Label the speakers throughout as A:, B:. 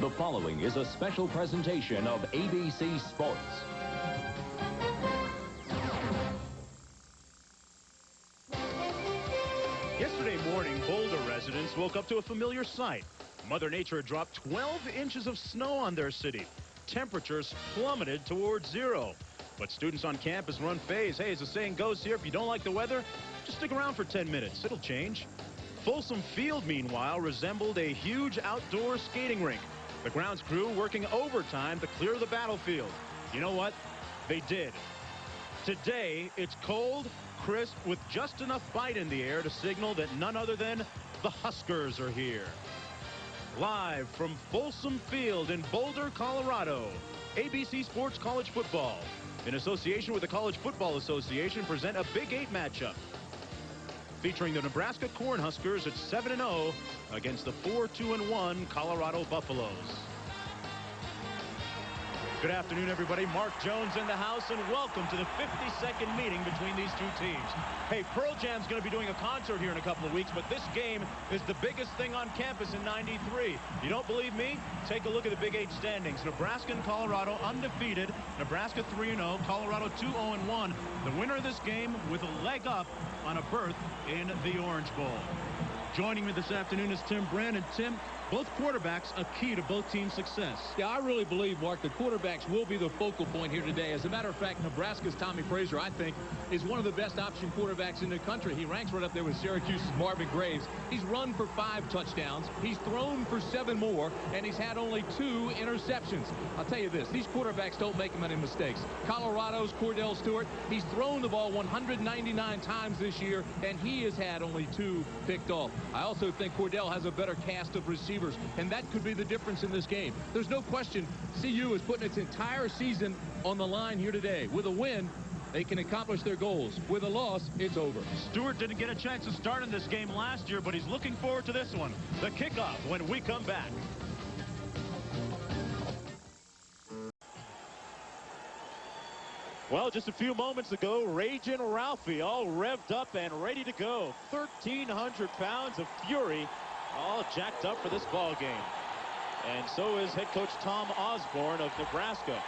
A: The following is a special presentation of ABC Sports.
B: Yesterday morning, Boulder residents woke up to a familiar sight. Mother Nature had dropped 12 inches of snow on their city. Temperatures plummeted towards zero. But students on campus were unfazed. Hey, as the saying goes here, if you don't like the weather, just stick around for 10 minutes. It'll change. Folsom Field, meanwhile, resembled a huge outdoor skating rink. The grounds crew working overtime to clear the battlefield. You know what? They did. Today, it's cold, crisp, with just enough bite in the air to signal that none other than the Huskers are here. Live from Folsom Field in Boulder, Colorado, ABC Sports College Football, in association with the College Football Association, present a Big 8 matchup featuring the Nebraska Cornhuskers at 7-0 against the 4-2-1 Colorado Buffaloes. Good afternoon, everybody. Mark Jones in the house, and welcome to the 52nd meeting between these two teams. Hey, Pearl Jam's going to be doing a concert here in a couple of weeks, but this game is the biggest thing on campus in '93. You don't believe me? Take a look at the Big 8 standings. Nebraska and Colorado undefeated. Nebraska 3-0, Colorado 2-0-1. The winner of this game with a leg up on a berth in the Orange Bowl. Joining me this afternoon is Tim Brand. And Tim, both quarterbacks a key to both teams' success.
C: Yeah, I really believe, Mark, the quarterbacks will be the focal point here today. As a matter of fact, Nebraska's Tommy Frazier, I think, is one of the best option quarterbacks in the country. He ranks right up there with Syracuse's Marvin Graves. He's run for 5 touchdowns. He's thrown for 7 more, and he's had only 2 interceptions. I'll tell you this, these quarterbacks don't make many mistakes. Colorado's Cordell Stewart, he's thrown the ball 199 times this year, and he has had only 2 picked off. I also think Cordell has a better cast of receivers, and that could be the difference in this game. There's no question CU is putting its entire season on the line here today. With a win, they can accomplish their goals. With a loss, it's over.
B: Stewart didn't get a chance to start in this game last year, but he's looking forward to this one. The kickoff when we come back. Well, just a few moments ago, Ragin' Ralphie all revved up and ready to go. 1,300 pounds of fury, all jacked up for this ball game. And so is head coach Tom Osborne of Nebraska.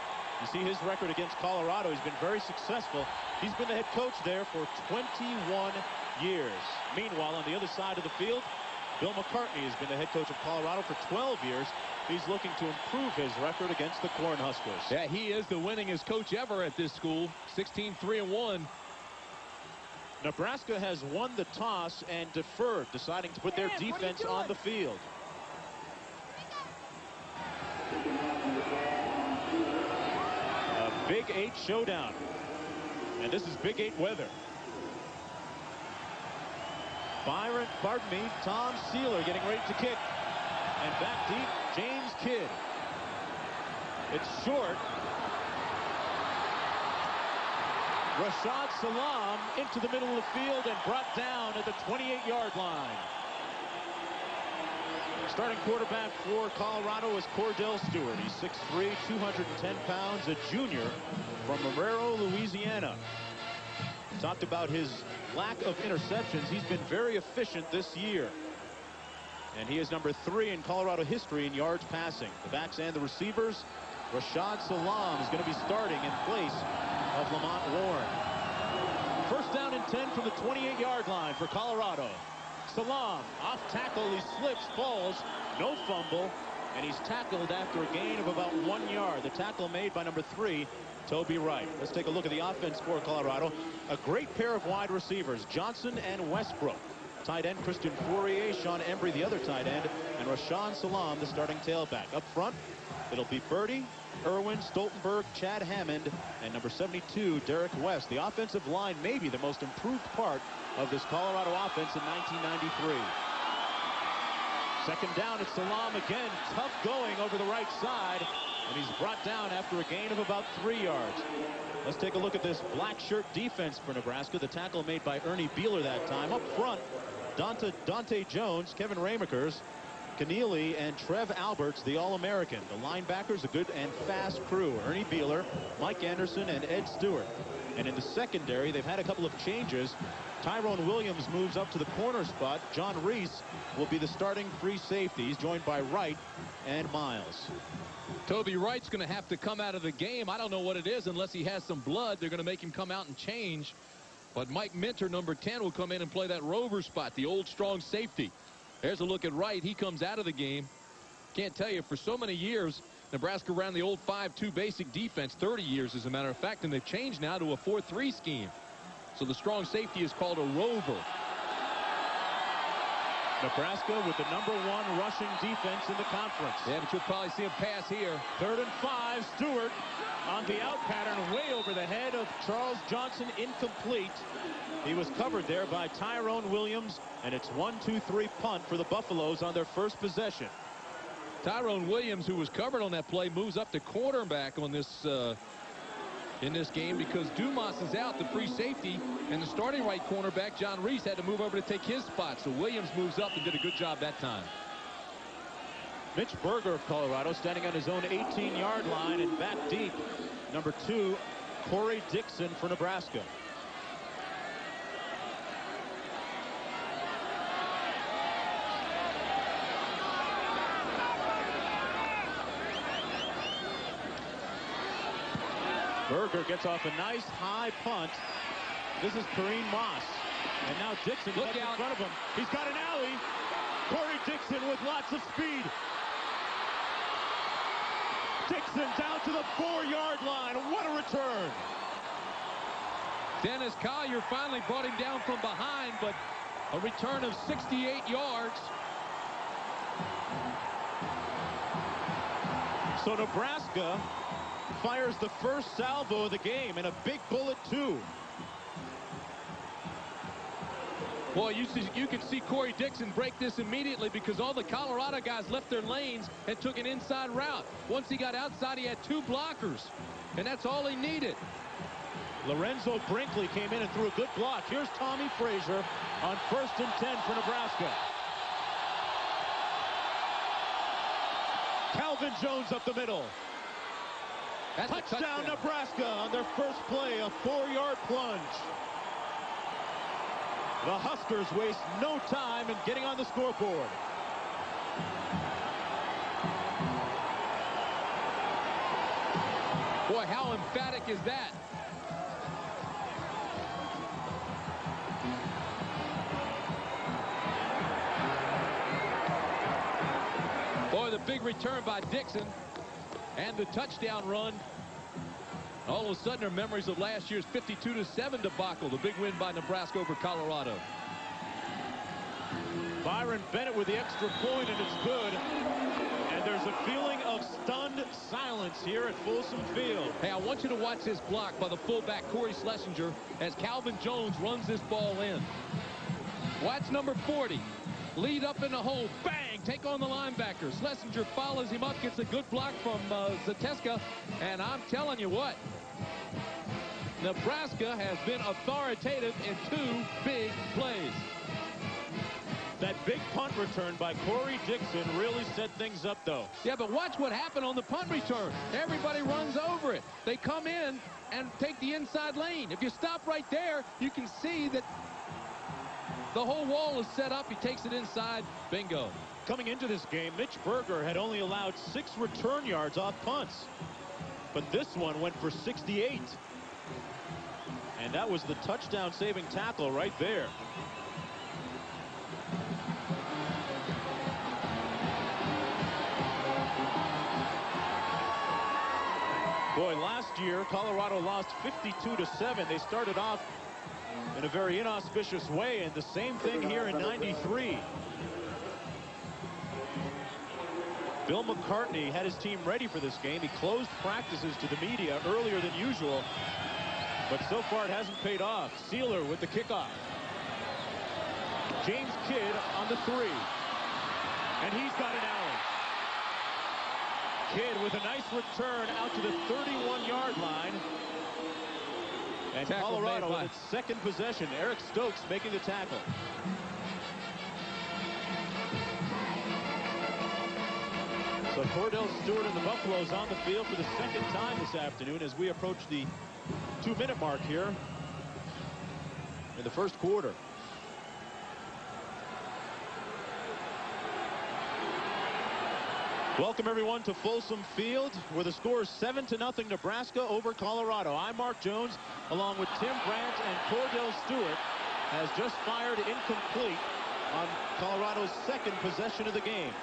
B: You see his record against Colorado. He's been very successful. He's been the head coach there for 21 years. Meanwhile, on the other side of the field, Bill McCartney has been the head coach of Colorado for 12 years. He's looking to improve his record against the Cornhuskers.
C: Yeah, he is the winningest coach ever at this school. 16-3-1.
B: Nebraska has won the toss and deferred, deciding to put their defense on the field. A Big 8 showdown. And this is Big 8 weather. Tom Sealer getting ready to kick. And back deep, James Kidd. It's short. Rashad Salam into the middle of the field and brought down at the 28-yard line. Starting quarterback for Colorado is Cordell Stewart. He's 6'3", 210 pounds, a junior from Marrero, Louisiana. Talked about his lack of interceptions. He's been very efficient this year. And he is number 3 in Colorado history in yards passing. The backs and the receivers. Rashad Salam is going to be starting in place of Lamont Warren. First down and 10 from the 28-yard line for Colorado. Salam off tackle. He slips, falls, no fumble, and he's tackled after a gain of about 1 yard. The tackle made by number 3, Toby Wright. Let's take a look at the offense for Colorado. A great pair of wide receivers, Johnson and Westbrook. Tight end Christian Fourier, Sean Embry the other tight end, and Rashawn Salam the starting tailback. Up front, it'll be Birdie, Irwin, Stoltenberg, Chad Hammond, and number 72, Derek West. The offensive line may be the most improved part of this Colorado offense in 1993. Second down, it's Salam again. Tough going over the right side, and he's brought down after a gain of about 3 yards. Let's take a look at this black shirt defense for Nebraska. The tackle made by Ernie Beeler that time. Up front, Dante Jones, Kevin Ramakers, Keneally and Trev Alberts, the All-American. The linebackers, a good and fast crew. Ernie Beeler, Mike Anderson, and Ed Stewart. And in the secondary, they've had a couple of changes. Tyrone Williams moves up to the corner spot. John Reese will be the starting free safety. He's joined by Wright and Miles.
C: Toby Wright's going to have to come out of the game. I don't know what it is unless he has some blood. They're going to make him come out and change. But Mike Minter, number 10, will come in and play that rover spot, the old strong safety. There's a look at Wright. He comes out of the game. Can't tell you, for so many years, Nebraska ran the old 5-2 basic defense, 30 years as a matter of fact, and they've changed now to a 4-3 scheme. So the strong safety is called a rover.
B: Nebraska with the #1 rushing defense in the conference.
C: Yeah, but you'll probably see him pass here.
B: 3rd and 5. Stewart on the out pattern, way over the head of Charles Johnson, incomplete. He was covered there by Tyrone Williams, and it's 1-2-3 punt for the Buffaloes on their first possession.
C: Tyrone Williams, who was covered on that play, moves up to quarterback on this in this game because Dumas is out, the free safety, and the starting right cornerback, John Reese, had to move over to take his spot. So Williams moves up and did a good job that time.
B: Mitch Berger of Colorado standing on his own 18-yard line, and back deep, number 2, Corey Dixon for Nebraska. Berger gets off a nice high punt. This is Kareem Moss. And now Dixon
C: Look
B: in
C: out.
B: front of him. He's got an alley. Corey Dixon with lots of speed. Dixon down to the 4-yard line. What a return.
C: Dennis Collier finally brought him down from behind, but a return of 68 yards.
B: So Nebraska fires the first salvo of the game, and a big bullet too.
C: Boy, you could see Corey Dixon break this immediately because all the Colorado guys left their lanes and took an inside route. Once he got outside, he had 2 blockers, and that's all he needed.
B: Lorenzo Brinkley came in and threw a good block. Here's Tommy Frazier on 1st and 10 for Nebraska. Calvin Jones up the middle.
C: That's
B: Touchdown Nebraska on their first play, a 4-yard plunge. The Huskers waste no time in getting on the scoreboard.
C: Boy, how emphatic is that? Boy, the big return by Dixon and the touchdown run. All of a sudden, our memories of last year's 52-7 debacle, the big win by Nebraska over Colorado.
B: Byron Bennett with the extra point, and it's good. And there's a feeling of stunned silence here at Folsom Field.
C: Hey, I want you to watch this block by the fullback, Corey Schlesinger, as Calvin Jones runs this ball in. Watch number 40. Lead up in the hole. Bang! Take on the linebacker. Schlesinger follows him up, gets a good block from Zateska. And I'm telling you what, Nebraska has been authoritative in 2 big plays.
B: That big punt return by Corey Dixon really set things up, though.
C: Yeah, but watch what happened on the punt return. Everybody runs over it. They come in and take the inside lane. If you stop right there, you can see that the whole wall is set up. He takes it inside. Bingo.
B: Coming into this game, Mitch Berger had only allowed 6 return yards off punts. But this one went for 68. And that was the touchdown-saving tackle right there. Boy, last year, Colorado lost 52-7. They started off in a very inauspicious way, and the same thing here in '93. Bill McCartney had his team ready for this game. He closed practices to the media earlier than usual, but so far it hasn't paid off. Sealer with the kickoff. James Kidd on the 3, and he's got an alley. Kidd with a nice return out to the 31-yard line. And
C: Tackle
B: Colorado with its second possession. Eric Stokes making the tackle. So Cordell Stewart and the Buffaloes on the field for the second time this afternoon as we approach the 2-minute mark here in the first quarter. Welcome everyone to Folsom Field, where the score is 7-0 Nebraska over Colorado. I'm Mark Jones, along with Tim Brandt, and Cordell Stewart has just fired incomplete on Colorado's second possession of the game.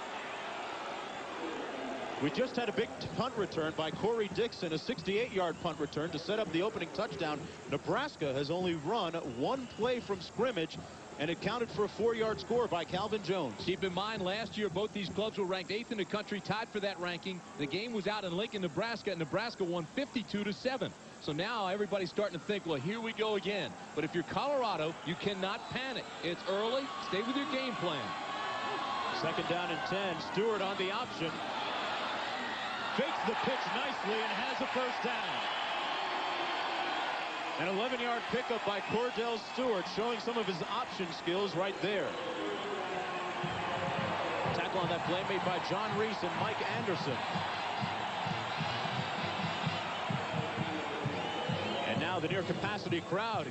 B: We just had a big punt return by Corey Dixon, a 68-yard punt return to set up the opening touchdown. Nebraska has only run one play from scrimmage, and it counted for a 4-yard score by Calvin Jones.
C: Keep in mind, last year both these clubs were ranked 8th in the country, tied for that ranking. The game was out in Lincoln, Nebraska, and Nebraska won 52-7. So now everybody's starting to think, well, here we go again. But if you're Colorado, you cannot panic. It's early. Stay with your game plan.
B: Second down and 10. Stewart on the option. Fakes the pitch nicely and has a first down. An 11-yard pickup by Cordell Stewart, showing some of his option skills right there. Tackle on that play made by John Reese and Mike Anderson. And now the near-capacity crowd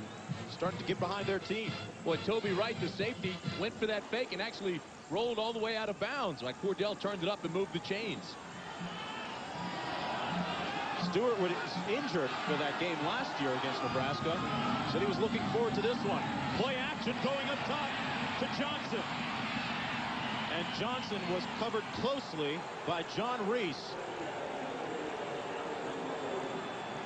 B: starting to get behind their team.
C: Boy, Toby Wright, the safety, went for that fake and actually rolled all the way out of bounds. Like Cordell turned it up and moved the chains.
B: Stewart was injured for that game last year against Nebraska. Said he was looking forward to this one. Play action going up top to Johnson. And Johnson was covered closely by John Reese.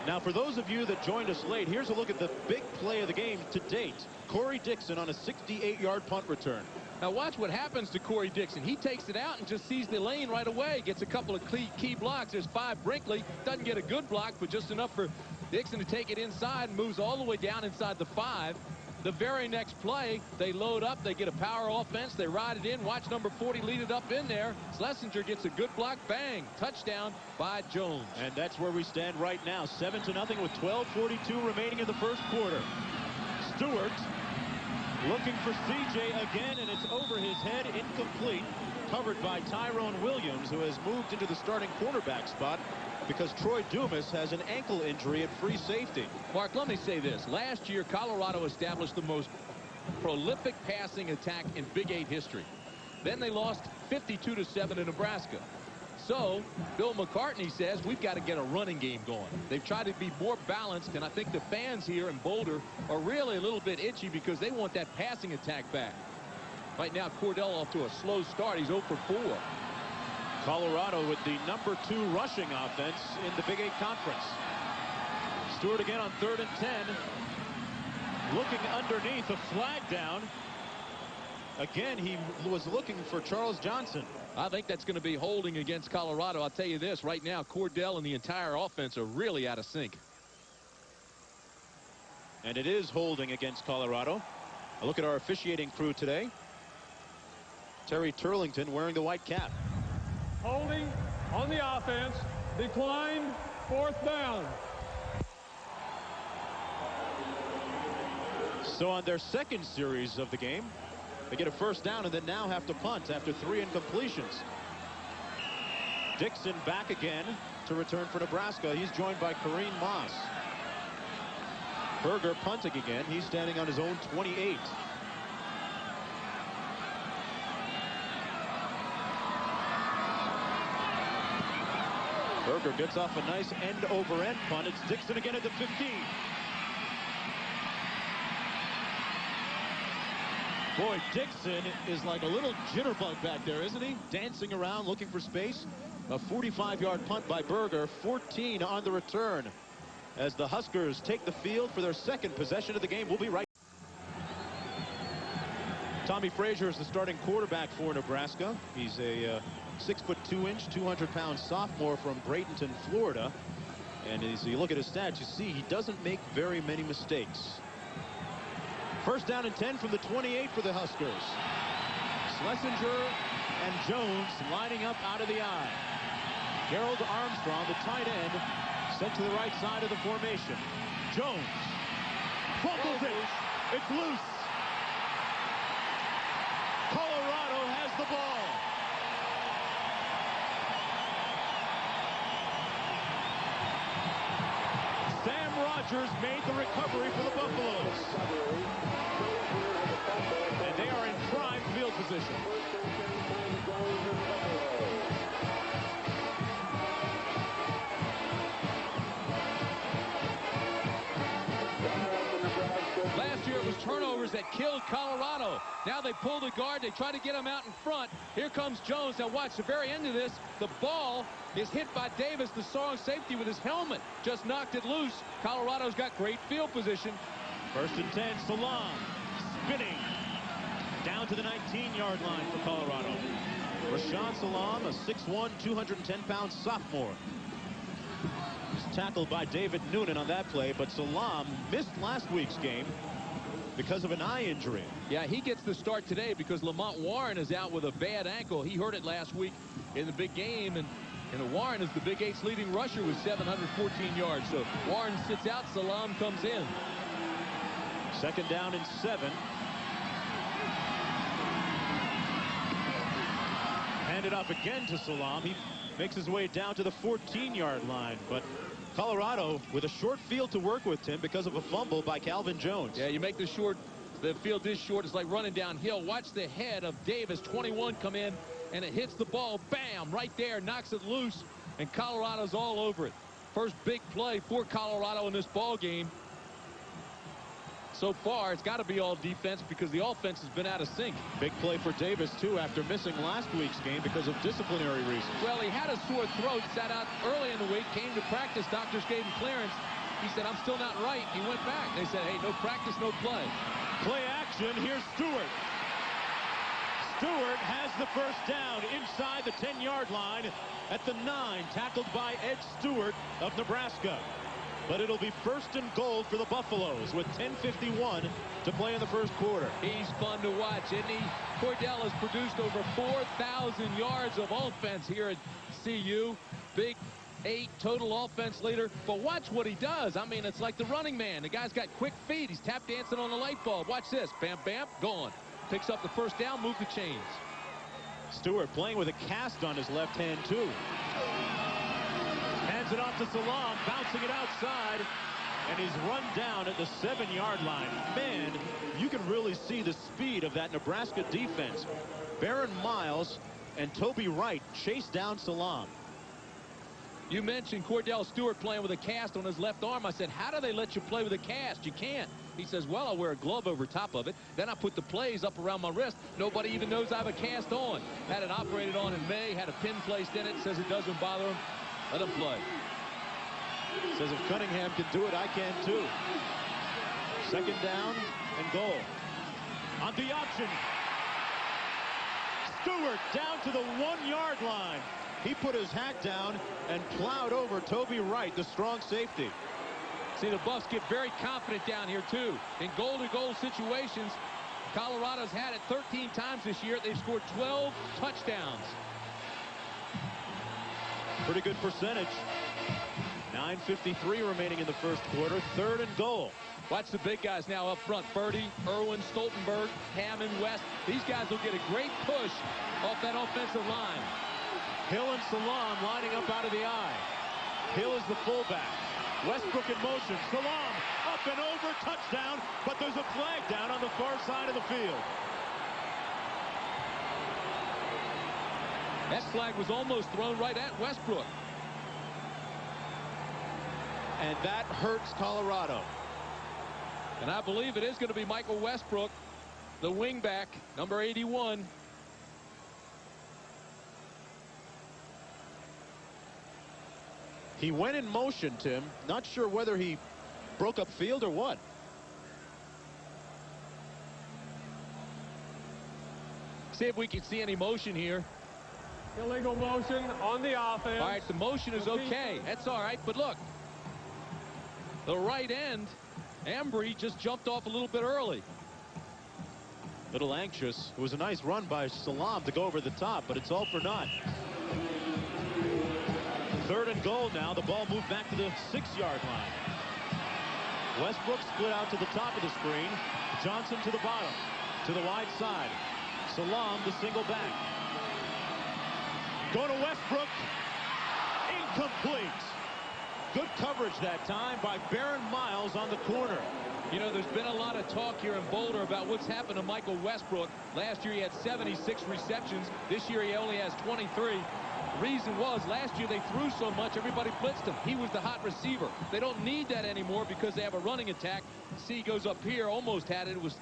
B: Now, for those of you that joined us late, here's a look at the big play of the game to date. Corey Dixon on a 68-yard punt return.
C: Now watch what happens to Corey Dixon. He takes it out and just sees the lane right away. Gets a couple of key blocks. There's 5 Brinkley. Doesn't get a good block, but just enough for Dixon to take it inside. Moves all the way down inside the 5. The very next play, they load up. They get a power offense. They ride it in. Watch number 40 lead it up in there. Schlesinger gets a good block. Bang. Touchdown by Jones.
B: And that's where we stand right now. 7-0 with 12:42 remaining in the first quarter. Stewart looking for CJ again, and it's over his head, incomplete, covered by Tyrone Williams, who has moved into the starting cornerback spot because Troy Dumas has an ankle injury at free safety.
C: Mark, let me say this. Last year, Colorado established the most prolific passing attack in Big 8 history. Then they lost 52-7 to Nebraska. So Bill McCartney says we've got to get a running game going. They've tried to be more balanced, and I think the fans here in Boulder are really a little bit itchy because they want that passing attack back. Right now, Cordell off to a slow start. He's 0 for 4.
B: Colorado with the number 2 rushing offense in the Big 8 Conference. Stewart again on 3rd and 10. Looking underneath, a flag down. Again, he was looking for Charles Johnson.
C: I think that's going to be holding against Colorado. I'll tell you this, right now, Cordell and the entire offense are really out of sync.
B: And it is holding against Colorado. A look at our officiating crew today. Terry Turlington wearing the white cap.
D: Holding on the offense, declined, 4th down.
B: So on their second series of the game, they get a first down and then now have to punt after 3 incompletions. Dixon back again to return for Nebraska. He's joined by Kareem Moss. Berger punting again. He's standing on his own 28. Berger gets off a nice end-over-end punt. It's Dixon again at the 15. Boy, Dixon is like a little jitterbug back there, isn't he? Dancing around, looking for space. A 45-yard punt by Berger, 14 on the return. As the Huskers take the field for their second possession of the game. We'll be right. Tommy Frazier is the starting quarterback for Nebraska. He's a 6'2", 200-pound sophomore from Bradenton, Florida. And as you look at his stats, you see he doesn't make very many mistakes. First down and 10 from the 28 for the Huskers. Schlesinger and Jones lining up out of the eye. Gerald Armstrong, the tight end, sent to the right side of the formation. Jones fumbles it. It's loose. Colorado has the ball. Chargers made the recovery for the Buffaloes. And they are in prime field position.
C: Last year it was turnovers that killed Colorado. Now they pull the guard. They try to get him out in front. Here comes Jones. Now watch the very end of this. The ball is hit by Davis, the strong safety, with his helmet. Just knocked it loose. Colorado's got great field position.
B: 1st and 10. Salam spinning down to the 19-yard line for Colorado. Rashawn Salam, a 6'1", 210-pound sophomore. Was tackled by David Noonan on that play, but Salam missed last week's game because of an eye injury.
C: Yeah, he gets the start today because Lamont Warren is out with a bad ankle. He hurt it last week in the big game, and Warren is the Big 8's leading rusher with 714 yards. So Warren sits out, Salam comes in.
B: 2nd down and 7. Handed off again to Salam. He makes his way down to the 14-yard line, but Colorado with a short field to work with, Tim, because of a fumble by Calvin Jones.
C: Yeah, you make the field this short. It's like running downhill. Watch the head of Davis, 21, come in, and it hits the ball, bam, right there, knocks it loose, and Colorado's all over it. First big play for Colorado in this ball game. So far, it's got to be all defense because the offense has been out of sync.
B: Big play for Davis, too, after missing last week's game because of disciplinary reasons.
C: Well, he had a sore throat, sat out early in the week, came to practice. Doctors gave him clearance. He said, I'm still not right. He went back. They said, hey, no practice, no play.
B: Play action. Here's Stewart. Stewart has the 1st down inside the 10-yard line at the 9, tackled by Ed Stewart of Nebraska. But it'll be 1st and goal for the Buffaloes with 10:51 to play in the 1st quarter.
C: He's fun to watch, isn't he? Cordell has produced over 4,000 yards of offense here at CU. Big 8 total offense leader. But watch what he does. I mean, it's like the running man. The guy's got quick feet. He's tap dancing on the light bulb. Watch this. Bam, bam, gone. Picks up the 1st down, move the chains.
B: Stewart playing with a cast on his left hand, too. Hands it off to Salam, bouncing it outside, and he's run down at the 7-yard line. Man, you can really see the speed of that Nebraska defense. Baron Miles and Toby Wright chase down Salam.
C: You mentioned Cordell Stewart playing with a cast on his left arm. I said, how do they let you play with a cast? You can't. He says, well, I'll wear a glove over top of it. Then I put the plays up around my wrist. Nobody even knows I have a cast on. Had it operated on in May, had a pin placed in it. Says it doesn't bother him. Let him play.
B: Says if Cunningham can do it, I can too. 2nd down and goal. On the option. Stewart down to the 1-yard line. He put his hack down and plowed over Toby Wright, the strong safety.
C: See, the Buffs get very confident down here, too. In goal-to-goal situations, Colorado's had it 13 times this year. They've scored 12 touchdowns.
B: Pretty good percentage. 9:53 remaining in the 1st quarter. 3rd and goal.
C: Watch the big guys now up front. Purdy, Irwin, Stoltenberg, Hammond, West. These guys will get a great push off that offensive line.
B: Hill and Salam lining up out of the eye. Hill is the fullback. Westbrook in motion. Salam up and over. Touchdown. But there's a flag down on the far side of the field.
C: That flag was almost thrown right at Westbrook.
B: And that hurts Colorado.
C: And I believe it is going to be Michael Westbrook, the wingback, number 81.
B: He went in motion, Tim. Not sure whether he broke up field or what.
C: See if we can see any motion here.
D: Illegal motion on the offense.
C: All right, the motion is okay. That's all right. But look, the right end, Embry just jumped off a little bit early.
B: Little anxious. It was a nice run by Salam to go over the top, but it's all for naught. 3rd and goal now. The ball moved back to the 6-yard line. Westbrook split out to the top of the screen. Johnson to the bottom, to the wide side. Salam the single back. Going to Westbrook. Incomplete. Good coverage that time by Baron Miles on the corner.
C: You know, there's been a lot of talk here in Boulder about what's happened to Michael Westbrook. Last year he had 76 receptions. This year he only has 23. Reason was last year they threw so much everybody blitzed him. He was the hot receiver. They don't need that anymore because they have a running attack. See, he goes up here, almost had it. It was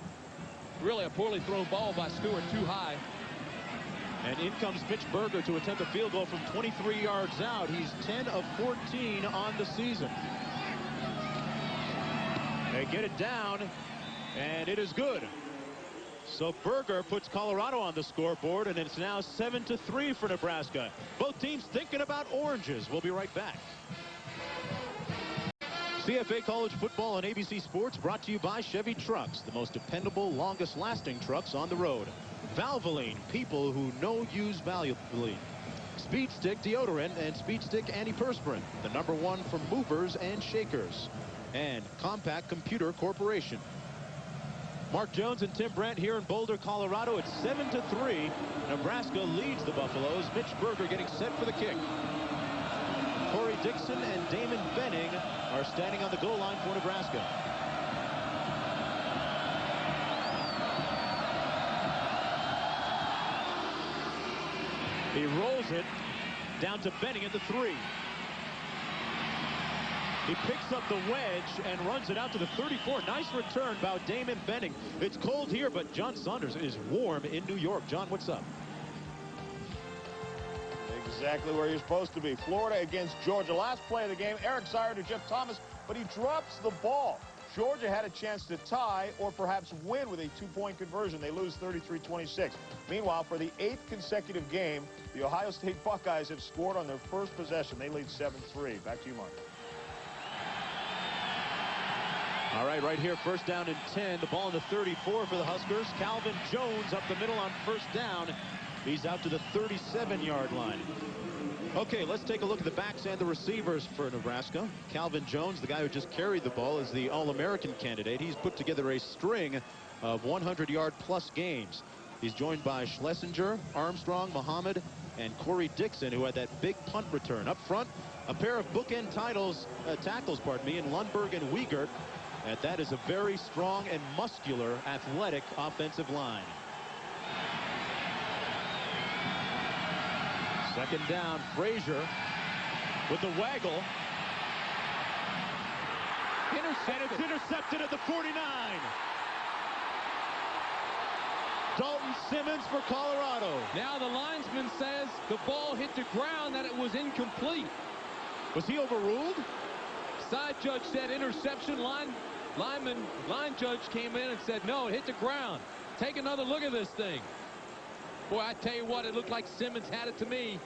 C: really a poorly thrown ball by Stewart, too high.
B: And in comes Mitch Berger to attempt a field goal from 23 yards out. He's 10 of 14 on the season. They get it down, and it is good. So Berger puts Colorado on the scoreboard, and it's now 7-3 for Nebraska. Both teams thinking about oranges. We'll be right back. CFA College Football on ABC Sports, brought to you by Chevy Trucks, the most dependable, longest-lasting trucks on the road. Valvoline, people who know use Valvoline. Speed Stick deodorant and Speed Stick antiperspirant, the #1 for movers and shakers. And Compact Computer Corporation. Mark Jones and Tim Brandt here in Boulder, Colorado. It's 7-3. Nebraska leads the Buffaloes. Mitch Berger getting set for the kick. Corey Dixon and Damon Benning are standing on the goal line for Nebraska. He rolls it down to Benning at the 3. He picks up the wedge and runs it out to the 34. Nice return by Damon Benning. It's cold here, but John Saunders is warm in New York. John, what's up?
E: Exactly where you're supposed to be. Florida against Georgia. Last play of the game, Eric Sire to Jeff Thomas, but he drops the ball. Georgia had a chance to tie or perhaps win with a 2-point conversion. They lose 33-26. Meanwhile, for the 8th consecutive game, the Ohio State Buckeyes have scored on their first possession. They lead 7-3. Back to you, Mark.
B: All right here, first down and 10. The ball in the 34 for the Huskers. Calvin Jones up the middle on first down. He's out to the 37-yard line. Okay, let's take a look at the backs and the receivers for Nebraska. Calvin Jones, the guy who just carried the ball, is the All-American candidate. He's put together a string of 100-yard-plus games. He's joined by Schlesinger, Armstrong, Muhammad, and Corey Dixon, who had that big punt return. Up front, a pair of bookend tackles, in Lundberg and Wiegert. And that is a very strong and muscular, athletic offensive line. Second down, Frazier with the waggle. And it's intercepted at the 49. Dalton Simmons for Colorado.
C: Now the linesman says the ball hit the ground, that it was incomplete.
B: Was he overruled?
C: Side judge said interception. Line judge came in and said, no, it hit the ground. Take another look at this thing. Boy, I tell you what, it looked like Simmons had it to me.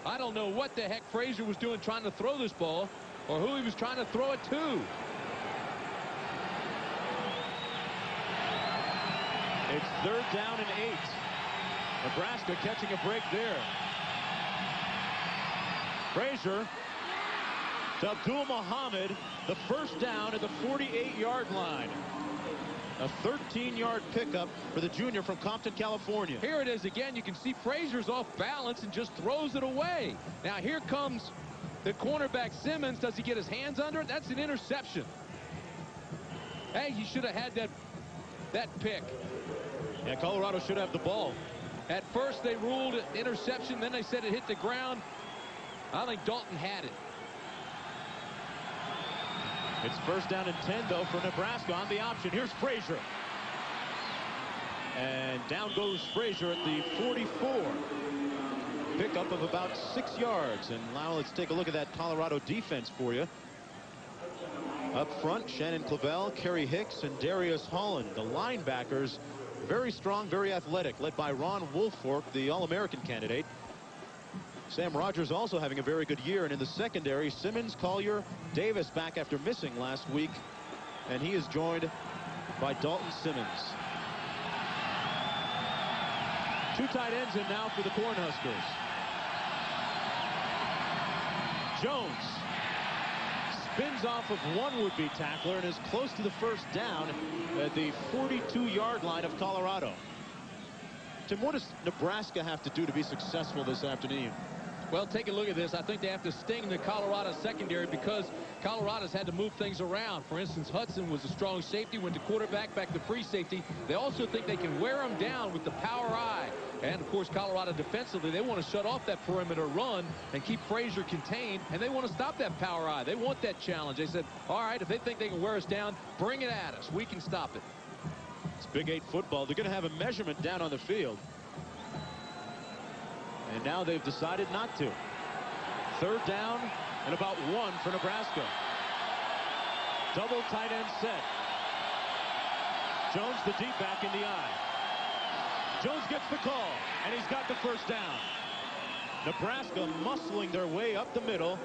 C: I don't know what the heck Frazier was doing trying to throw this ball or who he was trying to throw it to.
B: It's third down and 8. Nebraska catching a break there. Frazier to Abdul Muhammad, the first down at the 48-yard line. A 13-yard pickup for the junior from Compton, California.
C: Here it is again. You can see Frazier's off balance and just throws it away. Now here comes the cornerback Simmons. Does he get his hands under it? That's an interception. Hey, he should have had that pick.
B: Yeah, Colorado should have the ball.
C: At first they ruled it interception, then they said it hit the ground. I think Dalton had it.
B: It's first down and 10, though, for Nebraska on the option. Here's Frazier. And down goes Frazier at the 44. Pickup of about 6 yards. And now let's take a look at that Colorado defense for you. Up front, Shannon Clavel, Kerry Hicks, and Darius Holland. The linebackers, very strong, very athletic, led by Ron Woolfolk, the All-American candidate. Sam Rogers also having a very good year. And in the secondary, Simmons, Collier, Davis back after missing last week. And he is joined by Dalton Simmons. 2 tight ends in now for the Cornhuskers. Jones spins off of one would-be tackler and is close to the first down at the 42-yard line of Colorado. Tim, what does Nebraska have to do to be successful this afternoon?
C: Well, take a look at this. I think they have to sting the Colorado secondary because Colorado's had to move things around. For instance, Hudson was a strong safety, went to quarterback, back to free safety. They also think they can wear him down with the power eye. And, of course, Colorado defensively, they want to shut off that perimeter run and keep Frazier contained, and they want to stop that power eye. They want that challenge. They said, all right, if they think they can wear us down, bring it at us. We can stop it.
B: It's Big 8 football. They're going to have a measurement down on the field. And now they've decided not to. 3rd down and about 1 for Nebraska. Double tight end set. Jones the deep back in the eye. Jones gets the call, and he's got the 1st down. Nebraska muscling their way up the middle.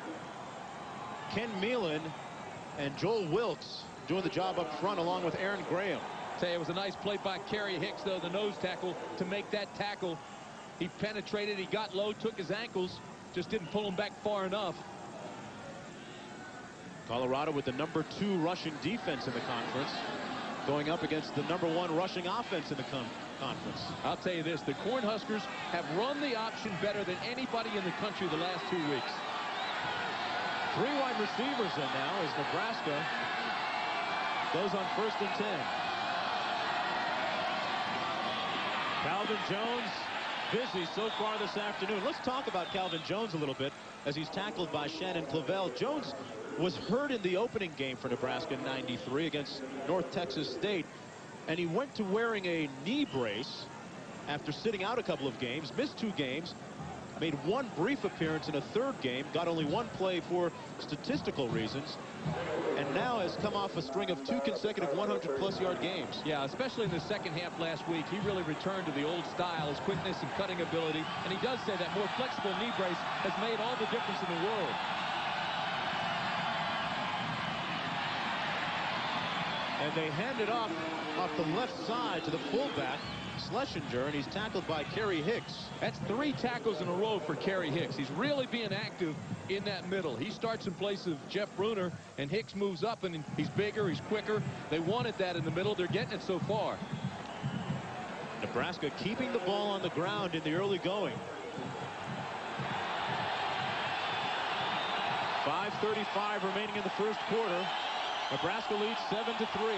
B: Ken Meelan and Joel Wilkes doing the job up front along with Aaron Graham.
C: Say it was a nice play by Kerry Hicks, though, the nose tackle, to make that tackle. He penetrated, he got low, took his ankles, just didn't pull him back far enough.
B: Colorado with the #2 rushing defense in the conference, going up against the #1 rushing offense in the conference.
C: I'll tell you this, the Cornhuskers have run the option better than anybody in the country the last 2 weeks.
B: 3 wide receivers in now as Nebraska goes on 1st and 10. Calvin Jones busy so far this afternoon. Let's talk about Calvin Jones a little bit as he's tackled by Shannon Clavel. Jones was hurt in the opening game for Nebraska in '93 against North Texas State, and he went to wearing a knee brace after sitting out a couple of games, missed 2 games, made 1 brief appearance in a 3rd game, got only 1 play for statistical reasons, and now has come off a string of 2 consecutive 100-plus yard games.
C: Yeah, especially in the second half last week, he really returned to the old style, his quickness and cutting ability, and he does say that more flexible knee brace has made all the difference in the world.
B: And they hand it off the left side to the fullback, Schlesinger, and he's tackled by Kerry Hicks.
C: That's 3 tackles in a row for Kerry Hicks. He's really being active in that middle. He starts in place of Jeff Bruner, and Hicks moves up, and he's bigger, he's quicker. They wanted that in the middle. They're getting it so far.
B: Nebraska keeping the ball on the ground in the early going. 5:35 remaining in the 1st quarter. Nebraska leads 7-3.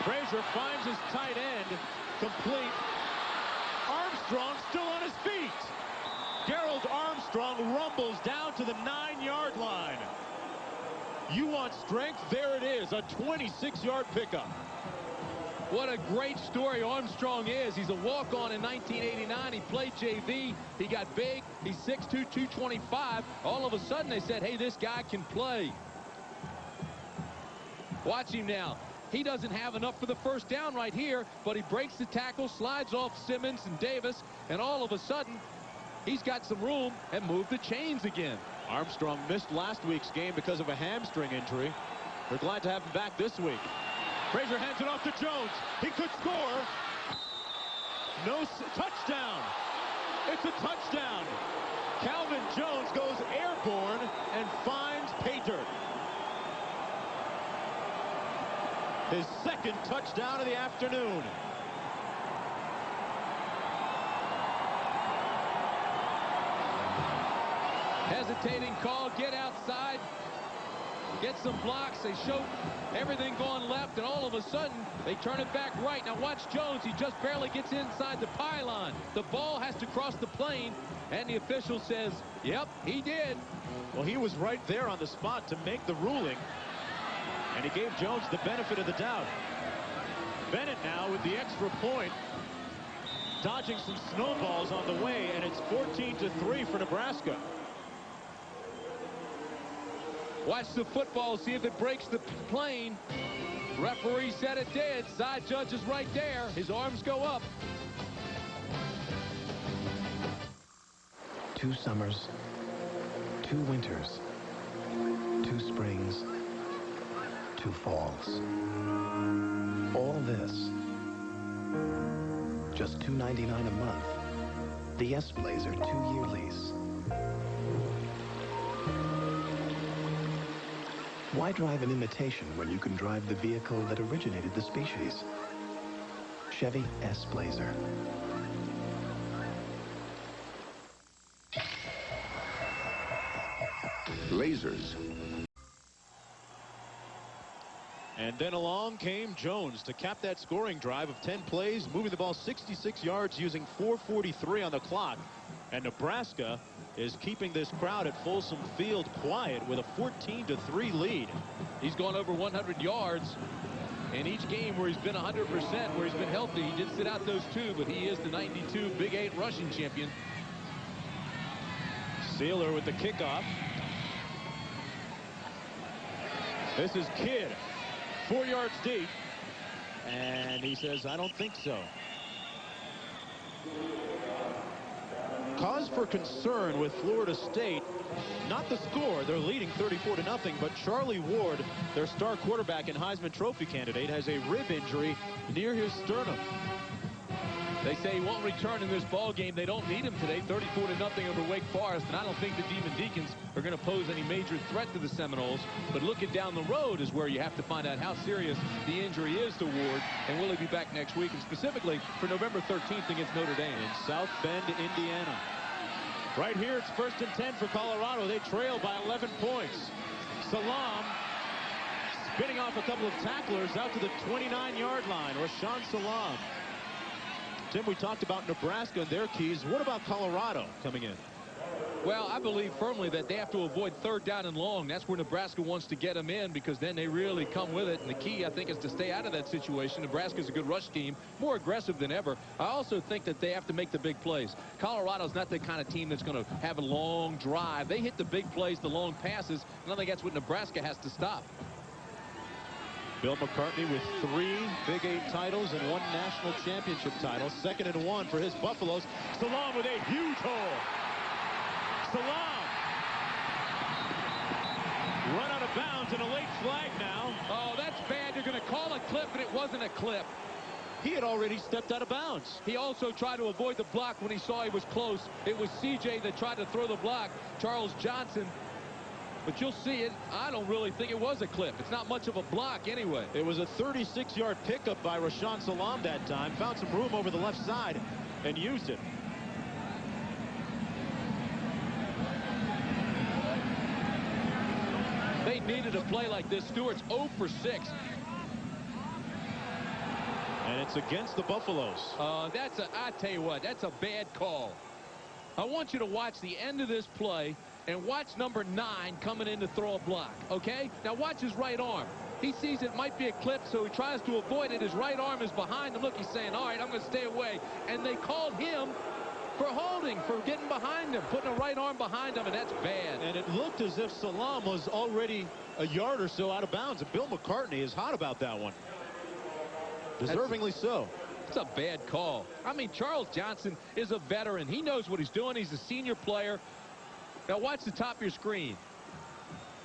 B: Frazier finds his tight end complete. Armstrong still on his feet. Gerald Armstrong rumbles down to the 9-yard line. You want strength? There it is, a 26-yard pickup.
C: What a great story Armstrong is. He's a walk-on in 1989. He played JV. He got big. He's 6'2", 225. All of a sudden they said, hey, this guy can play. Watch him now. He doesn't have enough for the 1st down right here, but he breaks the tackle, slides off Simmons and Davis, and all of a sudden he's got some room and moved the chains again.
B: Armstrong missed last week's game because of a hamstring injury. They're glad to have him back this week. Frazier hands it off to Jones. He could score. No touchdown. It's a touchdown. Calvin Jones goes airborne and finds pay dirt. His 2nd touchdown of the afternoon.
C: Hesitating call, get outside, get some blocks. They show everything going left, and all of a sudden they turn it back right. Now watch Jones. He just barely gets inside the pylon. The ball has to cross the plane, and the official says, yep, he did.
B: Well, he was right there on the spot to make the ruling, and he gave Jones the benefit of the doubt. Bennett now with the extra point, dodging some snowballs on the way, and it's 14-3 for Nebraska.
C: Watch the football, see if it breaks the plane. Referee said it did. Side judge is right there. His arms go up.
F: 2 summers, 2 winters, 2 springs, 2 falls. All this, just $2.99 a month. The S-Blazer 2-year lease. Why drive an imitation when you can drive the vehicle that originated the species? Chevy S Blazer.
A: Lasers.
B: And then along came Jones to cap that scoring drive of 10 plays, moving the ball 66 yards using 4:43 on the clock. And Nebraska is keeping this crowd at Folsom Field quiet with a 14-3 lead.
C: He's gone over 100 yards in each game where he's been 100%, where he's been healthy. He did sit out those two, but he is the 92 Big 8 rushing champion.
B: Sealer with the kickoff. This is Kidd, 4 yards deep, and he says, I don't think so. Cause for concern with Florida State, not the score. They're leading 34-0, but Charlie Ward, their star quarterback and Heisman Trophy candidate, has a rib injury near his sternum.
C: They say he won't return in this ball game. They don't need him today, 34-0 over Wake Forest, and I don't think the Demon Deacons are going to pose any major threat to the Seminoles. But looking down the road is where you have to find out how serious the injury is to Ward, and will he be back next week, and specifically for November 13th against Notre Dame.
B: In South Bend, Indiana. Right here, it's 1st and 10 for Colorado. They trail by 11 points. Salam spinning off a couple of tacklers out to the 29-yard line. Rashaan Salam. Tim, we talked about Nebraska and their keys. What about Colorado coming in?
C: Well, I believe firmly that they have to avoid 3rd down and long. That's where Nebraska wants to get them in, because then they really come with it. And the key, I think, is to stay out of that situation. Nebraska's a good rush team, more aggressive than ever. I also think that they have to make the big plays. Colorado's not the kind of team that's going to have a long drive. They hit the big plays, the long passes, and I think that's what Nebraska has to stop.
B: Bill McCartney with 3 Big 8 titles and 1 national championship title. 2nd and 1 for his Buffaloes. Salam with a huge hole. Salam run out of bounds and a late flag now.
C: Oh, that's bad. You're going to call a clip, and it wasn't a clip.
B: He had already stepped out of bounds.
C: He also tried to avoid the block when he saw he was close. It was CJ that tried to throw the block, Charles Johnson. But you'll see it. I don't really think it was a clip. It's not much of a block anyway.
B: It was a 36-yard pickup by Rashaan Salam that time. Found some room over the left side and used it.
C: They needed a play like this. Stewart's 0 for 6.
B: And it's against the Buffaloes.
C: I tell you what, that's a bad call. I want you to watch the end of this play and watch number 9 coming in to throw a block, okay? Now watch his right arm. He sees it might be a clip, so he tries to avoid it. His right arm is behind him. Look, he's saying, all right, I'm going to stay away. And they called him for holding, for getting behind him, putting a right arm behind him, and that's bad.
B: And it looked as if Salam was already a yard or so out of bounds, and Bill McCartney is hot about that one. Deservingly so.
C: It's a bad call. I mean, Charles Johnson is a veteran. He knows what he's doing. He's a senior player. Now watch the top of your screen.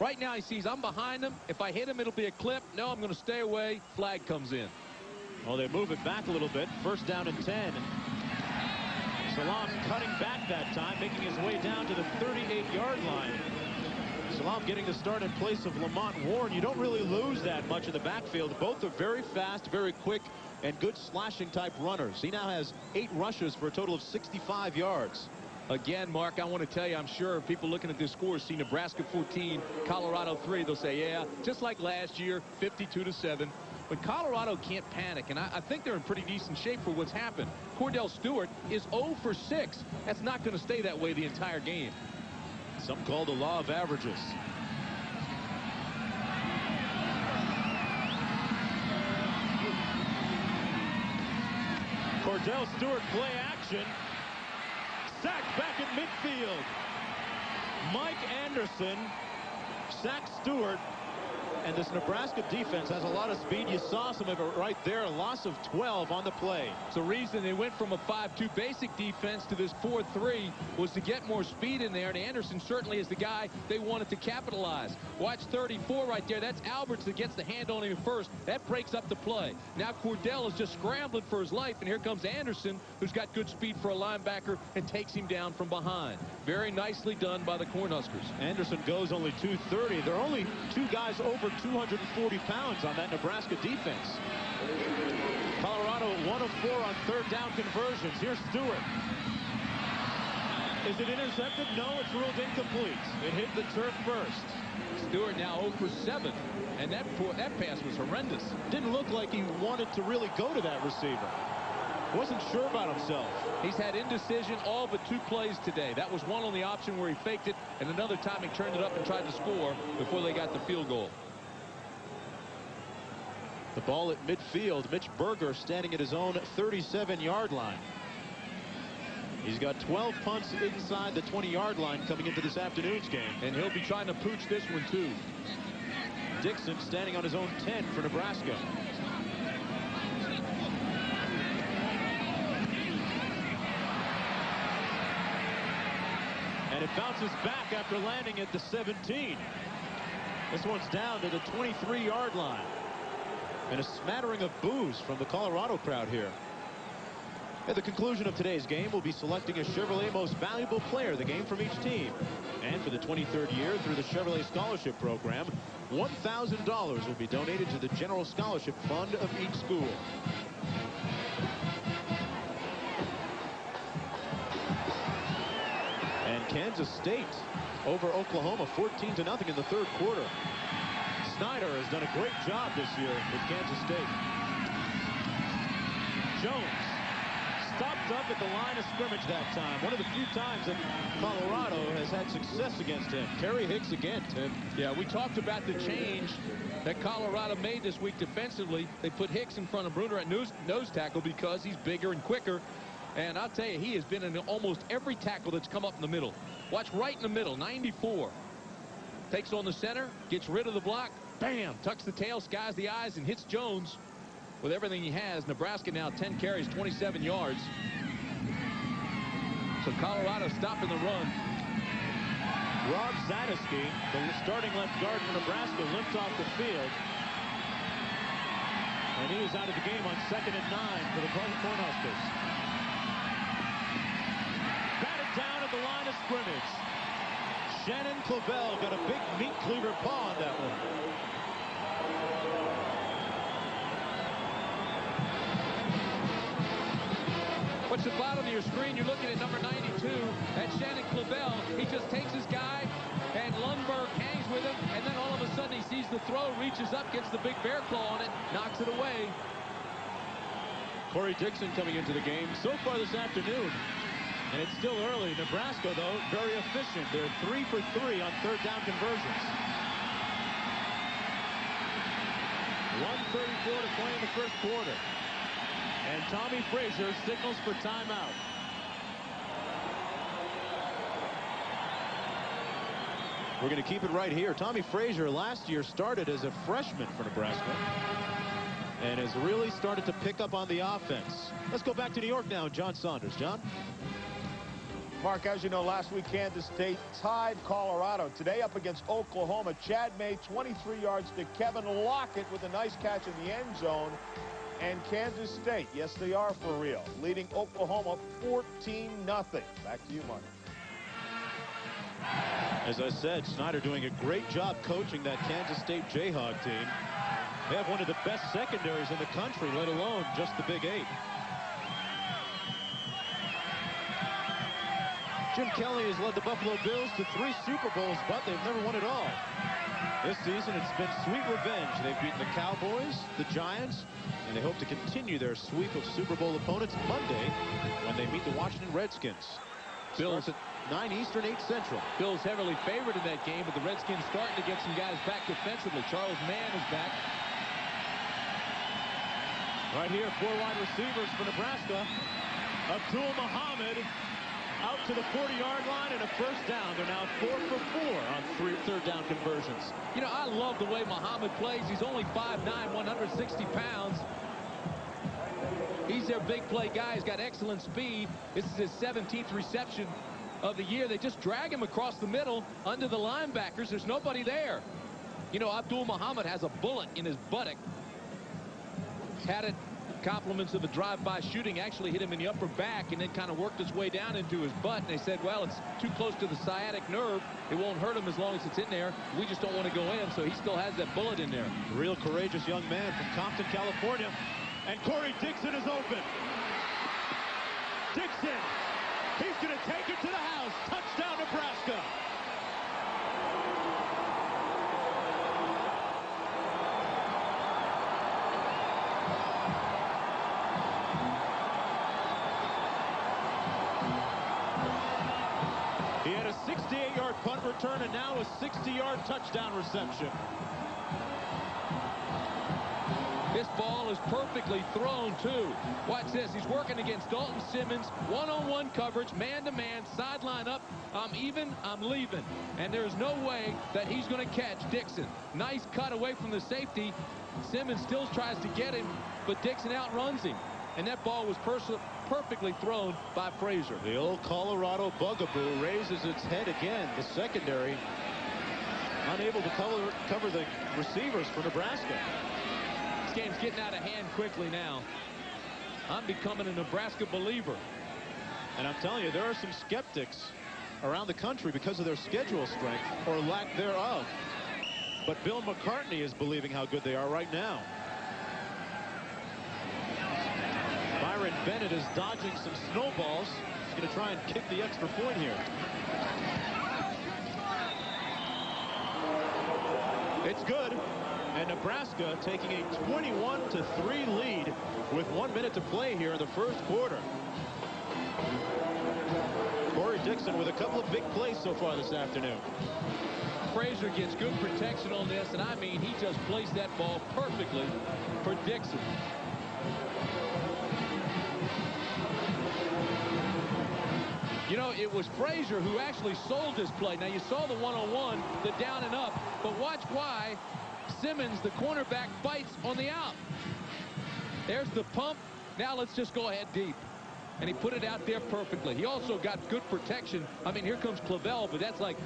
C: Right now he sees I'm behind him. If I hit him, it'll be a clip. No, I'm going to stay away. Flag comes in.
B: Well, they move it back a little bit. 1st down and 10. Salam cutting back that time, making his way down to the 38-yard line. Salam getting the start in place of Lamont Warren. You don't really lose that much in the backfield. Both are very fast, very quick, and good slashing type runners. He now has 8 rushes for a total of 65 yards.
C: Again, Mark, I want to tell you, I'm sure people looking at this score see Nebraska 14, Colorado 3. They'll say, yeah, just like last year, 52-7. But Colorado can't panic, and I think they're in pretty decent shape for what's happened. Cordell Stewart is 0 for 6. That's not going to stay that way the entire game.
B: Some call the law of averages. Cordell Stewart play action. Sacked back in midfield. Mike Anderson sacks Stewart. And this Nebraska defense has a lot of speed. You saw some of it right there. A loss of 12 on the play.
C: It's the reason they went from a 5-2 basic defense to this 4-3 was to get more speed in there. And Anderson certainly is the guy they wanted to capitalize. Watch 34 right there. That's Alberts that gets the hand on him first. That breaks up the play. Now Cordell is just scrambling for his life. And here comes Anderson, who's got good speed for a linebacker, and takes him down from behind. Very nicely done by the Cornhuskers.
B: Anderson goes only 230. There are only 2 guys over 240 pounds on that Nebraska defense. Colorado 1 of 4 on third down conversions. Here's Stewart. Is it intercepted? No, it's ruled incomplete. It hit the turf first.
C: Stewart now 0 for 7. And that pass was horrendous.
B: Didn't look like he wanted to really go to that receiver. Wasn't sure about himself.
C: He's had indecision all but 2 plays today. That was one on the option where he faked it, and another time he turned it up and tried to score before they got the field goal.
B: The ball at midfield. Mitch Berger standing at his own 37-yard line. He's got 12 punts inside the 20-yard line coming into this afternoon's game.
C: And he'll be trying to pooch this one, too.
B: Dixon standing on his own 10 for Nebraska. And it bounces back after landing at the 17. This one's down to the 23-yard line. And a smattering of boos from the Colorado crowd here. At the conclusion of today's game, we'll be selecting a Chevrolet Most Valuable Player of the game from each team. And for the 23rd year through the Chevrolet Scholarship Program, $1,000 will be donated to the General Scholarship Fund of each school. And Kansas State over Oklahoma 14-0 in the third quarter. Snyder has done a great job this year with Kansas State. Jones stopped up at the line of scrimmage that time. One of the few times that Colorado has had success against him. Terry Hicks again, Tim.
C: Yeah, we talked about the change that Colorado made this week defensively. They put Hicks in front of Bruner at nose tackle because he's bigger and quicker. And I'll tell you, he has been in almost every tackle that's come up in the middle. Watch right in the middle, 94. Takes on the center, gets rid of the block, bam, tucks the tail, skies the eyes, and hits Jones with everything he has. Nebraska now 10 carries, 27 yards. So Colorado stopping the run.
B: Rob Zadiski, the starting left guard for Nebraska, limped off the field. And he is out of the game on 2nd and 9 for the Cornhuskers. Batted down at the line of scrimmage. Shannon Clavel got a big meat cleaver paw on that one.
C: What's the bottom of your screen? You're looking at number 92. That's Shannon Clavel. He just takes his guy, and Lundberg hangs with him, and then all of a sudden he sees the throw, reaches up, gets the big bear claw on it, knocks it away.
B: Corey Dixon coming into the game so far this afternoon. And it's still early. Nebraska, though, very efficient. They're 3 for 3 on third down conversions. 1:34 to play in the first quarter. And Tommy Frazier signals for timeout. We're going to keep it right here. Tommy Frazier last year started as a freshman for Nebraska and has really started to pick up on the offense. Let's go back to New York now. John Saunders. John?
E: Mark, as you know, last week Kansas State tied Colorado. Today up against Oklahoma, Chad May 23 yards to Kevin Lockett with a nice catch in the end zone. And Kansas State, yes, they are for real, leading Oklahoma 14-0. Back to you, Mark.
B: As I said, Snyder doing a great job coaching that Kansas State Jayhawk team. They have one of the best secondaries in the country, let alone just the Big Eight. Jim Kelly has led the Buffalo Bills to 3 Super Bowls, but they've never won it all. This season, it's been sweet revenge. They've beaten the Cowboys, the Giants, and they hope to continue their sweep of Super Bowl opponents Monday when they meet the Washington Redskins. Bills at 9 Eastern, 8 Central.
C: Bills heavily favored in that game, but the Redskins starting to get some guys back defensively. Charles Mann is back.
B: Right here, 4 wide receivers for Nebraska. Abdul Muhammad out to the 40-yard line and a first down. They're now 4 for 4 on third down conversions.
C: You know, I love the way Muhammad plays. He's only 5'9", 160 pounds. He's their big play guy. He's got excellent speed. This is his 17th reception of the year. They just drag him across the middle under the linebackers. There's nobody there. You know, Abdul Muhammad has a bullet in his buttock. Had it. Compliments of a drive-by shooting, actually hit him in the upper back and then kind of worked its way down into his butt. And they said, well, it's too close to the sciatic nerve. It won't hurt him as long as it's in there. We just don't want to go in, so he still has that bullet in there.
B: Real courageous young man from Compton, California. And Corey Dixon is open. Dixon, he's going to take it to the house. Touchdown, Nebraska. He had a 68-yard punt return and now a 60-yard touchdown reception.
C: This ball is perfectly thrown, too. Watch this. He's working against Dalton Simmons. One-on-one coverage, man-to-man, sideline up. I'm even, I'm leaving. And there's no way that he's going to catch Dixon. Nice cut away from the safety. Simmons still tries to get him, but Dixon outruns him. And that ball was perfectly thrown by Frazier.
B: The old Colorado bugaboo raises its head again. The secondary unable to cover the receivers for Nebraska.
C: This game's getting out of hand quickly now. I'm becoming a Nebraska believer.
B: And I'm telling you, there are some skeptics around the country because of their schedule strength or lack thereof. But Bill McCartney is believing how good they are right now. Byron Bennett is dodging some snowballs. He's going to try and kick the extra point here. It's good. And Nebraska taking a 21-3 lead with 1 minute to play here in the first quarter. Corey Dixon with a couple of big plays so far this afternoon.
C: Frazier gets good protection on this, and I mean, he just placed that ball perfectly for Dixon. You know, it was Frazier who actually sold this play. Now, you saw the one-on-one, the down and up, but watch why Simmons, the cornerback, fights on the out. There's the pump. Now let's just go ahead deep. And he put it out there perfectly. He also got good protection. I mean, here comes Clavel, but that's like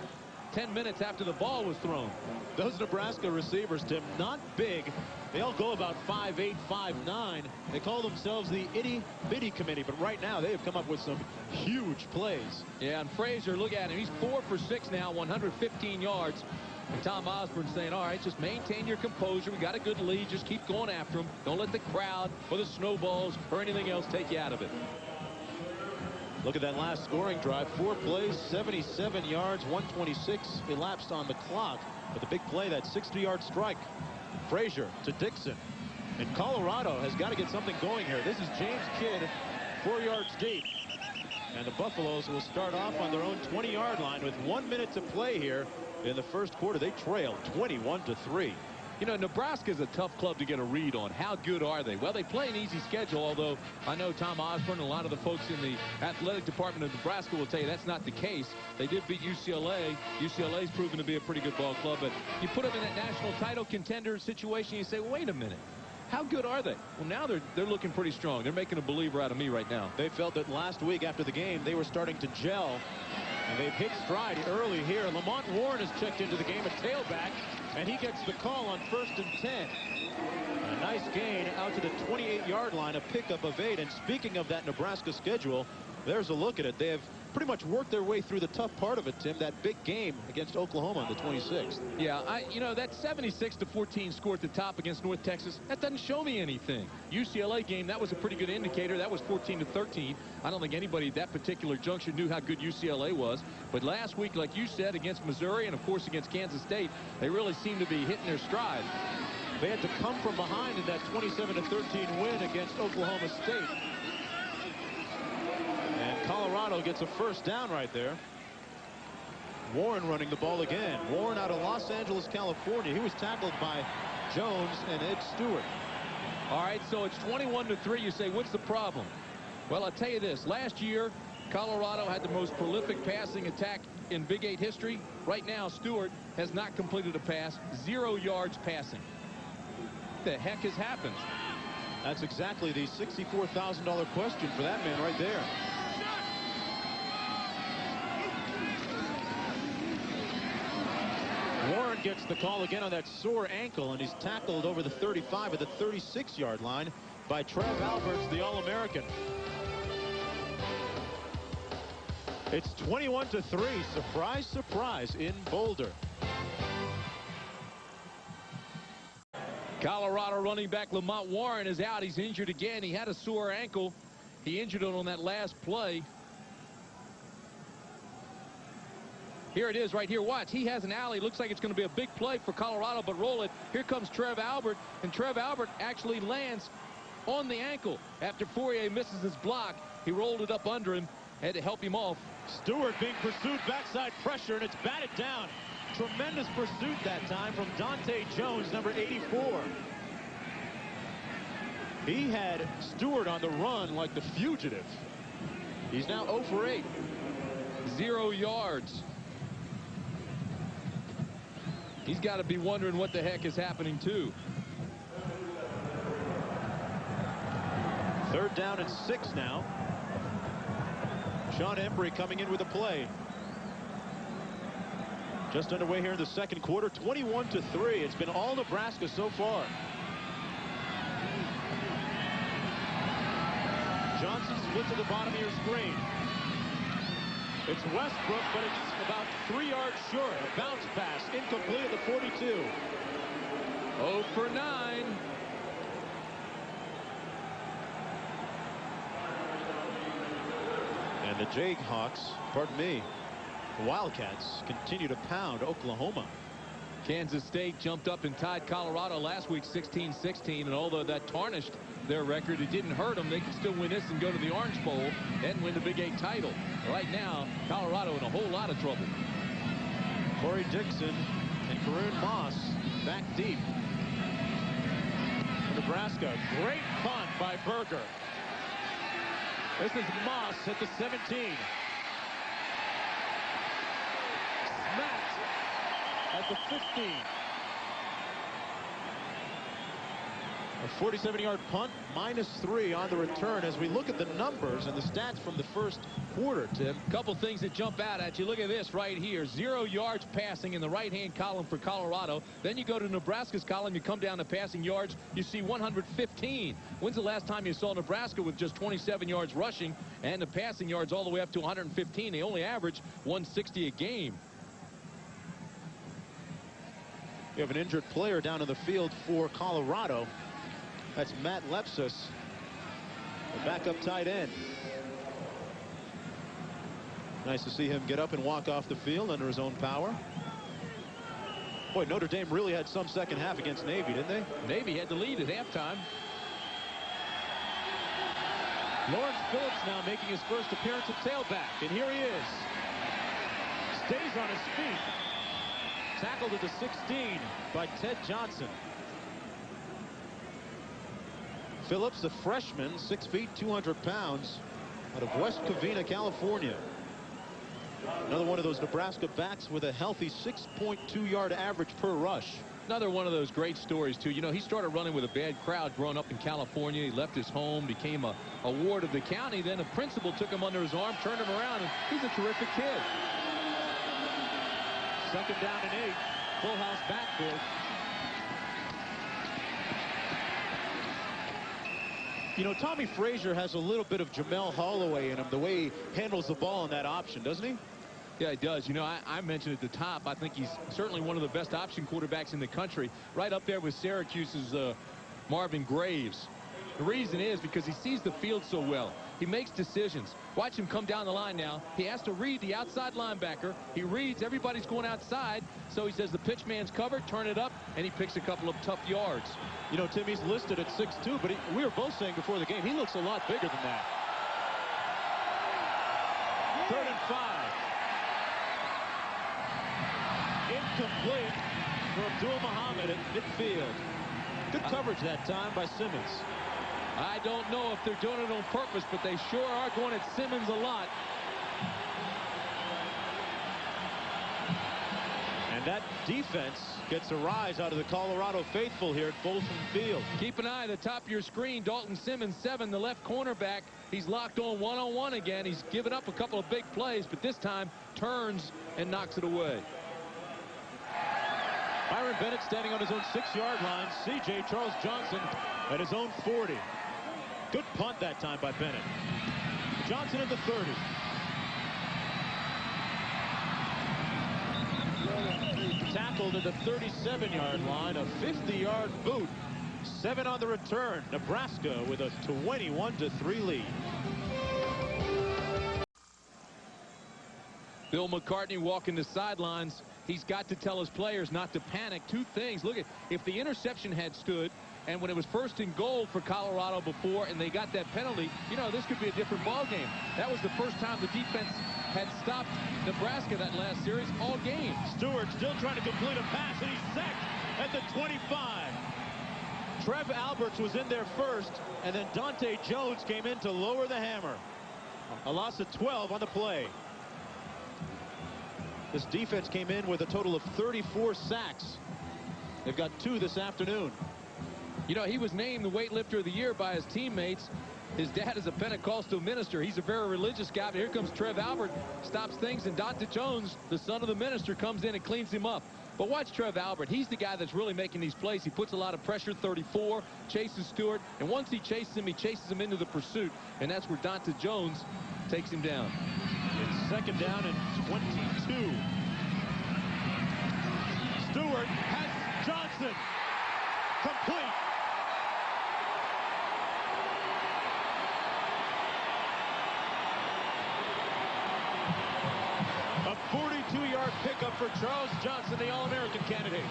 C: 10 minutes after the ball was thrown.
B: Those Nebraska receivers, Tim, not big. They all go about 5'8", 5'9". They call themselves the itty-bitty committee, but right now they have come up with some huge plays.
C: Yeah, and Frazier, look at him. He's 4 for 6 now, 115 yards. And Tom Osborne saying, all right, just maintain your composure. We got a good lead. Just keep going after him. Don't let the crowd or the snowballs or anything else take you out of it.
B: Look at that last scoring drive. 4 plays, 77 yards, 126 elapsed on the clock. But the big play, that 60-yard strike. Frazier to Dixon. And Colorado has got to get something going here. This is James Kidd, 4 yards deep. And the Buffaloes will start off on their own 20-yard line with 1 minute to play here in the first quarter. They trail 21-3.
C: You know, Nebraska is a tough club to get a read on. How good are they? Well, they play an easy schedule, although I know Tom Osborne and a lot of the folks in the athletic department of Nebraska will tell you that's not the case. They did beat UCLA. UCLA's proven to be a pretty good ball club, but you put them in that national title contender situation, you say, well, wait a minute. How good are they? Well, now they're looking pretty strong. They're making a believer out of me right now.
B: They felt that last week after the game they were starting to gel, and they've hit stride early here. Lamont Warren has checked into the game, a tailback, and he gets the call on 1st and 10. A nice gain out to the 28-yard line, a pickup of 8. And speaking of that Nebraska schedule, there's a look at it. They have pretty much worked their way through the tough part of it, Tim, that big game against Oklahoma on the 26th.
C: Yeah, you know, that 76-14 score at the top against North Texas, that doesn't show me anything. UCLA game, that was a pretty good indicator. That was 14-13. I don't think anybody at that particular juncture knew how good UCLA was. But last week, like you said, against Missouri and, of course, against Kansas State, they really seem to be hitting their stride.
B: They had to come from behind in that 27-13 win against Oklahoma State. And Colorado gets a first down right there. Warren running the ball again. Warren out of Los Angeles, California. He was tackled by Jones and Ed Stewart.
C: All right, so it's 21-3. You say, what's the problem? Well, I'll tell you this. Last year, Colorado had the most prolific passing attack in Big 8 history. Right now, Stewart has not completed a pass. 0 yards passing. What the heck has happened?
B: That's exactly the $64,000 question for that man right there. Warren gets the call again on that sore ankle, and he's tackled over the 35 at the 36-yard line by Trev Alberts, the All-American. It's 21-3. Surprise, surprise in Boulder.
C: Colorado running back Lamont Warren is out. He's injured again. He had a sore ankle. He injured it on that last play. Here it is right here. Watch. He has an alley. Looks like it's going to be a big play for Colorado, but roll it. Here comes Trev Albert, and Trev Albert actually lands on the ankle. After Fourier misses his block, he rolled it up under him, had to help him off.
B: Stewart being pursued, backside pressure, and it's batted down. Tremendous pursuit that time from Dante Jones, number 84. He had Stewart on the run like the fugitive. He's now 0 for 8.
C: 0 yards. He's got to be wondering what the heck is happening, too.
B: 3rd down and 6 now. Sean Embry coming in with a play. Just underway here in the 2nd quarter, 21-3. It's been all Nebraska so far. Johnson split to the bottom of your screen. It's Westbrook, but it's about 3 yards short. A bounce pass, incomplete at the 42.
C: 0 for 9.
B: And the Jayhawks, pardon me, the Wildcats continue to pound Oklahoma.
C: Kansas State jumped up and tied Colorado last week 16-16, and although that tarnished their record, it didn't hurt them. They could still win this and go to the Orange Bowl and win the Big 8 title. Right now, Colorado in a whole lot of trouble.
B: Corey Dixon and Karoon Moss back deep. Nebraska, great punt by Berger. This is Moss at the 17. Smacked at the 15. A 47-yard punt, -3 on the return. As we look at the numbers and the stats from the first quarter, Tim.
C: Couple things that jump out at you. Look at this right here. 0 yards passing in the right-hand column for Colorado. Then you go to Nebraska's column. You come down to passing yards. You see 115. When's the last time you saw Nebraska with just 27 yards rushing and the passing yards all the way up to 115? They only average 160 a game.
B: You have an injured player down in the field for Colorado. That's Matt Lepsis, the backup tight end. Nice to see him get up and walk off the field under his own power. Boy, Notre Dame really had some second half against Navy, didn't they?
C: Navy had the lead at halftime.
B: Lawrence Phillips now making his first appearance at tailback, and here he is. Stays on his feet. Tackled at the 16 by Ted Johnson. Phillips, a freshman, 6 feet, 200 pounds, out of West Covina, California. Another one of those Nebraska backs with a healthy 6.2-yard average per rush.
C: Another one of those great stories, too. You know, he started running with a bad crowd growing up in California. He left his home, became a ward of the county. Then a principal took him under his arm, turned him around, and he's a terrific kid.
B: 2nd down and 8. Full house backfield. You know, Tommy Frazier has a little bit of Jamel Holloway in him, the way he handles the ball in that option, doesn't he?
C: Yeah, he does. You know, I mentioned at the top, I think he's certainly one of the best option quarterbacks in the country. Right up there with Syracuse's Marvin Graves. The reason is because he sees the field so well. He makes decisions. Watch him come down the line now. He has to read the outside linebacker. He reads everybody's going outside. So he says the pitch man's covered, turn it up, and he picks a couple of tough yards.
B: You know, Tim, he's listed at 6'2", but we were both saying before the game, he looks a lot bigger than that. 3rd and 5. Incomplete for Abdul Muhammad at midfield. Good coverage that time by Simmons.
C: I don't know if they're doing it on purpose, but they sure are going at Simmons a lot.
B: And that defense gets a rise out of the Colorado faithful here at Folsom Field.
C: Keep an eye at the top of your screen. Dalton Simmons, 7, the left cornerback. He's locked on one-on-one again. He's given up a couple of big plays, but this time turns and knocks it away.
B: Byron Bennett standing on his own 6-yard line. C.J. Charles Johnson at his own 40. Good punt that time by Bennett. Johnson at the 30. Tackled at the 37-yard line. A 50-yard boot 7 on the return. Nebraska with a 21-3 lead.
C: Bill McCartney walking the sidelines. He's got to tell his players not to panic. Two things. Look, if the interception had stood, and when it was 1st and goal for Colorado before, and they got that penalty, you know, this could be a different ball game. That was the first time the defense had stopped Nebraska that last series all game.
B: Stewart still trying to complete a pass, and he's sacked at the 25. Trev Alberts was in there first, and then Dante Jones came in to lower the hammer. A loss of 12 on the play. This defense came in with a total of 34 sacks. They've got 2 this afternoon.
C: You know, he was named the weightlifter of the year by his teammates. His dad is a Pentecostal minister. He's a very religious guy. But here comes Trev Albert, stops things, and Dante Jones, the son of the minister, comes in and cleans him up. But watch Trev Albert. He's the guy that's really making these plays. He puts a lot of pressure. 34, chases Stewart, and once he chases him into the pursuit, and that's where Dante Jones takes him down.
B: It's 2nd down and 22. Stewart has Johnson. Complete. A 42-yard pickup for Charles Johnson, the All-American candidate.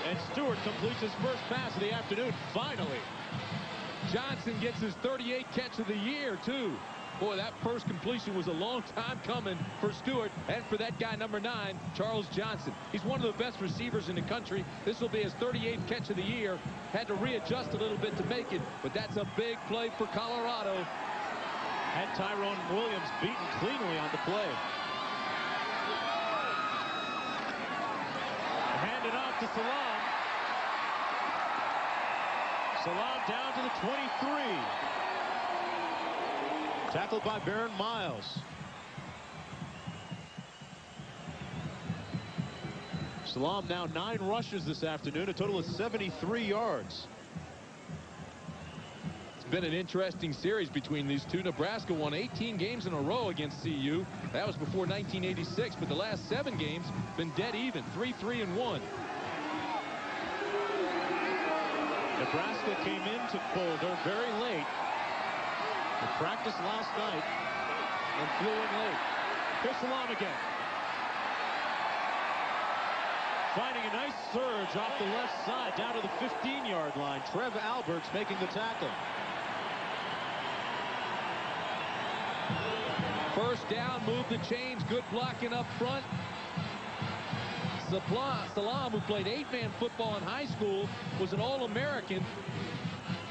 B: And Stewart completes his first pass of the afternoon, finally.
C: Johnson gets his 38th catch of the year, too. Boy, that first completion was a long time coming for Stewart and for that guy, number 9, Charles Johnson. He's one of the best receivers in the country. This will be his 38th catch of the year. Had to readjust a little bit to make it, but that's a big play for Colorado.
B: Had Tyrone Williams beaten cleanly on the play. Handed off to Salam. Salam down to the 23. Tackled by Baron Miles. Salam now 9 rushes this afternoon, a total of 73 yards.
C: It's been an interesting series between these two. Nebraska won 18 games in a row against CU. That was before 1986, but the last 7 games been dead even, 3-3-1.
B: Nebraska came into Boulder very late. They practiced last night and flew in late. Here's Salam again. Finding a nice surge off the left side down to the 15-yard line. Trev Alberts making the tackle.
C: First down, move the chains, good blocking up front. Salam, who played 8-man football in high school, was an All-American.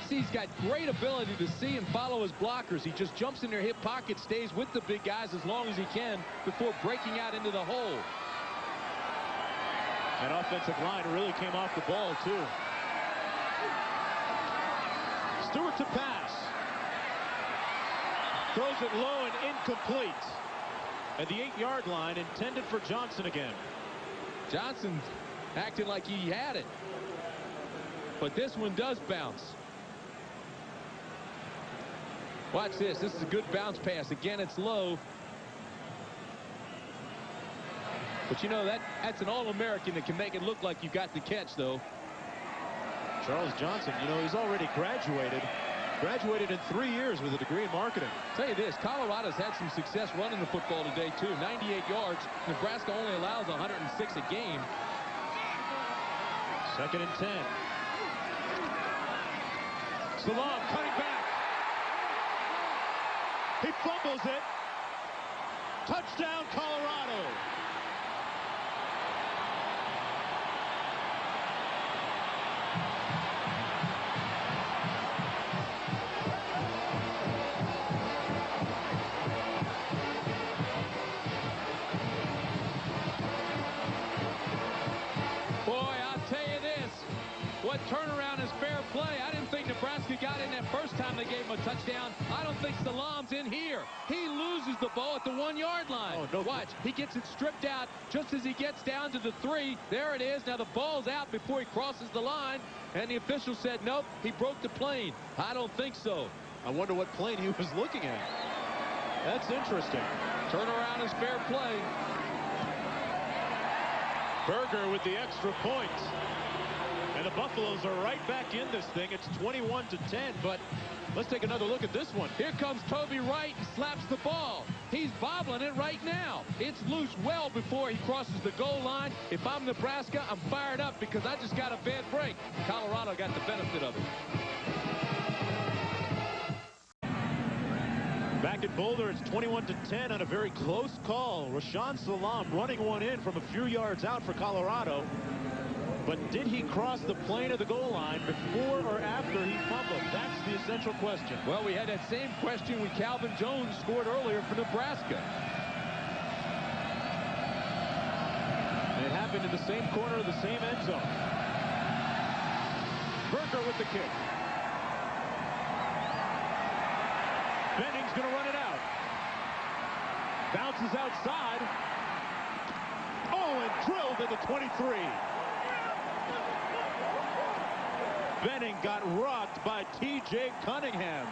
C: He's got great ability to see and follow his blockers. He just jumps in their hip pocket, stays with the big guys as long as he can before breaking out into the hole.
B: That offensive line really came off the ball, too. Stewart to pass. Throws it low and incomplete. At the 8-yard line, intended for Johnson again.
C: Johnson acting like he had it. But this one does bounce. Watch this. This is a good bounce pass. Again, it's low. But you know, that's an All-American that can make it look like you got the catch, though.
B: Charles Johnson, you know, he's already graduated. Graduated in 3 years with a degree in marketing.
C: Tell you this, Colorado's had some success running the football today, too. 98 yards. Nebraska only allows 106 a game.
B: 2nd and 10. Salam cutting back. He fumbles it. Touchdown, Colorado.
C: What turnaround is fair play. I didn't think Nebraska got in that first time they gave him a touchdown. I don't think Salam's in here. He loses the ball at the 1-yard line.
B: Oh, no.
C: Watch. He gets it stripped out just as he gets down to the 3. There it is. Now the ball's out before he crosses the line. And the official said, nope, he broke the plane. I don't think so.
B: I wonder what plane he was looking at. That's interesting.
C: Turnaround is fair play.
B: Berger with the extra point. And the the Buffaloes are right back in this thing. It's 21-10, but let's take another look at this one.
C: Here comes Toby Wright and slaps the ball. He's bobbling it right now. It's loose well before he crosses the goal line. If I'm Nebraska, I'm fired up because I just got a bad break. Colorado got the benefit of it.
B: Back at Boulder, it's 21-10 on a very close call. Rashaan Salam running one in from a few yards out for Colorado. But did he cross the plane of the goal line before or after he fumbled? That's the essential question.
C: Well, we had that same question when Calvin Jones scored earlier for Nebraska.
B: And it happened in the same corner of the same end zone. Berger with the kick. Benning's going to run it out. Bounces outside. Oh, and drilled at the 23. Benning got rocked by T.J. Cunningham.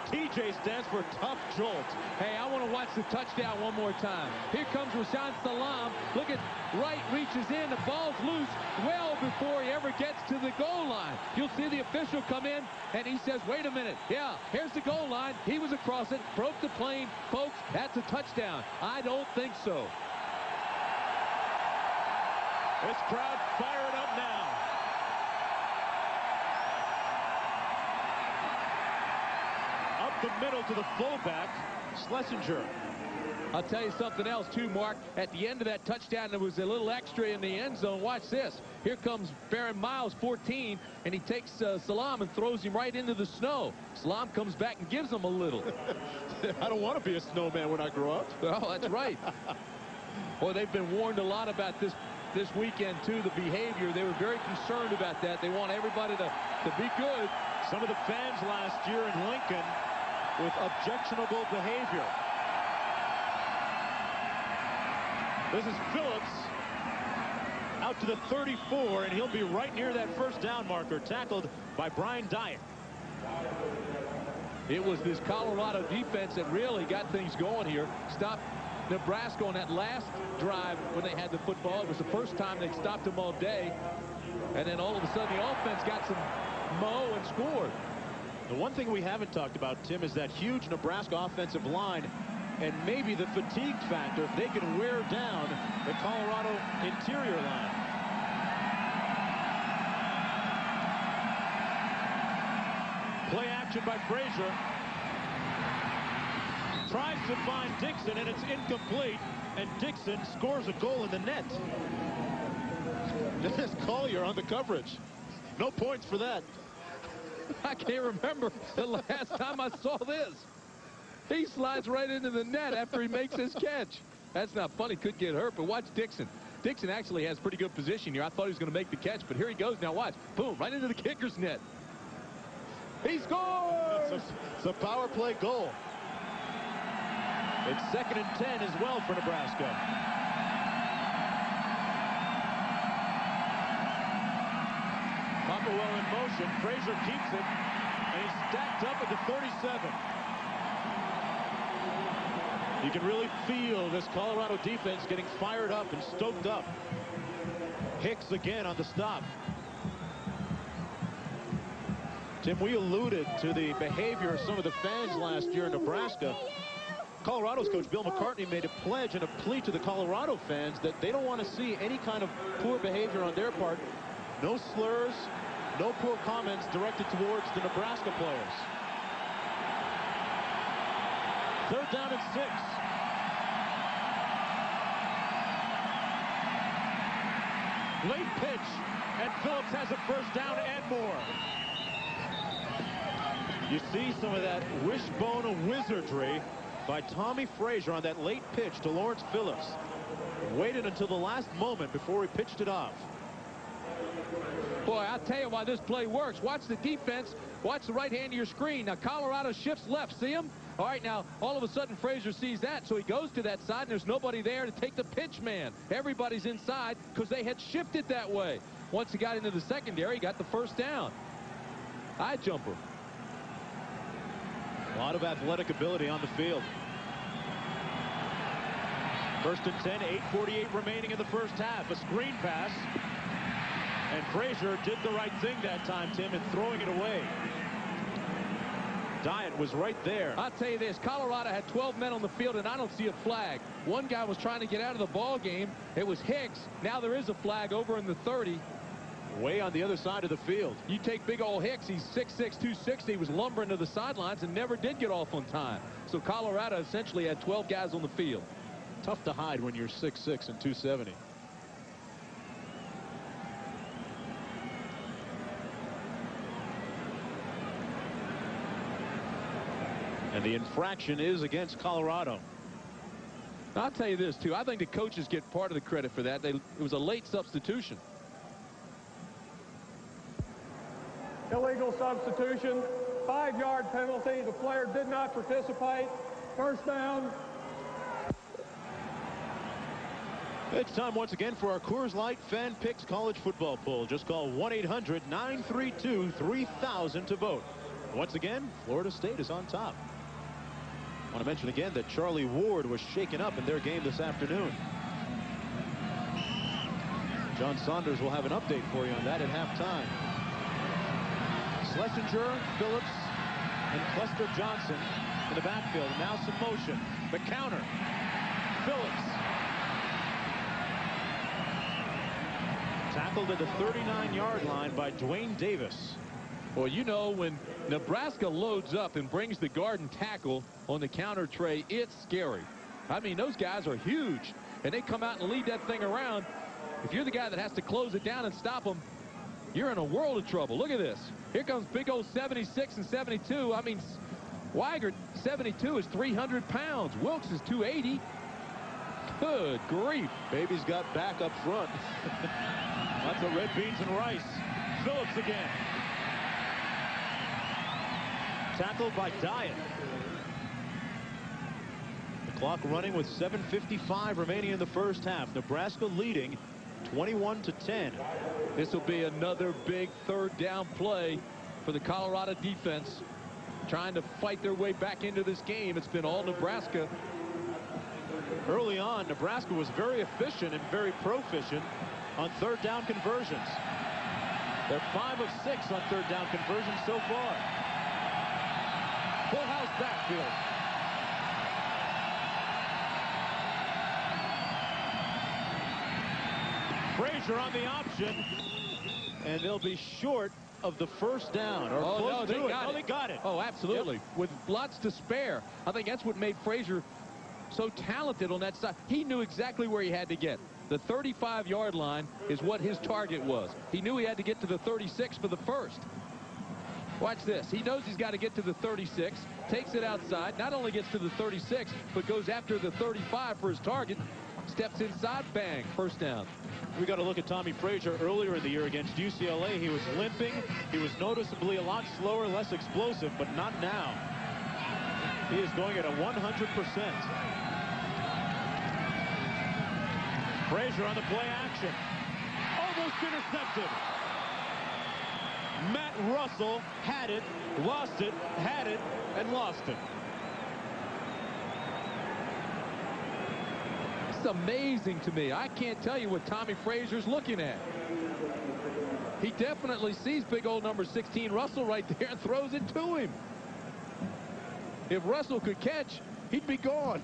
B: T.J. stands for tough jolt.
C: Hey, I want to watch the touchdown one more time. Here comes Rashaan Salam. Look at Wright reaches in. The ball's loose well before he ever gets to the goal line. You'll see the official come in, and he says, wait a minute. Yeah, here's the goal line. He was across it, broke the plane. Folks, that's a touchdown. I don't think so.
B: This crowd fired up now. Up the middle to the fullback, Schlesinger.
C: I'll tell you something else, too, Mark. At the end of that touchdown, there was a little extra in the end zone. Watch this. Here comes Baron Miles, 14, and he takes Salam and throws him right into the snow. Salam comes back and gives him a little.
B: I don't want to be a snowman when I grow up.
C: Oh, that's right. Boy, they've been warned a lot about this weekend, too, the behavior. They were very concerned about that. They want everybody to be good.
B: Some of the fans last year in Lincoln with objectionable behavior. This is Phillips out to the 34, and he'll be right near that first down marker, tackled by Brian Dyack.
C: It was this Colorado defense that really got things going here. Stopped Nebraska on that last drive when they had the football. It was the first time they'd stopped them all day. And then all of a sudden the offense got some mo and scored.
B: The one thing we haven't talked about, Tim, is that huge Nebraska offensive line and maybe the fatigue factor if they can wear down the Colorado interior line. Play action by Frazier. Tries to find Dixon, and it's incomplete. And Dixon scores a goal in the net. Dennis Collier on the coverage. No points for that.
C: I can't remember the last time I saw this. He slides right into the net after he makes his catch. That's not funny. Could get hurt, but watch Dixon. Dixon actually has pretty good position here. I thought he was going to make the catch, but here he goes. Now watch. Boom, right into the kicker's net. He scores!
B: It's a power play goal. It's 2nd and 10 as well for Nebraska. Popperwell in motion. Frazier keeps it, and he's stacked up at the 37. You can really feel this Colorado defense getting fired up and stoked up. Hicks again on the stop. Tim, we alluded to the behavior of some of the fans last year in Nebraska. Colorado's coach Bill McCartney made a pledge and a plea to the Colorado fans that they don't want to see any kind of poor behavior on their part. No slurs, no poor comments directed towards the Nebraska players. 3rd down and 6. Late pitch, and Phillips has a first down and more. You see some of that wishbone wizardry by Tommy Frazier on that late pitch to Lawrence Phillips. Waited until the last moment before he pitched it off.
C: Boy, I'll tell you why this play works. Watch the defense. Watch the right hand of your screen. Now, Colorado shifts left. See him? All right, now, all of a sudden, Frazier sees that, so he goes to that side, and there's nobody there to take the pitch man. Everybody's inside because they had shifted that way. Once he got into the secondary, he got the first down. Eye jumper.
B: A lot of athletic ability on the field. 1st and 10, 8:48 remaining in the first half. A screen pass. And Frazier did the right thing that time, Tim, in throwing it away. Dyatt was right there.
C: I'll tell you this, Colorado had 12 men on the field, and I don't see a flag. One guy was trying to get out of the ball game. It was Hicks. Now there is a flag over in the 30.
B: Way on the other side of the field.
C: You take big old Hicks, he's 6'6", 260. He was lumbering to the sidelines and never did get off on time. So Colorado essentially had 12 guys on the field.
B: Tough to hide when you're 6'6" and 270. And the infraction is against Colorado.
C: I'll tell you this, too. I think the coaches get part of the credit for that. It was a late substitution.
D: Illegal substitution. 5-yard penalty. The player did not participate. First down.
B: It's time once again for our Coors Light Fan Picks College Football Poll. Just call 1-800-932-3000 to vote. Once again, Florida State is on top. I want to mention again that Charlie Ward was shaken up in their game this afternoon. John Saunders will have an update for you on that at halftime. Schlesinger, Phillips, and Cluster Johnson in the backfield. And now some motion. The counter. Phillips. Tackled at the 39-yard line by Dwayne Davis.
C: Well, you know, when Nebraska loads up and brings the guard and tackle on the counter tray, it's scary. I mean, those guys are huge, and they come out and lead that thing around. If you're the guy that has to close it down and stop them, you're in a world of trouble. Look at this. Here comes big old 76 and 72. I mean, Weigert, 72, is 300 pounds. Wilkes is 280. Good grief.
B: Baby's got back up front. Lots of red beans and rice. Phillips again. Tackled by Dyatt. The clock running with 7:55 remaining in the first half. Nebraska leading 21-10.
C: This will be another big third down play for the Colorado defense, trying to fight their way back into this game. It's been all Nebraska.
B: Early on, Nebraska was very efficient and very proficient on third down conversions. They're 5 of 6 on third down conversions so far.
C: Full house backfield.
B: Frazier on the option, and they'll be short of the first down, or close to it. Oh, they got it.
C: Oh, absolutely. Yep. With lots to spare. I think that's what made Frazier so talented on that side. He knew exactly where he had to get. The 35-yard line is what his target was. He knew he had to get to the 36 for the first. Watch this. He knows he's got to get to the 36, takes it outside, not only gets to the 36, but goes after the 35 for his target, steps inside, bang, first down.
B: We got to look at Tommy Frazier earlier in the year against UCLA. He was limping. He was noticeably a lot slower, less explosive, but not now. He is going at a 100%. Frazier on the play action. Almost intercepted. Matt Russell had it, lost it, had it, and lost it.
C: It's amazing to me. I can't tell you what Tommy Frazier's looking at. He definitely sees big old number 16 Russell right there and throws it to him. If Russell could catch, he'd be gone.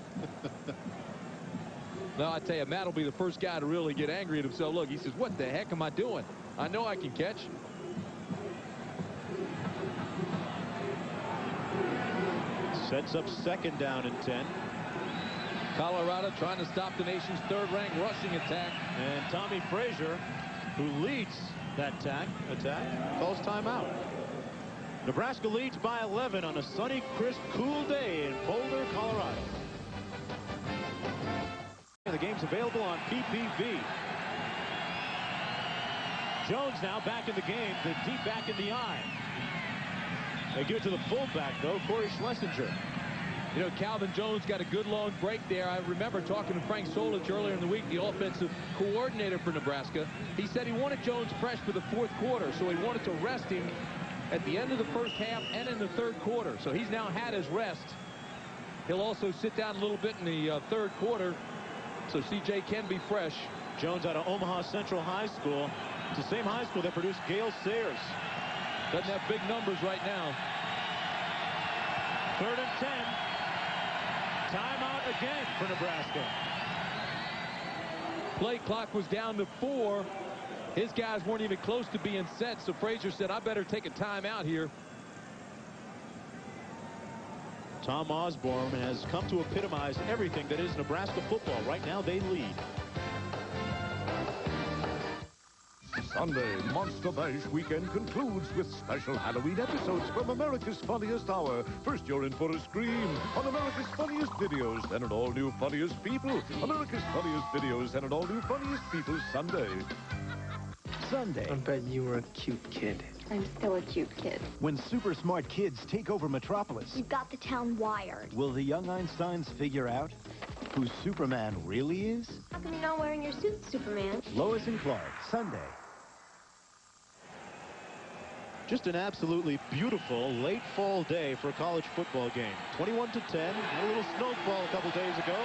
C: Now, I tell you, Matt will be the first guy to really get angry at himself. Look, he says, what the heck am I doing? I know I can catch.
B: Sets up second down and 10.
C: Colorado trying to stop the nation's third-ranked rushing attack.
B: And Tommy Frazier, who leads that attack, calls timeout. Nebraska leads by 11 on a sunny, crisp, cool day in Boulder, Colorado. The game's available on PPV. Jones now back in the game, the deep back in the eye. They give it to the fullback, though, Corey Schlesinger.
C: You know, Calvin Jones got a good long break there. I remember talking to Frank Solich earlier in the week, the offensive coordinator for Nebraska. He said he wanted Jones fresh for the fourth quarter, so he wanted to rest him at the end of the first half and in the third quarter. So he's now had his rest. He'll also sit down a little bit in the third quarter, so CJ can be fresh.
B: Jones out of Omaha Central High School. It's the same high school that produced Gale Sayers.
C: Doesn't have big numbers right now.
B: 3rd and 10. Timeout again for Nebraska.
C: Play clock was down to 4. His guys weren't even close to being set, so Frazier said, I better take a timeout here.
B: Tom Osborne has come to epitomize everything that is Nebraska football. Right now they lead.
G: Sunday, Monster Bash weekend concludes with special Halloween episodes from America's Funniest Hour. First, you're in for a scream on America's Funniest Videos, then an all-new Funniest People. America's Funniest Videos and an all-new Funniest People Sunday.
F: Sunday. I bet you were a cute kid.
H: I'm still a cute kid.
I: When super smart kids take over Metropolis,
H: We've got the town wired.
I: will the young Einsteins figure out who Superman really is?
H: How come you're not wearing your suit, Superman?
I: Lois and Clark, Sunday.
B: Just an absolutely beautiful late fall day for a college football game. 21-10. A little snowfall a couple days ago,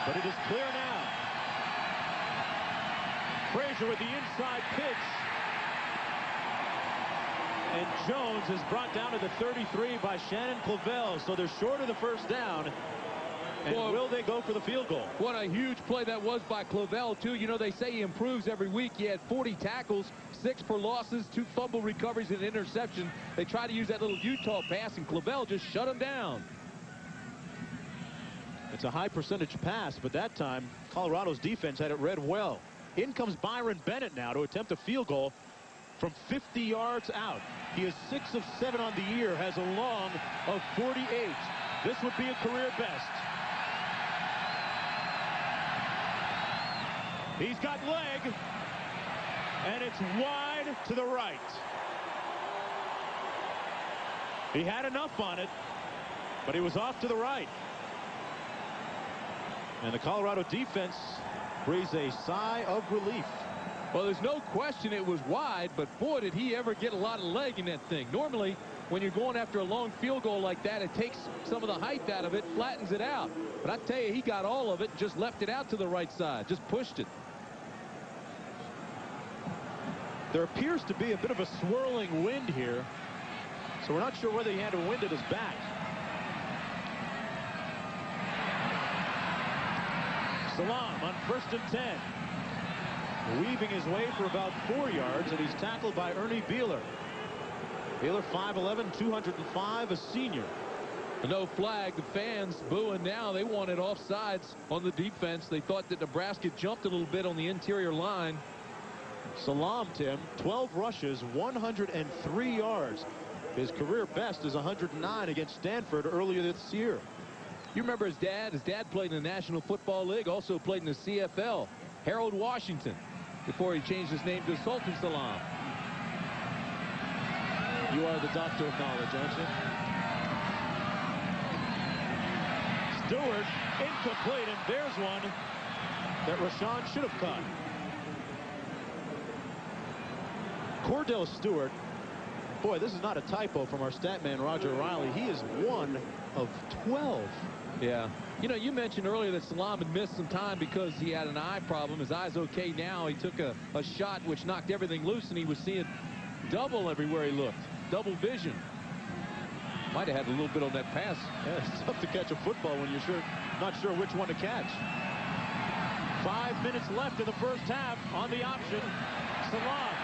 B: but it is clear now. Frazier with the inside pitch. And Jones is brought down to the 33 by Shannon Clavell. So they're short of the first down. And
C: Boy,
B: will they go for the field goal?
C: What a huge play that was by Clavell, too. You know, they say he improves every week. He had 40 tackles, 6 for losses, 2 fumble recoveries, and an interception. They tried to use that little Utah pass, and Clavell just shut him down.
B: It's a high percentage pass, but that time Colorado's defense had it read well. In comes Byron Bennett now to attempt a field goal from 50 yards out. He is 6 of 7 on the year, has a long of 48. This would be a career best. He's got leg, and it's wide to the right. He had enough on it, but he was off to the right. And the Colorado defense breathes a sigh of relief.
C: Well, there's no question it was wide, but boy, did he ever get a lot of leg in that thing. Normally, when you're going after a long field goal like that, it takes some of the height out of it, flattens it out. But I tell you, he got all of it and just left it out to the right side, just pushed it.
B: There appears to be a bit of a swirling wind here, so we're not sure whether he had a wind at his back. Salam on 1st and 10. Weaving his way for about 4 yards, and he's tackled by Ernie Beeler. Beeler 5'11", 205, a senior.
C: No flag. The fans booing now. They wanted offsides on the defense. They thought that Nebraska jumped a little bit on the interior line.
B: Salam, Tim, 12 rushes, 103 yards. His career best is 109 against Stanford earlier this year.
C: You remember his dad? His dad played in the National Football League, also played in the CFL. Harold Washington, before he changed his name to Sultan Salam.
B: You are the doctor of knowledge, aren't you? Stewart, incomplete, and there's one that Rashawn should have caught. Cordell Stewart, boy, this is not a typo from our stat man, Roger Riley. He is 1 of 12.
C: Yeah. You know, you mentioned earlier that Salam had missed some time because he had an eye problem. His eye's okay now. He took a shot which knocked everything loose, and he was seeing double everywhere he looked. Double vision. Might have had a little bit on that pass.
B: Yeah, it's tough to catch a football when you're not sure which one to catch. 5 minutes left in the first half on the option. Salam.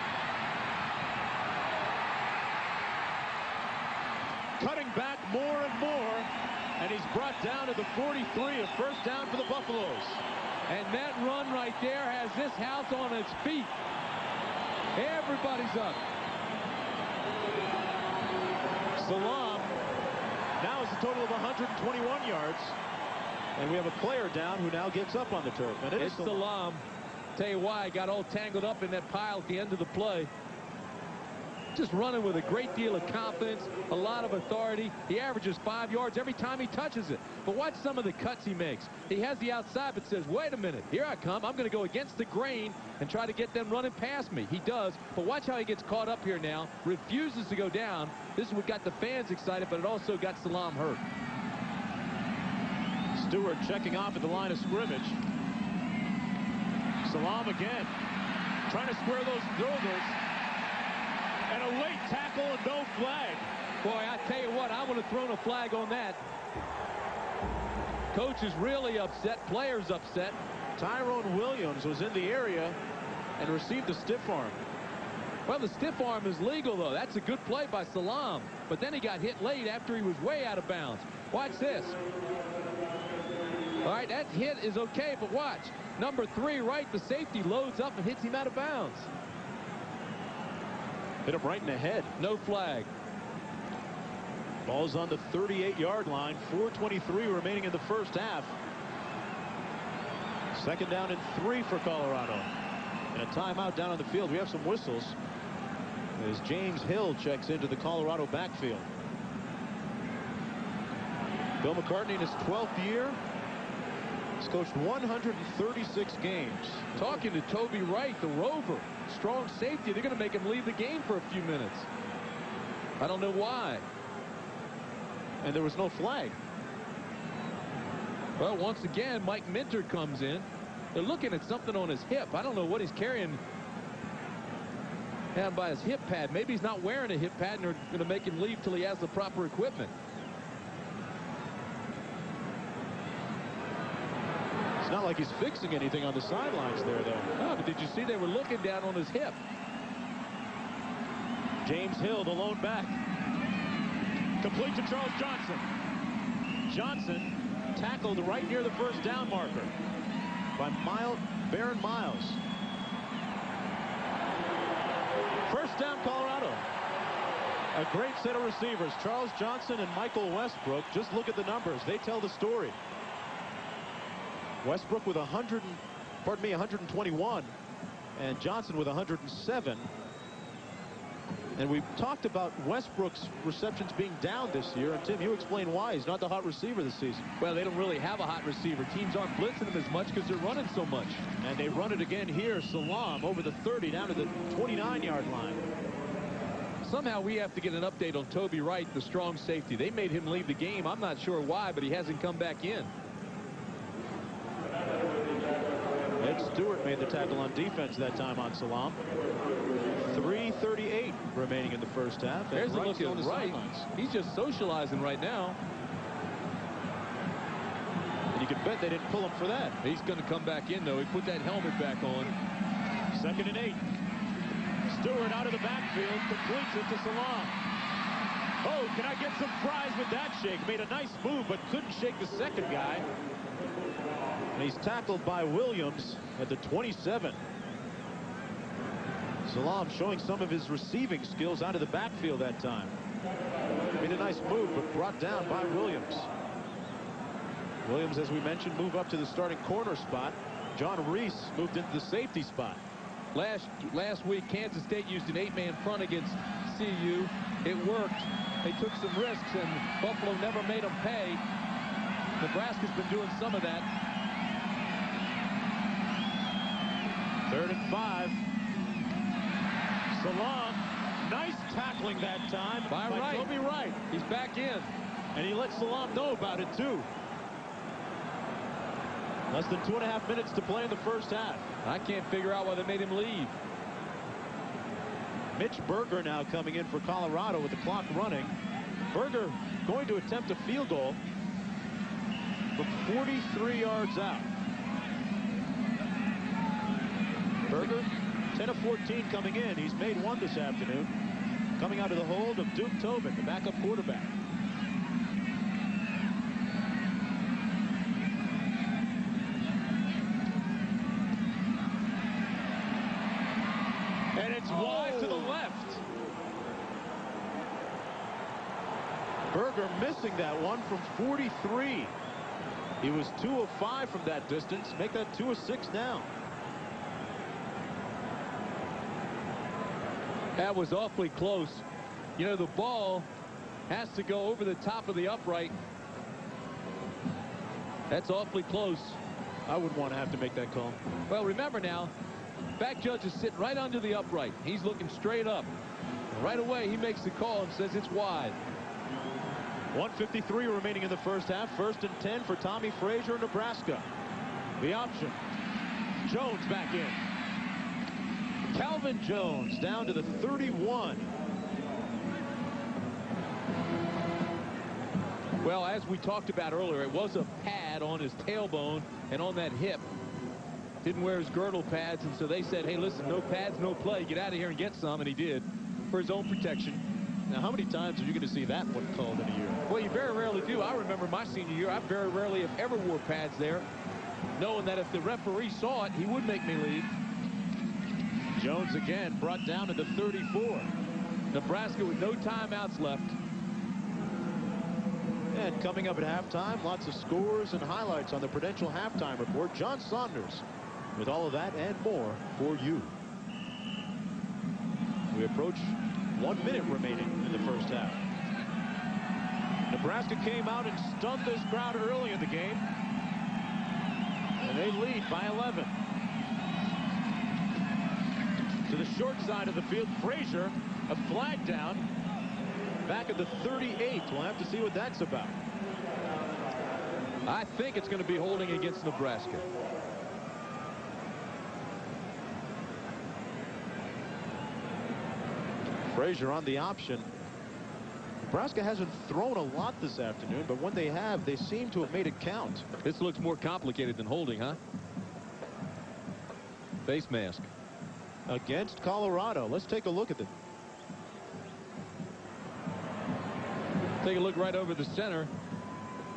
B: Cutting back more and more, and he's brought down to the 43, a first down for the Buffaloes.
C: And that run right there has this house on its feet. Everybody's up.
B: Salam now is a total of 121 yards, and we have a player down who now gets up on the turf. And
C: it's Salam. Tell you why, got all tangled up in that pile at the end of the play. Just running with a great deal of confidence, a lot of authority. He averages 5 yards every time he touches it. But watch some of the cuts he makes. He has the outside but says, wait a minute, here I come. I'm going to go against the grain and try to get them running past me. He does, but watch how he gets caught up here now. Refuses to go down. This is what got the fans excited, but it also got Salam hurt.
B: Stewart checking off at the line of scrimmage. Salam again. Trying to square those shoulders. And a late tackle and no flag.
C: Boy, I tell you what, I would have thrown a flag on that. Coach is really upset. Players upset.
B: Tyrone Williams was in the area and received a stiff arm.
C: Well, the stiff arm is legal, though. That's a good play by Salam. But then he got hit late after he was way out of bounds. Watch this. All right, that hit is okay, but watch. Number 3, right, the safety loads up and hits him out of bounds.
B: Hit him right in the head.
C: No flag.
B: Ball's on the 38-yard line. 4:23 remaining in the first half. Second down and 3 for Colorado. And a timeout down on the field. We have some whistles as James Hill checks into the Colorado backfield. Bill McCartney in his 12th year. He's coached 136 games.
C: Talking to Toby Wright, the Rover. Strong safety. They're going to make him leave the game for a few minutes. I don't know why.
B: And there was no flag.
C: Well, once again, Mike Minter comes in. They're looking at something on his hip. I don't know what he's carrying down by his hip pad. Maybe he's not wearing a hip pad and they're going to make him leave till he has the proper equipment.
B: It's not like he's fixing anything on the sidelines there, though.
C: No, but did you see they were looking down on his hip?
B: James Hill, the lone back. Complete to Charles Johnson. Johnson tackled right near the first down marker by Baron Miles. First down, Colorado. A great set of receivers, Charles Johnson and Michael Westbrook. Just look at the numbers. They tell the story. Westbrook with 121, and Johnson with 107. And we've talked about Westbrook's receptions being down this year. And Tim, you explain why. He's not the hot receiver this season.
C: Well, they don't really have a hot receiver. Teams aren't blitzing him as much because they're running so much.
B: And they run it again here. Salam over the 30 down to the 29-yard line.
C: Somehow we have to get an update on Toby Wright, the strong safety. They made him leave the game. I'm not sure why, but he hasn't come back in.
B: Ed Stewart made the tackle on defense that time on Salam. 3:38 remaining in the first half.
C: There's a look at Wright. He's just socializing right now.
B: And you can bet they didn't pull him for that.
C: He's going to come back in, though. He put that helmet back on.
B: 2nd and 8. Stewart out of the backfield, completes it to Salam. Oh, can I get some fries with that shake? Made a nice move, but couldn't shake the second guy. And he's tackled by Williams at the 27. Salam showing some of his receiving skills out of the backfield that time. Made a nice move, but brought down by Williams. Williams, as we mentioned, moved up to the starting corner spot. John Reese moved into the safety spot.
C: Last week, Kansas State used an 8-man front against CU. It worked. They took some risks, and Buffalo never made them pay. Nebraska's been doing some of that.
B: 3rd and 5. Salam, nice tackling that time by Toby Wright.
C: He's back in.
B: And he let Salam know about it, too. Less than 2.5 minutes to play in the first half.
C: I can't figure out why they made him leave.
B: Mitch Berger now coming in for Colorado with the clock running. Berger going to attempt a field goal from 43 yards out. Berger, 10 of 14 coming in. He's made one this afternoon. Coming out of the hold of Duke Tobin, the backup quarterback. And it's wide to the left. Berger missing that one from 43. He was 2 of 5 from that distance. Make that 2 of 6 now.
C: That was awfully close. You know, the ball has to go over the top of the upright. That's awfully close.
B: I wouldn't want to have to make that call.
C: Well, remember now, back judge is sitting right under the upright. He's looking straight up. Right away, he makes the call and says it's wide.
B: 1:53 remaining in the first half. 1st and 10 for Tommy Frazier, Nebraska. The option. Jones back in. Calvin Jones down to the 31.
C: Well, as we talked about earlier, it was a pad on his tailbone and on that hip. Didn't wear his girdle pads, and so they said, hey, listen, no pads, no play. Get out of here and get some, and he did for his own protection.
B: Now, how many times are you going to see that one called in a year?
C: Well, you very rarely do. I remember my senior year, I very rarely, if ever, wore pads there, knowing that if the referee saw it, he would make me leave.
B: Jones again brought down to the 34.
C: Nebraska with no timeouts left.
B: And coming up at halftime, lots of scores and highlights on the Prudential Halftime Report. John Saunders with all of that and more for you. We approach 1 minute remaining in the first half. Nebraska came out and stunned this crowd early in the game. And they lead by 11. To the short side of the field, Frazier, a flag down. Back at the 38. We'll have to see what that's about.
C: I think it's going to be holding against Nebraska.
B: Frazier on the option. Nebraska hasn't thrown a lot this afternoon, but when they have, they seem to have made it count.
C: This looks more complicated than holding, huh? Face mask.
B: Against Colorado. Let's take a look at it.
C: Take a look right over the center.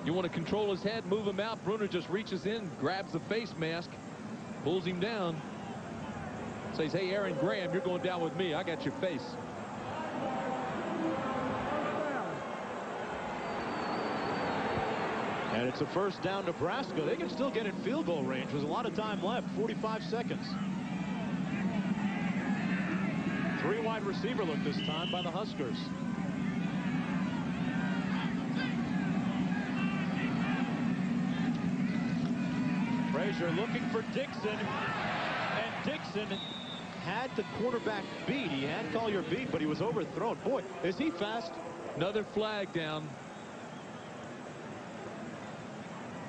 C: You want to control his head, move him out. Bruner just reaches in, grabs the face mask, pulls him down. Says, hey, Aaron Graham, you're going down with me. I got your face.
B: And it's a first down, Nebraska. They can still get in field goal range. There's a lot of time left, 45 seconds. 3 wide receiver look this time by the Huskers. Frazier looking for Dixon, and Dixon had the quarterback beat. He had Collier beat, but he was overthrown. Boy, is he fast.
C: Another flag down.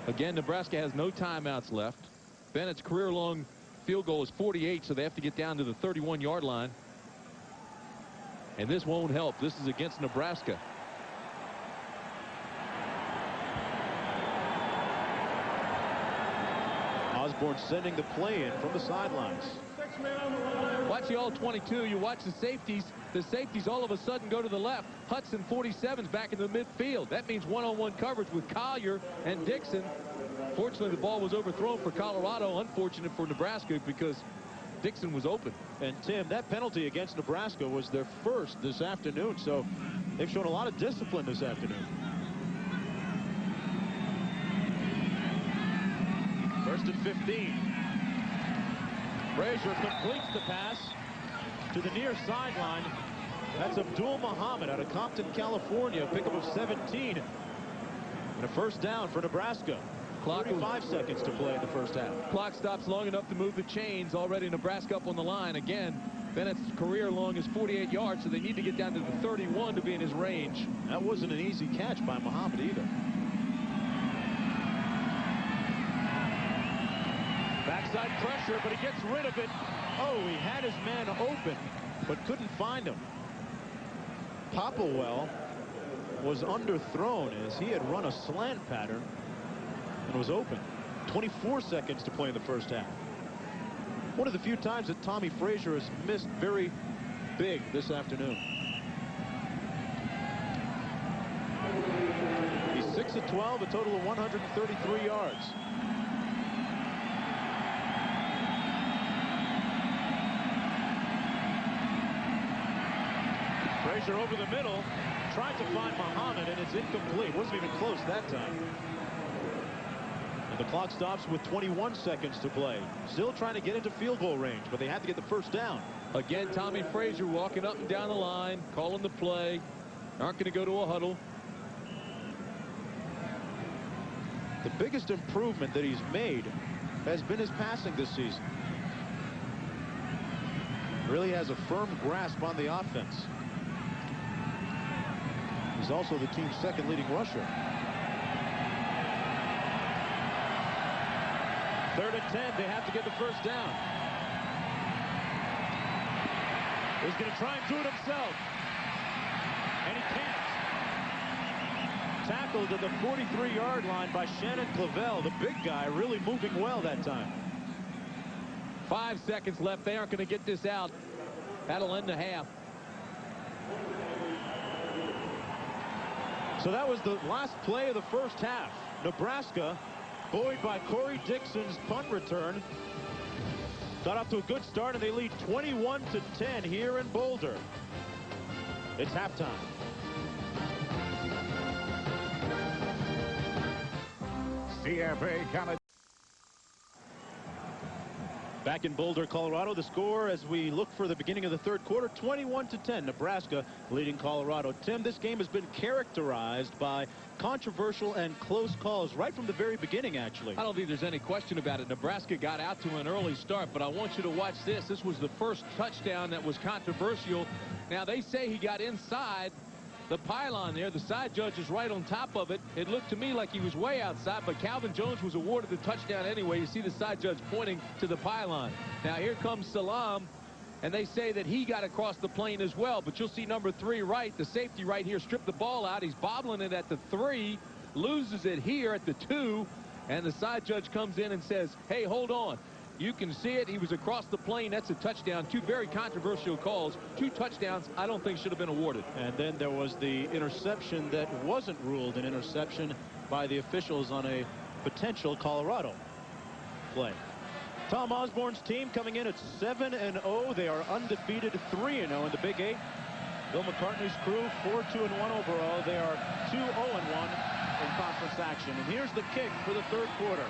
C: Again, Nebraska has no timeouts left. Bennett's career-long field goal is 48, so they have to get down to the 31-yard line. And this won't help. This is against Nebraska.
B: Osborne sending the play in from the sidelines.
C: Watch the all-22. You watch the safeties. The safeties all of a sudden go to the left. Hudson, 47's back in the midfield. That means one-on-one coverage with Collier and Dixon. Fortunately, the ball was overthrown for Colorado. Unfortunate for Nebraska because Dixon was open.
B: And Tim, that penalty against Nebraska was their first this afternoon, so they've shown a lot of discipline this afternoon. First and 15. Frazier completes the pass to the near sideline. That's Abdul Muhammad out of Compton, California. Pickup of 17. And a first down for Nebraska. 35 seconds to play in the first half.
C: Clock stops long enough to move the chains. Already Nebraska up on the line. Again, Bennett's career long is 48 yards, so they need to get down to the 31 to be in his range.
B: That wasn't an easy catch by Muhammad either. Backside pressure, but he gets rid of it. Oh, he had his man open, but couldn't find him. Popplewell was underthrown as he had run a slant pattern and was open. 24 seconds to play in the first half. One of the few times that Tommy Frazier has missed very big this afternoon. He's 6 of 12, a total of 133 yards. Frazier over the middle, tried to find Muhammad, and it's incomplete. Wasn't even close that time. And the clock stops with 21 seconds to play. Still trying to get into field goal range, but they had to get the first down.
C: Again, Tommy Frazier walking up and down the line, calling the play. Aren't going to go to a huddle.
B: The biggest improvement that he's made has been his passing this season. Really has a firm grasp on the offense. He's also the team's second leading rusher. 3rd and 10. They have to get the first down. He's going to try and do it himself. And he can't. Tackled at the 43-yard line by Shannon Clavel. The big guy really moving well that time.
C: 5 seconds left. They aren't going to get this out. That'll end the half.
B: So that was the last play of the first half. Nebraska, buoyed by Corey Dixon's punt return, got off to a good start, and they lead 21-10 here in Boulder. It's halftime.
G: CFA Canada.
B: Back in Boulder, Colorado, the score as we look for the beginning of the third quarter, 21-10. Nebraska leading Colorado. Tim, this game has been characterized by controversial and close calls right from the very beginning, actually.
C: I don't think there's any question about it. Nebraska got out to an early start, but I want you to watch this. This was the first touchdown that was controversial. Now, they say he got inside the pylon there. The side judge is right on top of it. It looked to me like he was way outside, but Calvin Jones was awarded the touchdown anyway. You see the side judge pointing to the pylon. Now here comes Salam, and they say that he got across the plane as well, but you'll see number 3 right, the safety right here, strip the ball out. He's bobbling it at the 3, loses it here at the 2, and the side judge comes in and says, hey, hold on. You can see it. He was across the plane. That's a touchdown. 2 very controversial calls. 2 touchdowns I don't think should have been awarded.
B: And then there was the interception that wasn't ruled an interception by the officials on a potential Colorado play. Tom Osborne's team coming in at 7-0. They are undefeated, 3-0 in the Big 8. Bill McCartney's crew 4-2-1 overall. They are 2-0-1 in conference action. And here's the kick for the third quarter.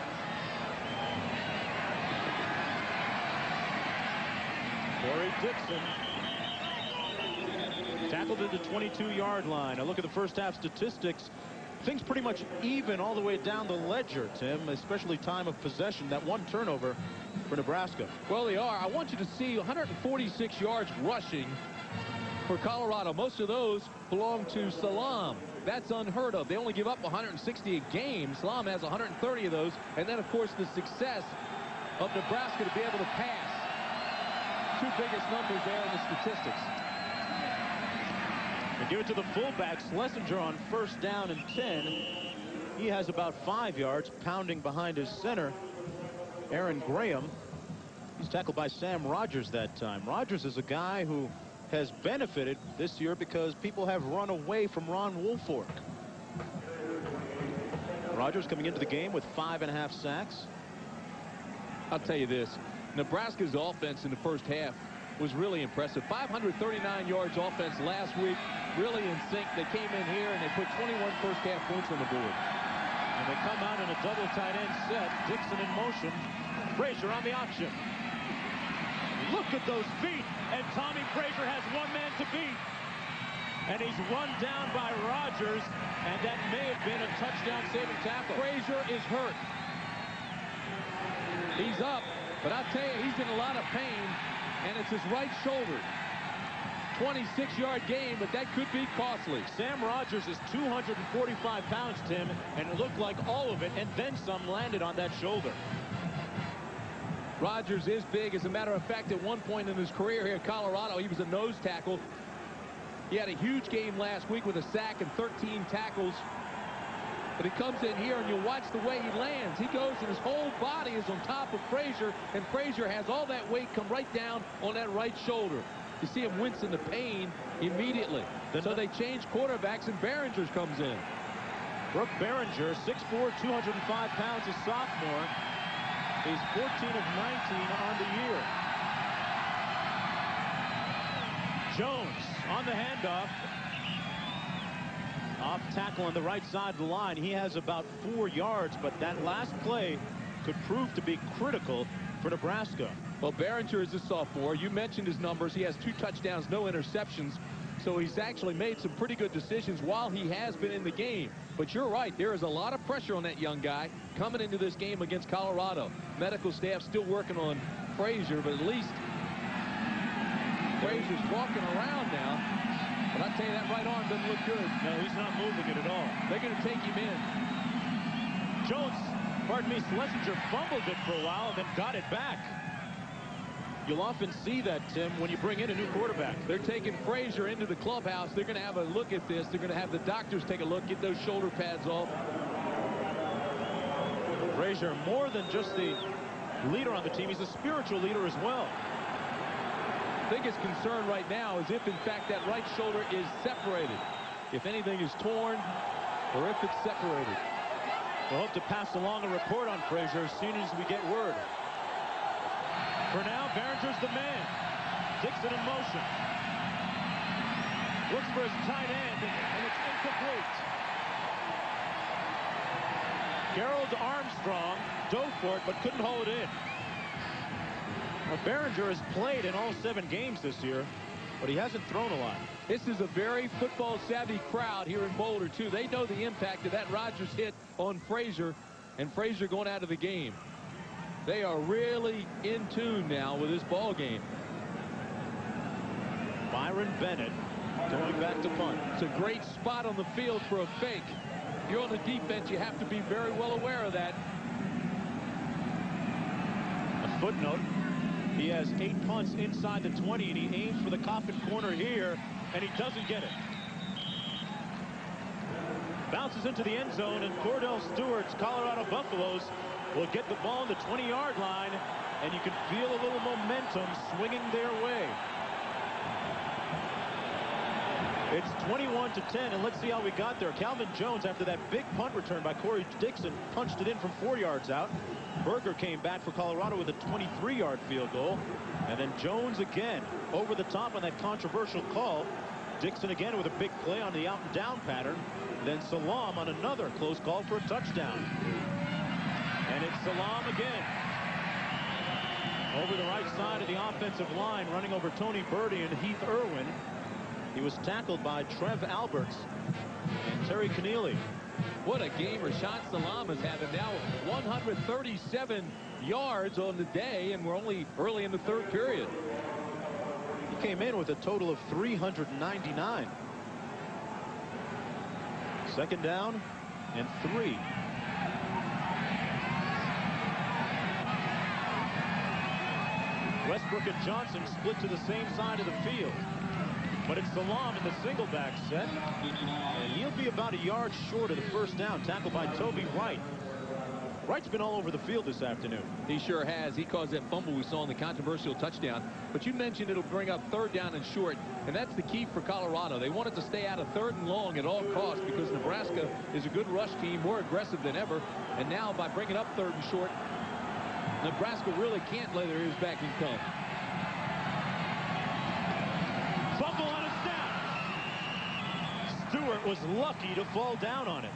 B: Corey Dixon tackled at the 22-yard line. A look at the first half statistics. Things pretty much even all the way down the ledger, Tim, especially time of possession. That 1 turnover for Nebraska.
C: Well, they are. I want you to see 146 yards rushing for Colorado. Most of those belong to Salam. That's unheard of. They only give up 160 a game. Salam has 130 of those. And then, of course, the success of Nebraska to be able to pass. 2 biggest numbers there in the statistics.
B: They give it to the fullback, Schlesinger, on first down and 10. He has about 5 yards, pounding behind his center, Aaron Graham. He's tackled by Sam Rogers that time. Rogers is a guy who has benefited this year because people have run away from Ron Woolfolk. Rogers coming into the game with 5.5 sacks.
C: I'll tell you this. Nebraska's offense in the first half was really impressive. 539 yards offense last week, really in sync. They came in here and they put 21 first half points on the board.
B: And they come out in a double tight end set. Dixon in motion. Frazier on the option. Look at those feet. And Tommy Frazier has 1 man to beat. And he's run down by Rogers. And that may have been a touchdown-saving tackle.
C: Frazier is hurt. He's up. But I'll tell you, he's in a lot of pain, and it's his right shoulder. 26-yard game, but that could be costly.
B: Sam Rogers is 245 pounds, Tim, and it looked like all of it, and then some landed on that shoulder.
C: Rogers is big. As a matter of fact, at one point in his career here at Colorado, he was a nose tackle. He had a huge game last week with a sack and 13 tackles. But he comes in here, and you watch the way he lands. He goes, and his whole body is on top of Frazier, and Frazier has all that weight come right down on that right shoulder. You see him wince in the pain immediately. So they change quarterbacks, and Behringer comes in.
B: Brooke Behringer, 6'4", 205 pounds, a sophomore. He's 14 of 19 on the year. Jones on the handoff. Off tackle on the right side of the line. He has about 4 yards, but that last play could prove to be critical for Nebraska.
C: Well, Behringer is a sophomore. You mentioned his numbers. He has 2 touchdowns, no interceptions. So he's actually made some pretty good decisions while he has been in the game. But you're right. There is a lot of pressure on that young guy coming into this game against Colorado. Medical staff still working on Frazier, but at least Frazier's walking around now. But I'll tell you, that right arm doesn't look good.
B: No, he's not moving it at all.
C: They're going to take him in.
B: Schlesinger fumbled it for a while and then got it back. You'll often see that, Tim, when you bring in a new quarterback.
C: They're taking Frazier into the clubhouse. They're going to have a look at this. They're going to have the doctors take a look, get those shoulder pads off.
B: Frazier, more than just the leader on the team, he's a spiritual leader as well.
C: Biggest concern right now is if, in fact, that right shoulder is separated. If anything is torn or if it's separated.
B: We'll hope to pass along a report on Frazier as soon as we get word. For now, Behringer's the man. Dixon in motion. Looks for his tight end, and it's incomplete. Gerald Armstrong dove for it, but couldn't hold it in. Now, Behringer has played in all 7 games this year, but he hasn't thrown a lot.
C: This is a very football-savvy crowd here in Boulder, too. They know the impact of that Rodgers hit on Frazier, and Frazier going out of the game. They are really in tune now with this ball game.
B: Byron Bennett going back to punt.
C: It's a great spot on the field for a fake. If you're on the defense, you have to be very well aware of that.
B: A footnote, he has 8 punts inside the 20, and he aims for the coffin corner here, and he doesn't get it. Bounces into the end zone, and Cordell Stewart's Colorado Buffaloes will get the ball on the 20-yard line, and you can feel a little momentum swinging their way. It's 21-10, and let's see how we got there. Calvin Jones, after that big punt return by Corey Dixon, punched it in from 4 yards out. Berger came back for Colorado with a 23-yard field goal. And then Jones again over the top on that controversial call. Dixon again with a big play on the out and down pattern. Then Salam on another close call for a touchdown. And it's Salam again. Over the right side of the offensive line, running over Tony Birdie and Heath Irwin. He was tackled by Trev Alberts and Terry Keneally.
C: What a game Rashawn Salam is having now. 137 yards on the day, and we're only early in the 3rd period.
B: He came in with a total of 399. 2nd down and 3. Westbrook and Johnson split to the same side of the field. But it's Salam in the single back set. And he'll be about a yard short of the 1st down. Tackled by Toby Wright. Wright's been all over the field this afternoon.
C: He sure has. He caused that fumble we saw in the controversial touchdown. But you mentioned it'll bring up 3rd down and short. And that's the key for Colorado. They want it to stay out of 3rd and long at all costs because Nebraska is a good rush team, more aggressive than ever. And now by bringing up 3rd and short, Nebraska really can't lay their ears back and come.
B: Fumble on a snap. Stewart was lucky to fall down on it.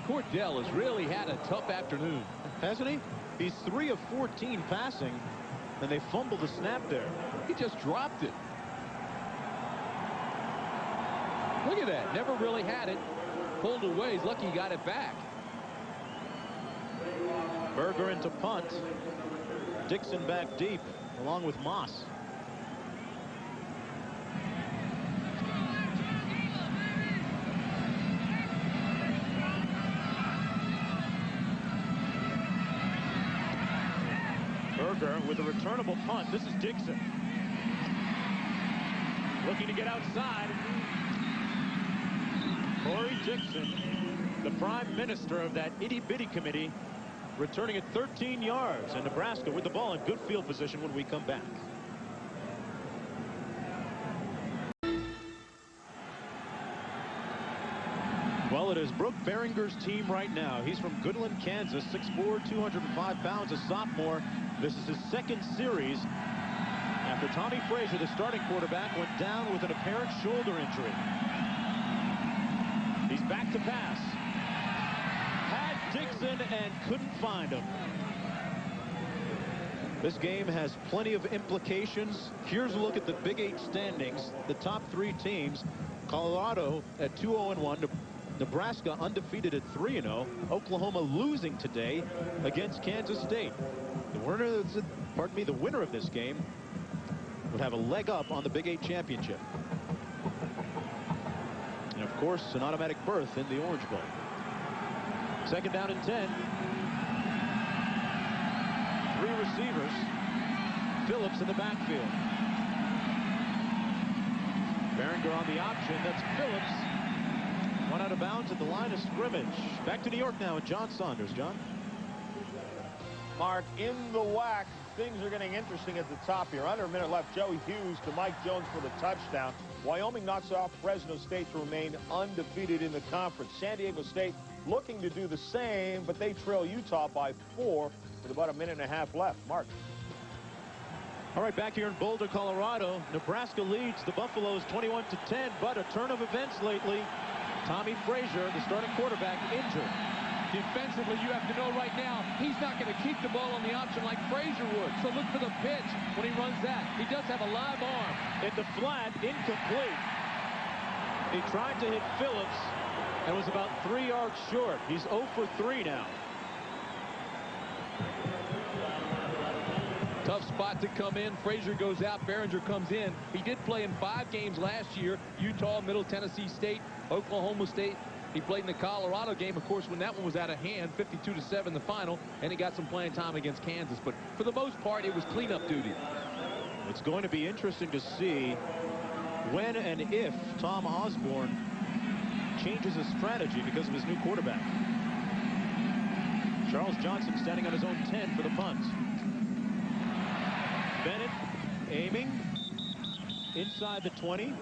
C: Cordell has really had a tough afternoon.
B: Hasn't he? He's 3 of 14 passing, and they fumbled the snap there.
C: He just dropped it. Look at that. Never really had it. Pulled away. He's lucky he got it back.
B: Berger into punt. Dixon back deep, along with Moss. Berger with a returnable punt. This is Dixon. Looking to get outside. Corey Dixon, the prime minister of that itty-bitty committee, returning at 13 yards. And Nebraska with the ball in good field position when we come back. Well, it is Brooke Behringer's team right now. He's from Goodland, Kansas, 6'4", 205 pounds, a sophomore. This is his 2nd series after Tommy Frazier, the starting quarterback, went down with an apparent shoulder injury. He's back to pass. Had Dixon and couldn't find him. This game has plenty of implications. Here's a look at the Big 8 standings. The top 3 teams. Colorado at 2-0-1. Nebraska undefeated at 3-0. Oklahoma losing today against Kansas State. The winner of this game would have a leg up on the Big 8 championship. And of course, an automatic berth in the Orange Bowl. 2nd down and 10. 3 receivers. Phillips in the backfield. Berenger on the option. That's Phillips. One out of bounds at the line of scrimmage. Back to New York now with John Saunders. John?
E: Mark, in the WAC, things are getting interesting at the top here. Under a minute left, Joey Hughes to Mike Jones for the touchdown. Wyoming knocks off Fresno State to remain undefeated in the conference. San Diego State looking to do the same, but they trail Utah by 4 with about a minute and a half left. Mark.
B: All right, back here in Boulder, Colorado, Nebraska leads the Buffaloes 21-10, but a turn of events lately. Tommy Frazier, the starting quarterback, injured.
C: Defensively, you have to know right now, he's not going to keep the ball on the option like Frazier would. So look for the pitch when he runs that. He does have a live arm.
B: In the flat, incomplete. He tried to hit Phillips and was about 3 yards short. He's 0 for 3 now.
C: Tough spot to come in. Frazier goes out. Berenger comes in. He did play in 5 games last year. Utah, Middle Tennessee State, Oklahoma State. He played in the Colorado game, of course, when that one was out of hand, 52-7 the final, and he got some playing time against Kansas. But for the most part, it was cleanup duty.
B: It's going to be interesting to see when and if Tom Osborne changes his strategy because of his new quarterback. Charles Johnson standing on his own 10 for the punt. Bennett aiming inside the 20.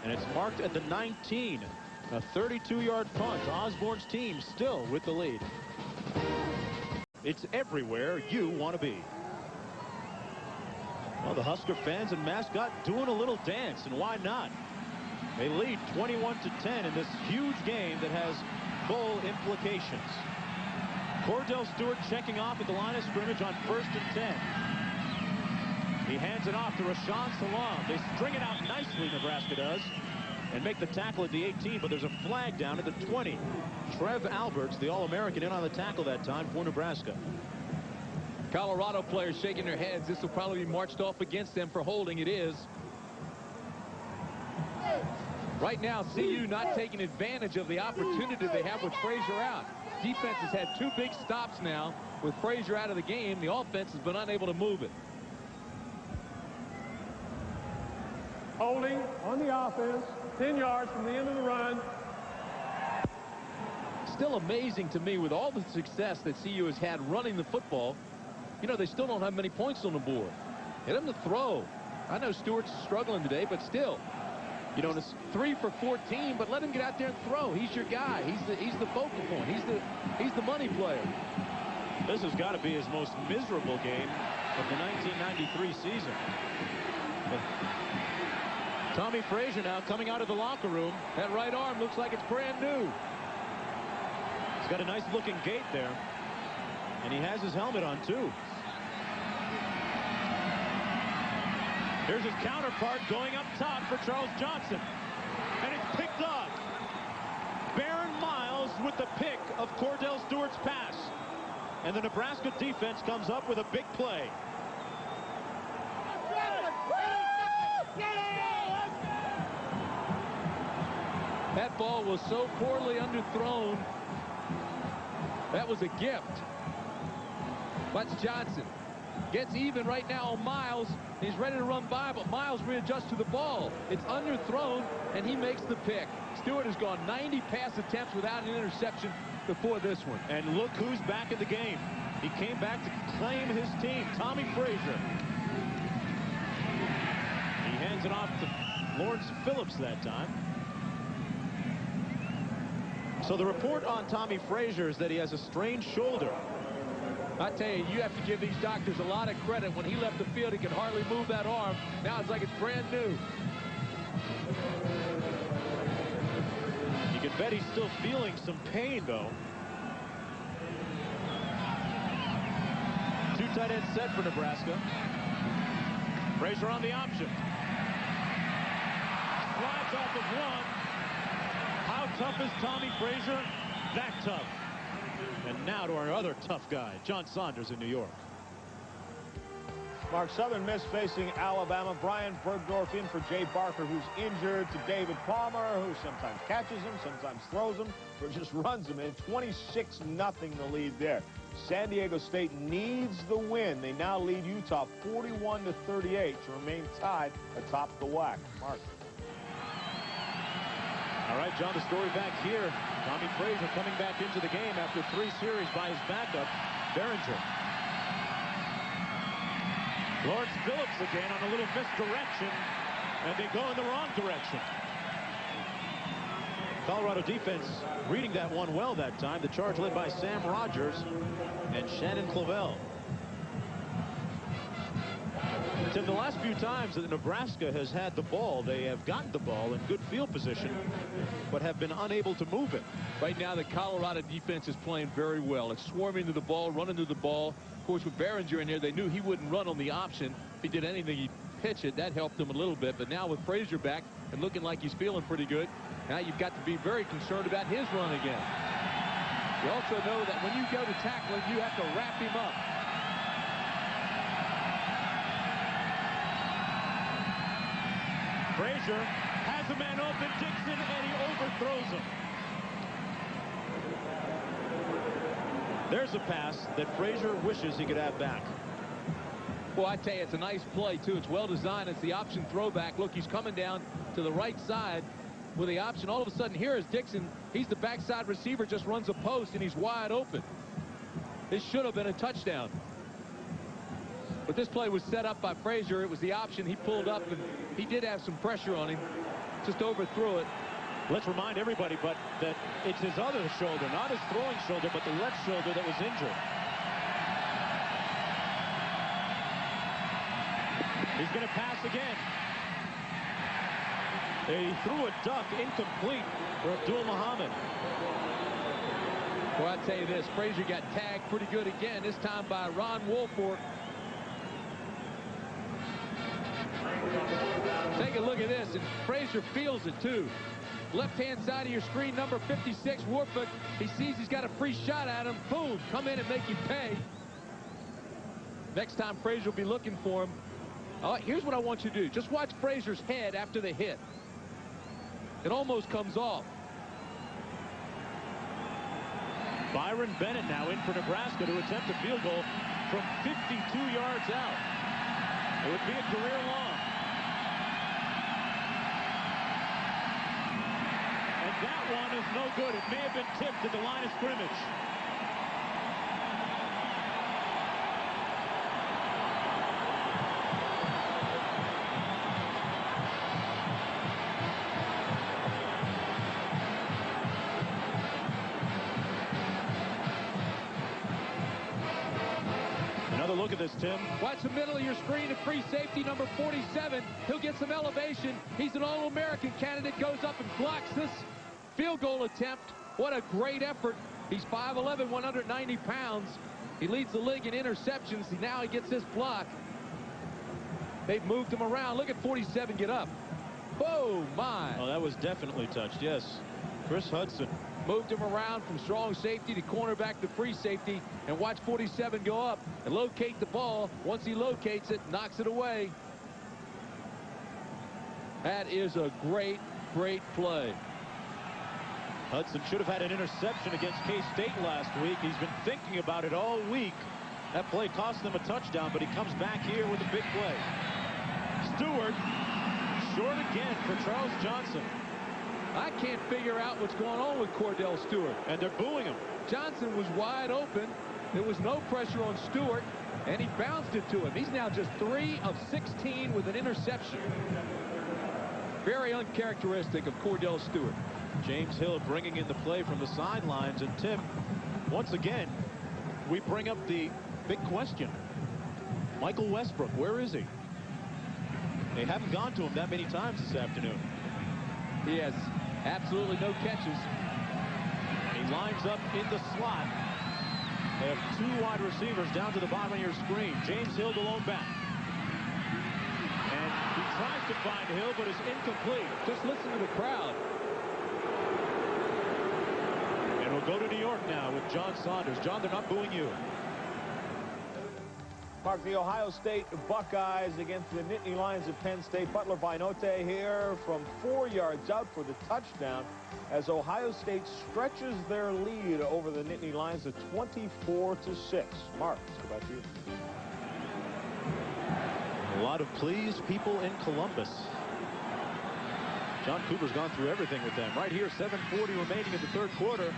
B: And it's marked at the 19. A 32-yard punt. Osborne's team still with the lead. It's everywhere you want to be. Well, the Husker fans and mascot doing a little dance, and why not? They lead 21-10 in this huge game that has bowl implications. Cordell Stewart checking off at the line of scrimmage on 1st and 10. He hands it off to Rashawn Salam. They string it out nicely, Nebraska does, and make the tackle at the 18, but there's a flag down at the 20. Trev Alberts, the All-American, in on the tackle that time for Nebraska.
C: Colorado players shaking their heads. This will probably be marched off against them for holding. It is. Right now, CU not taking advantage of the opportunity they have with Frazier out. Defense has had 2 big stops now. With Frazier out of the game, the offense has been unable to move it.
D: Holding on the offense, 10 yards from the end of the run.
C: Still amazing to me with all the success that CU has had running the football. You know, they still don't have many points on the board. Get him to throw. I know Stewart's struggling today, but still. You know, it's 3 for 14, but let him get out there and throw. He's your guy. He's the focal point. He's the money player.
B: This has got to be his most miserable game of the 1993 season. Tommy Frazier now coming out of the locker room.
C: That right arm looks like it's brand new.
B: He's got a nice looking gait there. And he has his helmet on too. Here's his counterpart going up top for Charles Johnson. And it's picked off. Baron Miles with the pick of Cordell Stewart's pass. And the Nebraska defense comes up with a big play.
C: That ball was so poorly underthrown. That was a gift. Watch Johnson. Gets even right now on Miles. He's ready to run by, but Miles readjusts to the ball. It's underthrown, and he makes the pick. Stewart has gone 90 pass attempts without an interception before this one.
B: And look who's back in the game. He came back to claim his team, Tommy Frazier. He hands it off to Lawrence Phillips that time. So the report on Tommy Frazier is that he has a strained shoulder.
C: I tell you, you have to give these doctors a lot of credit. When he left the field, he could hardly move that arm. Now it's like it's brand new.
B: You can bet he's still feeling some pain, though. 2 tight ends set for Nebraska. Frazier on the option. Slides off of one. How tough is Tommy Frazier? That tough. And now to our other tough guy, John Saunders in New York.
E: Mark, Southern Miss facing Alabama. Brian Bergdorf in for Jay Barker, who's injured, to David Palmer, who sometimes catches him, sometimes throws him, or just runs him in. 26-0 the lead there. San Diego State needs the win. They now lead Utah 41-38 to remain tied atop the WAC. Mark.
B: All right, John, the story back here. Tommy Frazier coming back into the game after 3 series by his backup, Behringer. Lawrence Phillips again on a little misdirection, and they go in the wrong direction. Colorado defense reading that one well that time. The charge led by Sam Rogers and Shannon Clavell. Tim, the last few times that Nebraska has had the ball, they have gotten the ball in good field position, but have been unable to move it.
C: Right now, the Colorado defense is playing very well. It's swarming to the ball, running to the ball. Of course, with Behringer in there, they knew he wouldn't run on the option. If he did anything, he'd pitch it. That helped him a little bit. But now with Frazier back and looking like he's feeling pretty good, now you've got to be very concerned about his run again. You also know that when you go to tackle him, you have to wrap him up.
B: Frazier has a man open, Dixon, and he overthrows him. There's a pass that Frazier wishes he could have back.
C: Well, I tell you, it's a nice play, too. It's well designed. It's the option throwback. Look, he's coming down to the right side with the option. All of a sudden, here is Dixon. He's the backside receiver, just runs a post, and he's wide open. This should have been a touchdown. But this play was set up by Frazier. It was the option. He pulled up, and he did have some pressure on him. Just overthrew it.
B: Let's remind everybody, but that it's his other shoulder, not his throwing shoulder, but the left shoulder that was injured. He's going to pass again. He threw a duck incomplete for Abdul Muhammad.
C: Well, I tell you this, Frazier got tagged pretty good again, this time by Ron Warford. Take a look at this, and Frazier feels it too. Left-hand side of your screen, number 56, Warford. He sees he's got a free shot at him. Boom, come in and make you pay. Next time, Frazier will be looking for him. Here's what I want you to do. Just watch Frazier's head after the hit. It almost comes off.
B: Byron Bennett now in for Nebraska to attempt a field goal from 52 yards out. It would be a career long. And that one is no good. It may have been tipped at the line of scrimmage. Another look at this, Tim.
C: Watch the middle of your screen, a free safety, number 47. He'll get some elevation. He's an All-American candidate, goes up and blocks this field goal attempt. What a great effort. He's 5'11", 190 pounds. He leads the league in interceptions. Now he gets this block. They've moved him around. Look at 47 get up. Oh, my.
B: Oh, that was definitely touched, yes. Chris Hudson.
C: Moved him around from strong safety to cornerback to free safety, and watch 47 go up and locate the ball. Once he locates it, knocks it away. That is a great, great play.
B: Hudson should have had an interception against K-State last week. He's been thinking about it all week. That play cost them a touchdown, but he comes back here with a big play. Stewart, short again for Charles Johnson.
C: I can't figure out what's going on with Cordell Stewart.
B: And they're booing him.
C: Johnson was wide open. There was no pressure on Stewart, and he bounced it to him. He's now just 3 of 16 with an interception. Very uncharacteristic of Cordell Stewart.
B: James Hill bringing in the play from the sidelines. And Tim, once again, we bring up the big question. Michael Westbrook, where is he? They haven't gone to him that many times this afternoon.
C: He has absolutely no catches.
B: He lines up in the slot. They have 2 wide receivers down to the bottom of your screen. James Hill, the lone back. And he tries to find Hill, but it's incomplete.
C: Just listen to the crowd.
B: And we'll go to New York now with John Saunders. John, they're not booing you.
E: Mark, the Ohio State Buckeyes against the Nittany Lions of Penn State. Butler Vinote here from 4 yards out for the touchdown as Ohio State stretches their lead over the Nittany Lions to 24-6. Mark, let's go back to you.
B: A lot of pleased people in Columbus. John Cooper's gone through everything with them. Right here, 7:40 remaining in the third quarter.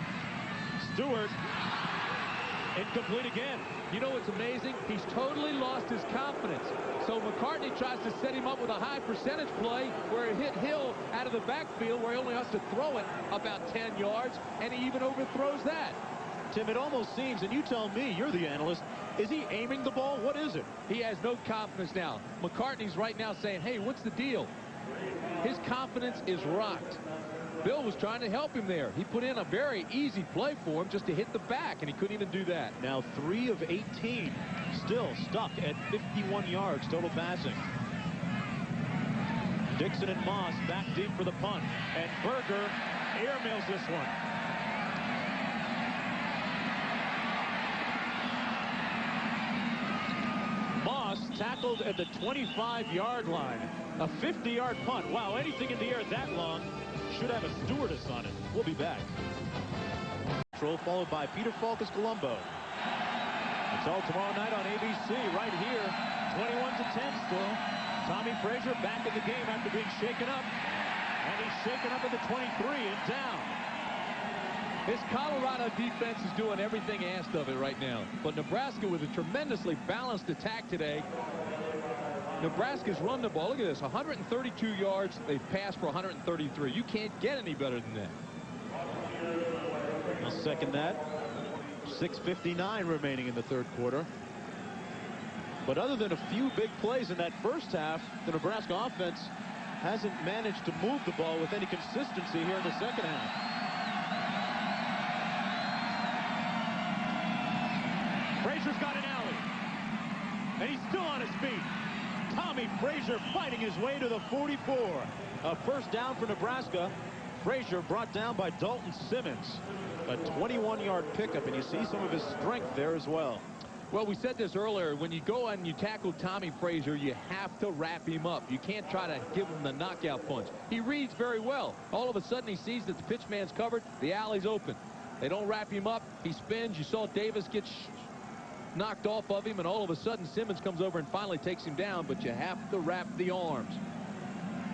B: Stewart, incomplete again.
C: You know what's amazing? He's totally lost his confidence. So McCartney tries to set him up with a high percentage play where it hit Hill out of the backfield where he only has to throw it about 10 yards, and he even overthrows that.
B: Tim, it almost seems, and you tell me, you're the analyst, is he aiming the ball? What is it?
C: He has no confidence now. McCartney's right now saying, hey, what's the deal? His confidence is rocked. Bill was trying to help him there. He put in a very easy play for him just to hit the back, and he couldn't even do that.
B: Now 3 of 18, still stuck at 51 yards total passing. Dixon and Moss back deep for the punt, and Berger airmails this one. Moss tackled at the 25-yard line. A 50-yard punt. Wow, anything in the air that long should have a stewardess on it. We'll be back. Followed by Peter Falkus Colombo. It's all tomorrow night on ABC right here. 21-10 still. Tommy Frazier back in the game after being shaken up. And he's shaken up at the 23 and down.
C: This Colorado defense is doing everything asked of it right now. But Nebraska with a tremendously balanced attack today. Nebraska's run the ball. Look at this, 132 yards. They've passed for 133. You can't get any better than that.
B: I'll second that. 6:59 remaining in the third quarter. But other than a few big plays in that first half, the Nebraska offense hasn't managed to move the ball with any consistency here in the second half. Frazier's got an alley. And he's still on his feet. Tommy Frazier fighting his way to the 44. A first down for Nebraska. Frazier brought down by Dalton Simmons. A 21-yard pickup, and you see some of his strength there as well.
C: Well, we said this earlier. When you go and you tackle Tommy Frazier, you have to wrap him up. You can't try to give him the knockout punch. He reads very well. All of a sudden, he sees that the pitch man's covered. The alley's open. They don't wrap him up. He spins. You saw Davis get knocked off of him, and all of a sudden Simmons comes over and finally takes him down, but you have to wrap the arms.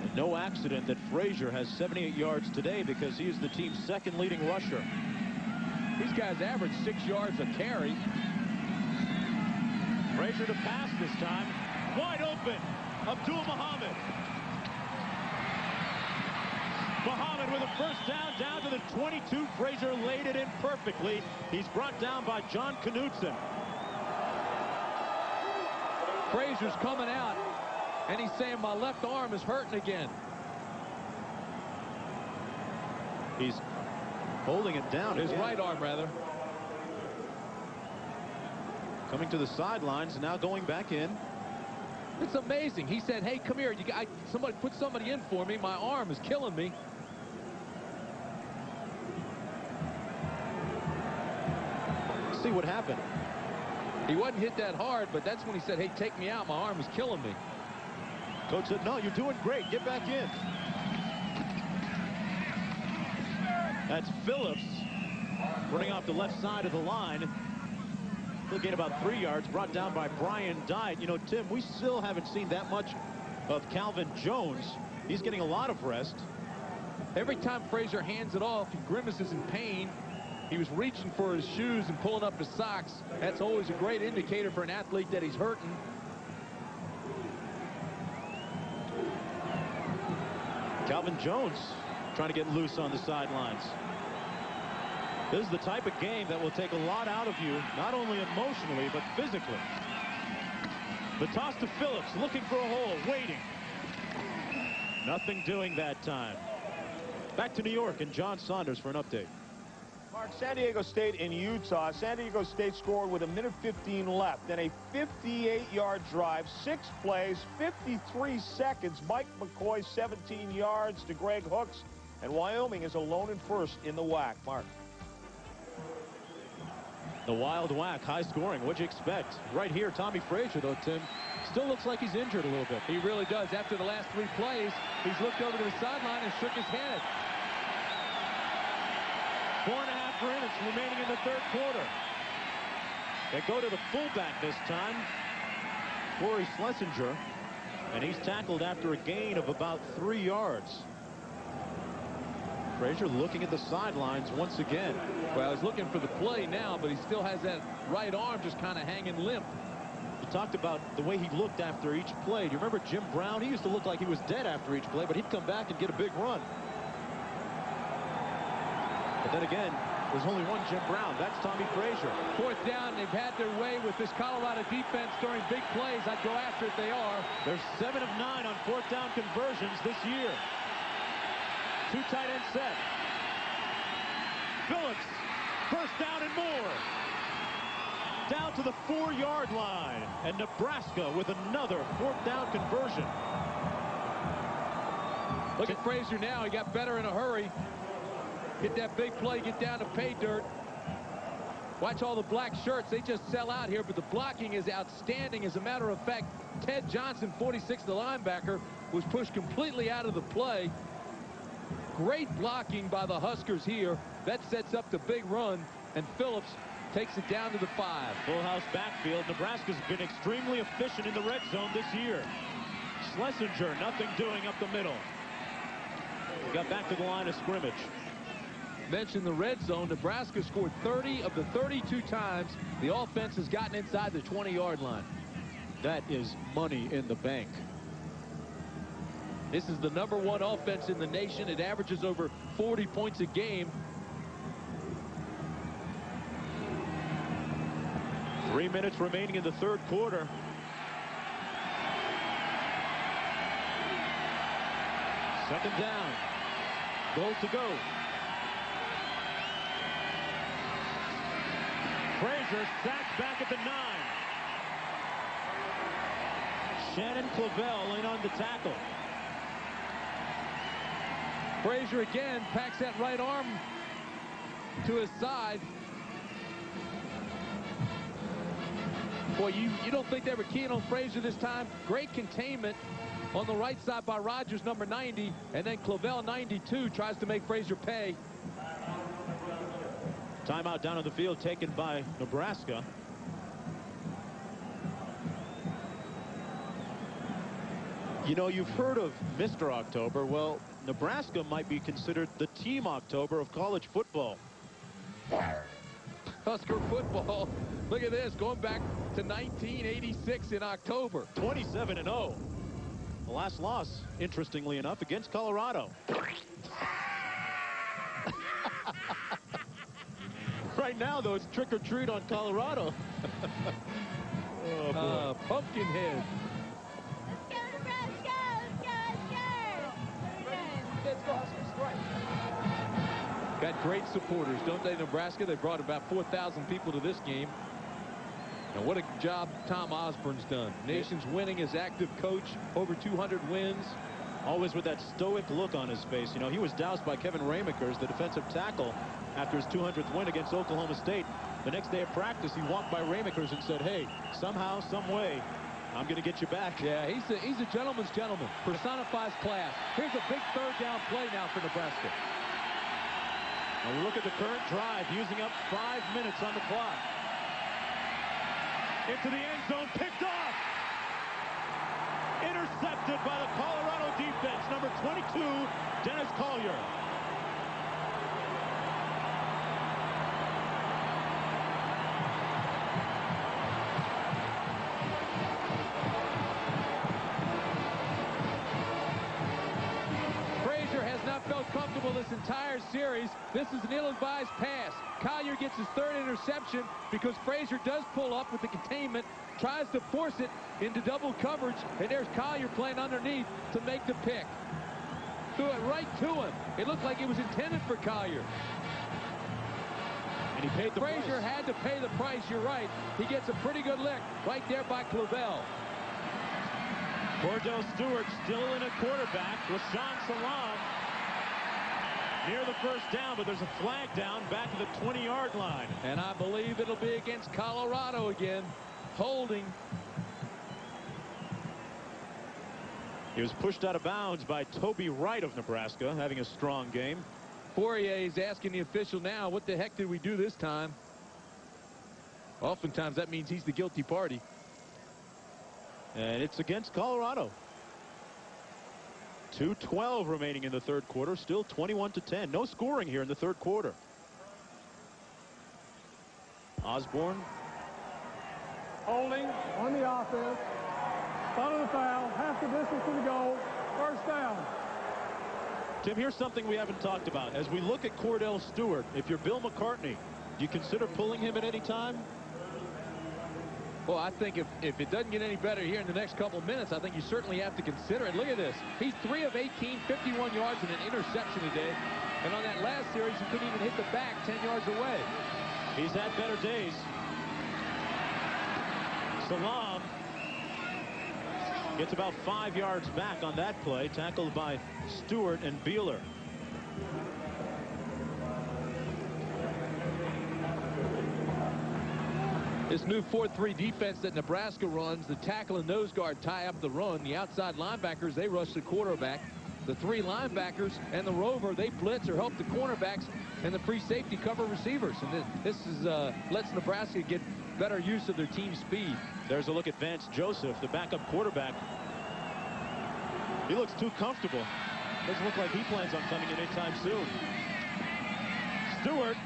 B: And no accident that Frazier has 78 yards today because he is the team's second leading rusher.
C: These guys average 6 yards a carry.
B: Frazier to pass this time. Wide open. Abdul Muhammad. Muhammad with a first down to the 22. Frazier laid it in perfectly. He's brought down by John Knutson.
C: Frazier's coming out, and he's saying, my left arm is hurting again.
B: He's holding it down.
C: His right arm, rather.
B: Coming to the sidelines, now going back in.
C: It's amazing. He said, hey, come here. Somebody put somebody in for me. My arm is killing me.
B: See what happened.
C: He wasn't hit that hard, but that's when he said, hey, take me out. My arm is killing me.
B: Coach said, no, you're doing great. Get back in. That's Phillips running off the left side of the line. He'll gain about 3 yards, brought down by Brian Dyett. You know, Tim, we still haven't seen that much of Calvin Jones. He's getting a lot of rest.
C: Every time Frazier hands it off, he grimaces in pain. He was reaching for his shoes and pulling up his socks. That's always a great indicator for an athlete that he's hurting.
B: Calvin Jones trying to get loose on the sidelines. This is the type of game that will take a lot out of you, not only emotionally, but physically. The toss to Phillips, looking for a hole, waiting. Nothing doing that time. Back to New York and John Saunders for an update.
E: Mark, San Diego State and Utah. San Diego State scored with 1:15 left. Then a 58-yard drive, 6 plays, 53 seconds. Mike McCoy 17 yards to Greg Hooks. And Wyoming is alone in first in the WAC. Mark.
B: The wild whack, high scoring. What'd you expect? Right here, Tommy Frazier, though, Tim, still looks like he's injured a little bit.
C: He really does. After the last 3 plays, he's looked over to the sideline and shook his head.
B: 4.5 minutes remaining in the third quarter. They go to the fullback this time, Corey Schlesinger, and he's tackled after a gain of about 3 yards. Frazier looking at the sidelines once again.
C: Well, he's looking for the play now, but he still has that right arm just kind of hanging limp.
B: You talked about the way he looked after each play. Do you remember Jim Brown? He used to look like he was dead after each play, but he'd come back and get a big run. But then again, there's only one Jim Brown. That's Tommy Frazier.
C: 4th down. They've had their way with this Colorado defense during big plays. I'd go after it. They are.
B: They're 7 of 9 on 4th down conversions this year. 2 tight end set. Phillips, first down and more. Down to the 4-yard line. And Nebraska with another 4th down conversion.
C: Look at Frazier now. He got better in a hurry. Get that big play, get down to pay dirt. Watch all the black shirts. They just sell out here, but the blocking is outstanding. As a matter of fact, Ted Johnson, 46, the linebacker, was pushed completely out of the play. Great blocking by the Huskers here. That sets up the big run, and Phillips takes it down to the 5.
B: Full house backfield. Nebraska's been extremely efficient in the red zone this year. Schlesinger, nothing doing up the middle. Got back to the line of scrimmage.
C: Mentioned the red zone. Nebraska scored 30 of the 32 times the offense has gotten inside the 20-yard line.
B: That is money in the bank.
C: This is the #1 offense in the nation. It averages over 40 points a game.
B: 3 minutes remaining in the third quarter. Second down. Goal to go. Frazier sacked back at the 9. Shannon Clavell in on the tackle.
C: Frazier again packs that right arm to his side. Boy, you don't think they were keen on Frazier this time. Great containment on the right side by Rogers, number 90, and then Clavell, 92, tries to make Frazier pay.
B: Timeout down on the field taken by Nebraska. You know, you've heard of Mr. October. Well, Nebraska might be considered the Team October of college football.
C: Husker football. Look at this, going back to 1986 in October.
B: 27-0. The last loss, interestingly enough, against Colorado. Right now, though, it's trick or treat on Colorado. Oh, boy.
C: Pumpkinhead. Got great supporters, don't they, Nebraska? They brought about 4,000 people to this game. And what a job Tom Osborne's done. Nation's winningest active coach, over 200 wins.
B: Always with that stoic look on his face. You know, he was doused by Kevin Ramakers, the defensive tackle, after his 200th win against Oklahoma State. The next day of practice, he walked by Ramakers and said, hey, somehow, some way, I'm going to get you back.
C: Yeah, he's a gentleman's gentleman. Personifies class. Here's a big third down play now for Nebraska.
B: Now look at the current drive, using up 5 minutes on the clock. Into the end zone, picked off. Intercepted by the Colorado defense, number 22, Dennis Collier.
C: Frazier has not felt comfortable this entire series. This is an ill-advised pass. Collier gets his 3rd interception because Frazier does pull up with the containment, tries to force it into double coverage, and there's Collier playing underneath to make the pick. Threw it right to him. It looked like it was intended for Collier.
B: And he paid the price.
C: Frazier had to pay the price, you're right. He gets a pretty good lick right there by Clavell.
B: Cordell Stewart still in a quarterback. Rashawn Salam near the first down, but there's a flag down back to the 20-yard line.
C: And I believe it'll be against Colorado again. Holding.
B: He was pushed out of bounds by Toby Wright of Nebraska, having a strong game.
C: Fourier is asking the official now, what the heck did we do this time? Oftentimes that means he's the guilty party.
B: And it's against Colorado. 2:12 remaining in the third quarter. Still 21-10. No scoring here in the third quarter. Osborne.
D: Holding on the offense. Front of the foul. Half the distance to the goal. First down.
B: Tim, here's something we haven't talked about. As we look at Cordell Stewart, if you're Bill McCartney, do you consider pulling him at any time?
C: Well, I think if it doesn't get any better here in the next couple of minutes, I think you certainly have to consider it. Look at this. He's 3 of 18, 51 yards and an interception today. And on that last series, he couldn't even hit the back 10 yards away.
B: He's had better days. Salam gets about 5 yards back on that play, tackled by Stewart and Beeler.
C: This new 4-3 defense that Nebraska runs, the tackle and nose guard tie up the run. The outside linebackers, they rush the quarterback. The 3 linebackers and the rover, they blitz or help the cornerbacks, and the free safety cover receivers. And this is lets Nebraska get better use of their team speed.
B: There's a look at Vance Joseph, the backup quarterback. He looks too comfortable. Doesn't look like he plans on coming in anytime soon. Stewart.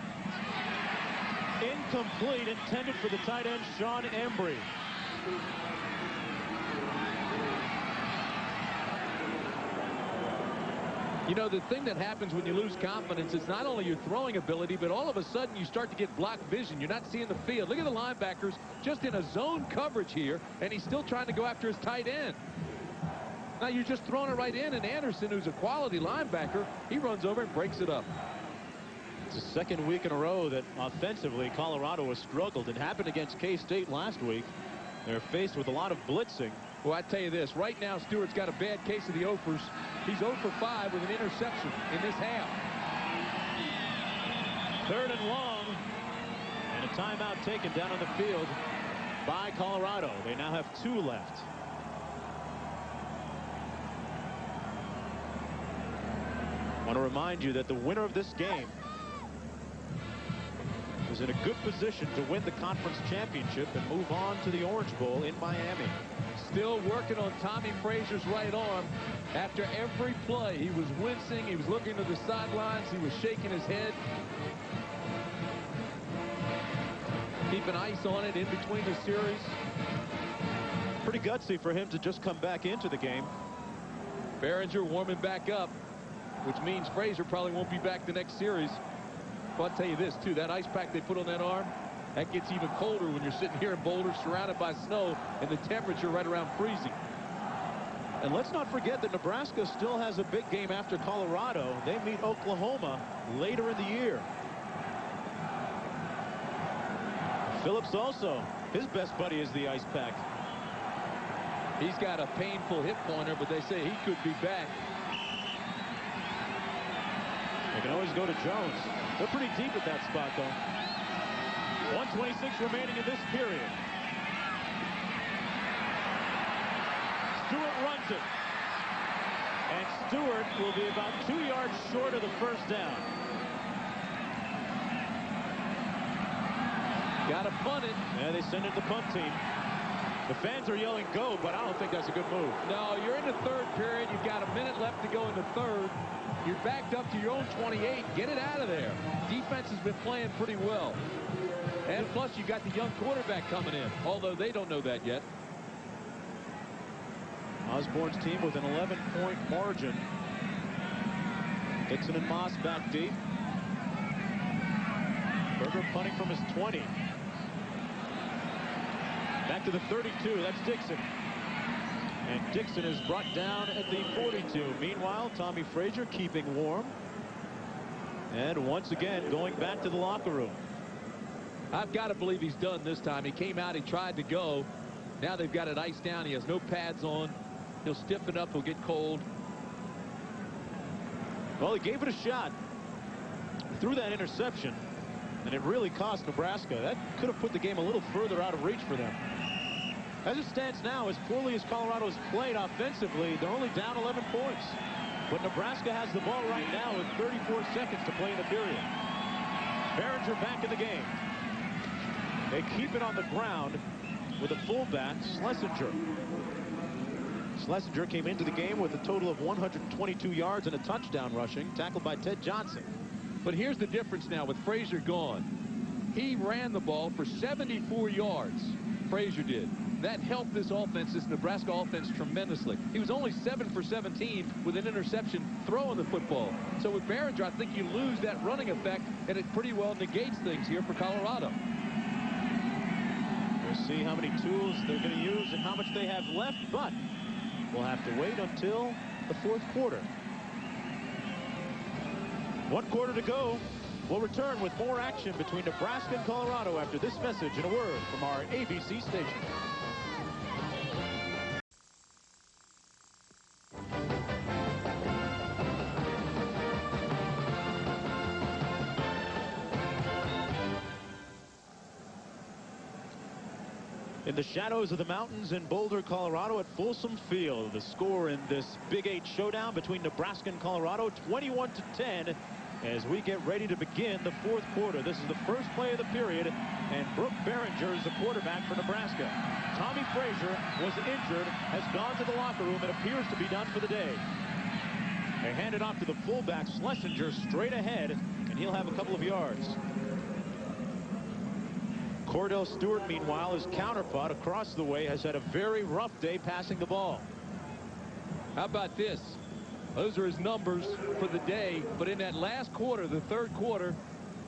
B: Incomplete, intended for the tight end, Sean Embry.
C: You know, the thing that happens when you lose confidence is not only your throwing ability, but all of a sudden you start to get blocked vision. You're not seeing the field. Look at the linebackers just in a zone coverage here, and he's still trying to go after his tight end. Now you're just throwing it right in, and Anderson, who's a quality linebacker, he runs over and breaks it up.
B: It's the second week in a row that offensively Colorado has struggled. It happened against K-State last week. They're faced with a lot of blitzing.
C: Well, I tell you this, right now Stewart's got a bad case of the offers. He's 0 for 5 with an interception in this half.
B: 3rd and long, and a timeout taken down on the field by Colorado. They now have 2 left. I want to remind you that the winner of this game is in a good position to win the conference championship and move on to the Orange Bowl in Miami.
C: Still working on Tommy Frazier's right arm. After every play, he was wincing. He was looking to the sidelines. He was shaking his head. Keeping ice on it in between the series.
B: Pretty gutsy for him to just come back into the game.
C: Behringer warming back up, which means Frazier probably won't be back the next series. Well, I'll tell you this, too. That ice pack they put on that arm, that gets even colder when you're sitting here in Boulder surrounded by snow and the temperature right around freezing.
B: And let's not forget that Nebraska still has a big game after Colorado. They meet Oklahoma later in the year. Phillips also, his best buddy is the ice pack.
C: He's got a painful hip pointer, but they say he could be back.
B: They can always go to Jones. They're pretty deep at that spot, though. 1:26 remaining in this period. Stewart runs it. And Stewart will be about 2 yards short of the first down.
C: Got to punt it.
B: Yeah, they send it to the punt team. The fans are yelling go, but I don't think that's a good move.
C: No, you're in the third period. You've got a minute left to go in the third. You're backed up to your own 28. Get it out of there. Defense has been playing pretty well. And plus, you got the young quarterback coming in, although they don't know that yet.
B: Osborne's team with an 11-point margin. Dixon and Moss back deep. Berger punting from his 20. Back to the 32. That's Dixon. And Dixon is brought down at the 42. Meanwhile, Tommy Frazier keeping warm. And once again, going back to the locker room.
C: I've got to believe he's done this time. He came out, he tried to go. Now they've got it iced down. He has no pads on. He'll stiffen up, he'll get cold.
B: Well, he gave it a shot. threw that interception, and it really cost Nebraska. That could have put the game a little further out of reach for them. As it stands now, as poorly as Colorado's played offensively, they're only down 11 points. But Nebraska has the ball right now with 34 seconds to play in the period. Frazier back in the game. They keep it on the ground with a fullback, Schlesinger. Schlesinger came into the game with a total of 122 yards and a touchdown rushing, tackled by Ted Johnson.
C: But here's the difference now with Frazier gone. He ran the ball for 74 yards. Frazier did. That helped this offense, this Nebraska offense, tremendously. He was only 7 for 17 with an interception throwing the football. So with Frazier, I think you lose that running effect, and it pretty well negates things here for Colorado.
B: We'll see how many tools they're going to use and how much they have left, but we'll have to wait until the fourth quarter. 1 quarter to go. We'll return with more action between Nebraska and Colorado after this message and a word from our ABC station. In the shadows of the mountains in Boulder, Colorado at Folsom Field, the score in this Big 8 showdown between Nebraska and Colorado, 21-10, as we get ready to begin the fourth quarter. This is the first play of the period, and Brooke Behringer is the quarterback for Nebraska. Tommy Frazier was injured, has gone to the locker room, and appears to be done for the day. They hand it off to the fullback, Schlesinger, straight ahead, and he'll have a couple of yards. Cordell Stewart, meanwhile, his counterpart across the way, has had a very rough day passing the ball.
C: How about this? Those are his numbers for the day, but in that last quarter, the third quarter,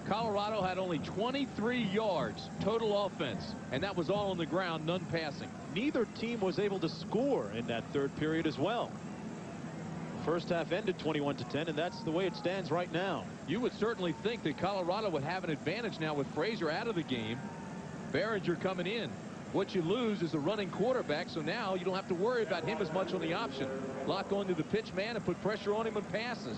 C: Colorado had only 23 yards total offense, and that was all on the ground, none passing.
B: Neither team was able to score in that third period as well. First half ended 21-10, and that's the way it stands right now.
C: You would certainly think that Colorado would have an advantage now with Frazier out of the game. Behringer coming in. What you lose is a running quarterback, so now you don't have to worry about him as much on the option. Lock onto the pitch man and put pressure on him and passes.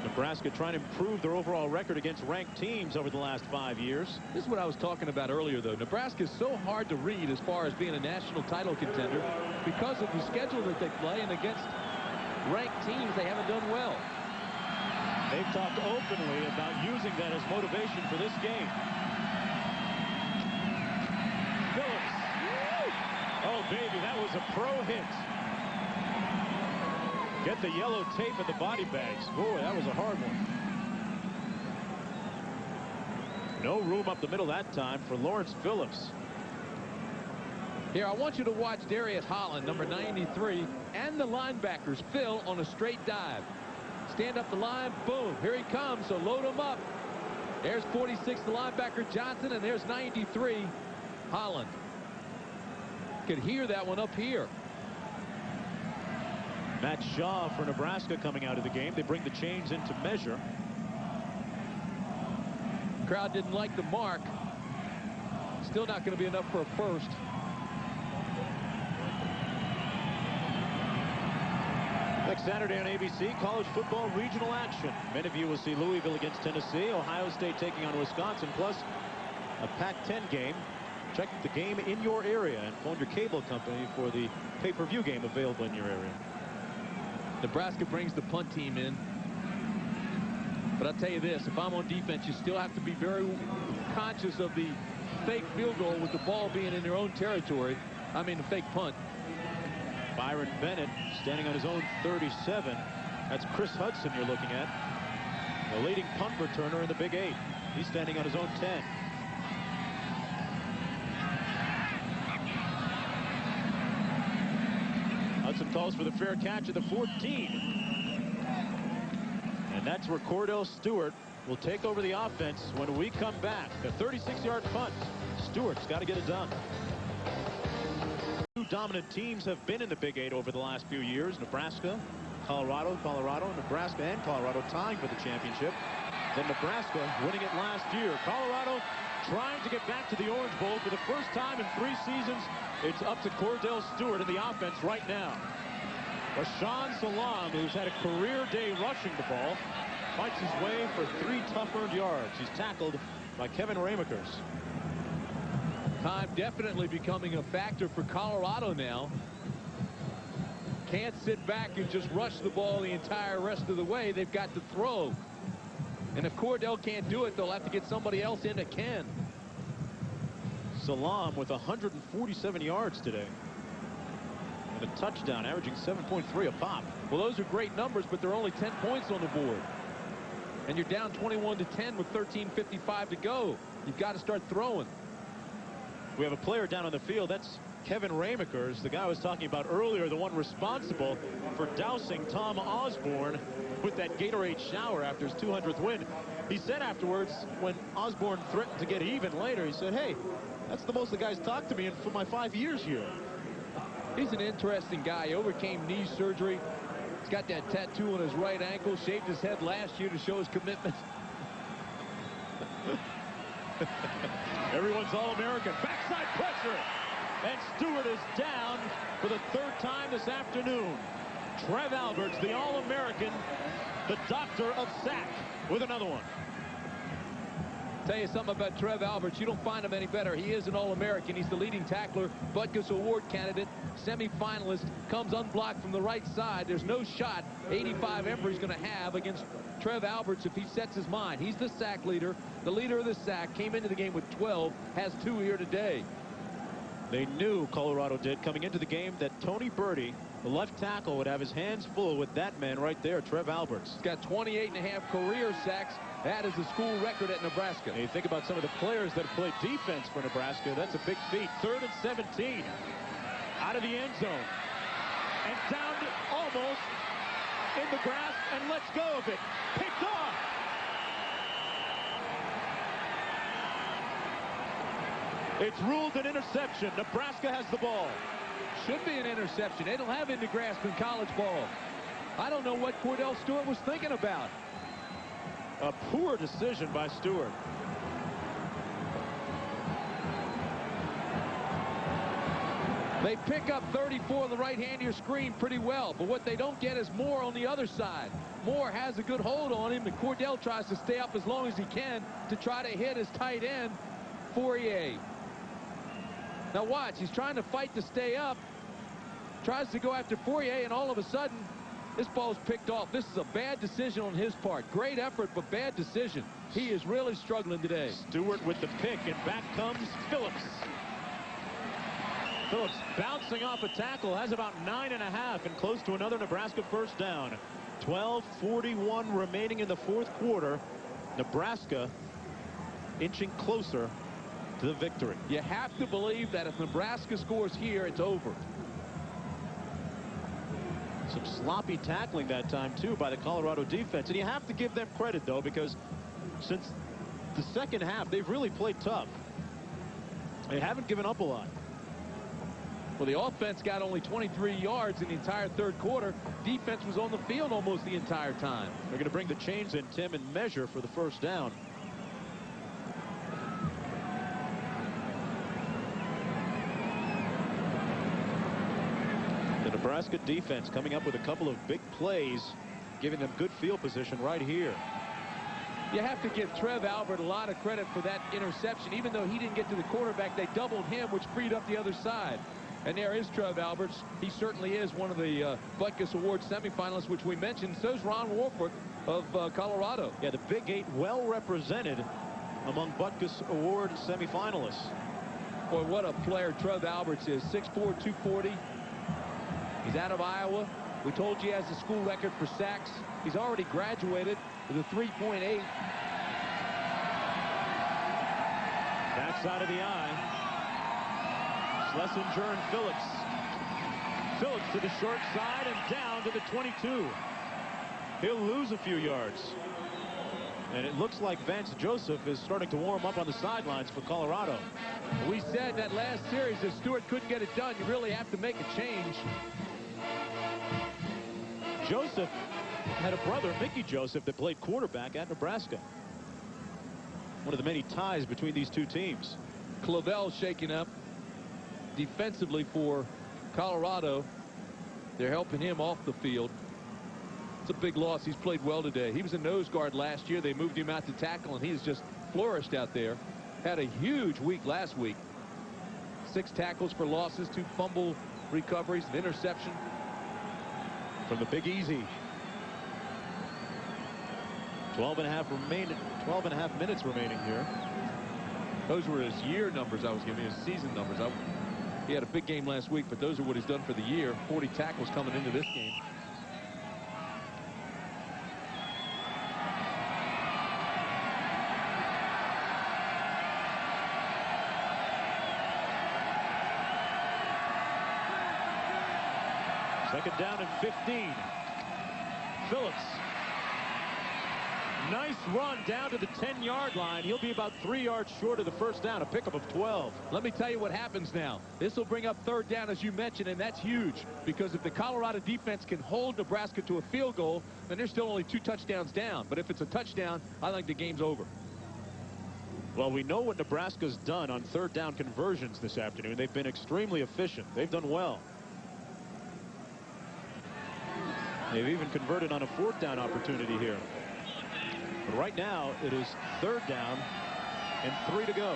B: Nebraska trying to improve their overall record against ranked teams over the last 5 years.
C: This is what I was talking about earlier, though. Nebraska is so hard to read as far as being a national title contender because of the schedule that they play, and against ranked teams they haven't done well.
B: They've talked openly about using that as motivation for this game. Phillips. Oh, baby, that was a pro hit. Get the yellow tape and the body bags. Boy, that was a hard one. No room up the middle that time for Lawrence Phillips.
C: Here, I want you to watch Darius Holland, number 93, and the linebackers, Phil, on a straight dive. Stand up the line, boom, here he comes, so load him up. There's 46, the linebacker Johnson, and there's 93, Holland. Could hear that one up here.
B: Matt Shaw for Nebraska coming out of the game. They bring the chains into measure.
C: Crowd didn't like the mark. Still not going to be enough for a first.
B: Next Saturday on ABC, college football regional action. Many of you will see Louisville against Tennessee, Ohio State taking on Wisconsin, plus a Pac-10 game. Check the game in your area and phone your cable company for the pay-per-view game available in your area.
C: Nebraska brings the punt team in. But I'll tell you this, if I'm on defense, you still have to be very conscious of the fake field goal with the ball being in their own territory. I mean, the fake punt.
B: Byron Bennett standing on his own 37. That's Chris Hudson you're looking at. The leading punt returner in the Big 8. He's standing on his own 10. Hudson calls for the fair catch at the 14. And that's where Cordell Stewart will take over the offense when we come back. The 36-yard punt. Stewart's got to get it done. Two dominant teams have been in the Big 8 over the last few years. Nebraska, Colorado, Nebraska and Colorado tying for the championship. Then Nebraska winning it last year. Colorado trying to get back to the Orange Bowl for the first time in 3 seasons. It's up to Cordell Stewart in the offense right now. Rashawn Salam, who's had a career day rushing the ball, fights his way for 3 tough earned yards. He's tackled by Kevin Ramakers.
C: Time definitely becoming a factor for Colorado now. Can't sit back and just rush the ball the entire rest of the way. They've got to throw. And if Cordell can't do it, they'll have to get somebody else in that can.
B: Salam with 147 yards today. And a touchdown, averaging 7.3 a pop.
C: Well, those are great numbers, but there are only 10 points on the board. And you're down 21-10 with 13:55 to go. You've got to start throwing.
B: We have a player down on the field. That's Kevin Ramakers, the guy I was talking about earlier, the one responsible for dousing Tom Osborne with that Gatorade shower after his 200th win. He said afterwards, when Osborne threatened to get even later, he said, hey, that's the most the guys talked to me in for my 5 years here.
C: He's an interesting guy. He overcame knee surgery. He's got that tattoo on his right ankle. Shaved his head last year to show his commitment.
B: Everyone's All-American. Backside pressure. And Stewart is down for the 3rd time this afternoon. Trev Alberts, the All-American, the doctor of sack, with another one.
C: Tell you something about Trev Alberts. You don't find him any better. He is an All-American. He's the leading tackler, Butkus Award candidate, semifinalist, comes unblocked from the right side. There's no shot 85 Embry's going to have against Trev Alberts if he sets his mind. He's the sack leader, the leader of the sack, came into the game with 12, has 2 here today.
B: They knew, Colorado did, coming into the game, that Tony Birdie, the left tackle, would have his hands full with that man right there, Trev Alberts.
C: He's got 28.5 career sacks. That is a school record at Nebraska.
B: And you think about some of the players that have played defense for Nebraska. That's a big feat. 3rd and 17. Out of the end zone. And down to almost in the grass and lets go of it. Picked off. It's ruled an interception. Nebraska has the ball.
C: Should be an interception. They don't have into grasp in college ball. I don't know what Cordell Stewart was thinking about.
B: A poor decision by Stewart.
C: They pick up 34 on the right hand of your screen pretty well, but what they don't get is Moore on the other side. Moore has a good hold on him, and Cordell tries to stay up as long as he can to try to hit his tight end, Fourier. Now watch, he's trying to fight to stay up, tries to go after Fourier, and all of a sudden, this ball's picked off. This is a bad decision on his part. Great effort, but bad decision. He is really struggling today.
B: Stewart with the pick, and back comes Phillips. Phillips bouncing off a tackle, has about 9.5 and close to another Nebraska first down. 12:41 remaining in the 4th quarter. Nebraska inching closer to the victory.
C: You have to believe that if Nebraska scores here, it's over.
B: Some sloppy tackling that time, too, by the Colorado defense. And you have to give them credit, though, because since the second half, they've really played tough. They haven't given up a lot.
C: Well, the offense got only 23 yards in the entire 3rd quarter. Defense was on the field almost the entire time.
B: They're going to bring the chains in, Tim, and measure for the first down. The Nebraska defense coming up with a couple of big plays, giving them good field position right here.
C: You have to give Trev Albert a lot of credit for that interception. Even though he didn't get to the quarterback, they doubled him, which freed up the other side. And there is Trev Alberts. He certainly is one of the Butkus Award semifinalists, which we mentioned. So is Ron Warford of Colorado.
B: Yeah, the Big 8 well represented among Butkus Award semifinalists.
C: Boy, what a player Trev Alberts is. 6'4", 240. He's out of Iowa. We told you he has a school record for sacks. He's already graduated with a 3.8.
B: Backside of the eye. Schlesinger and Phillips. Phillips to the short side and down to the 22. He'll lose a few yards. And it looks like Vance Joseph is starting to warm up on the sidelines for Colorado.
C: We said that last series if Stewart couldn't get it done, you really have to make a change.
B: Joseph had a brother, Mickey Joseph, that played quarterback at Nebraska. One of the many ties between these two teams.
C: Clavel shaking up defensively for Colorado. They're helping him off the field. It's a big loss. He's played well today. He was a nose guard last year. They moved him out to tackle, and he's just flourished out there. Had a huge week last week. 6 tackles for losses, 2 fumble recoveries, an interception.
B: From the Big Easy. 12 and a half minutes remaining here.
C: Those were his year numbers I was giving, his season numbers. He had a big game last week, but those are what he's done for the year. 40 tackles coming into this game.
B: Second down and 15. Phillips. Nice run down to the 10-yard line. He'll be about 3 yards short of the first down, a pickup of 12.
C: Let me tell you what happens now. This will bring up third down, as you mentioned, and that's huge, because if the Colorado defense can hold Nebraska to a field goal, then they're still only 2 touchdowns down. But if it's a touchdown, I think the game's over.
B: Well, we know what Nebraska's done on third down conversions this afternoon. They've been extremely efficient. They've done well. They've even converted on a 4th down opportunity here. But right now, it is third down and 3 to go.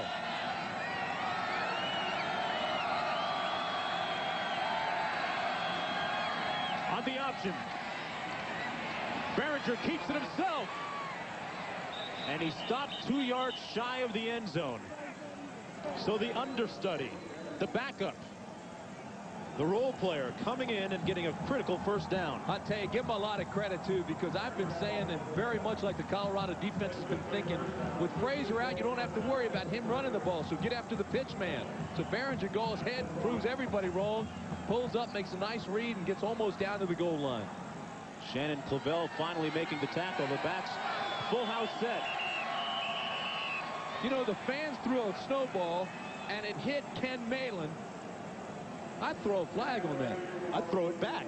B: On the option. Behringer keeps it himself. And he stopped 2 yards shy of the end zone. So the understudy, the backup, the role player coming in and getting a critical first down.
C: I'll tell you, give him a lot of credit, too, because I've been saying that very much like the Colorado defense has been thinking, with Frazier out, you don't have to worry about him running the ball, so get after the pitch man. So Behringer goes ahead and proves everybody wrong, pulls up, makes a nice read, and gets almost down to the goal line.
B: Shannon Clavel finally making the tackle. The backs full house set.
C: You know, the fans threw a snowball, and it hit Ken Malin. I'd throw a flag on that.
B: I'd throw it back.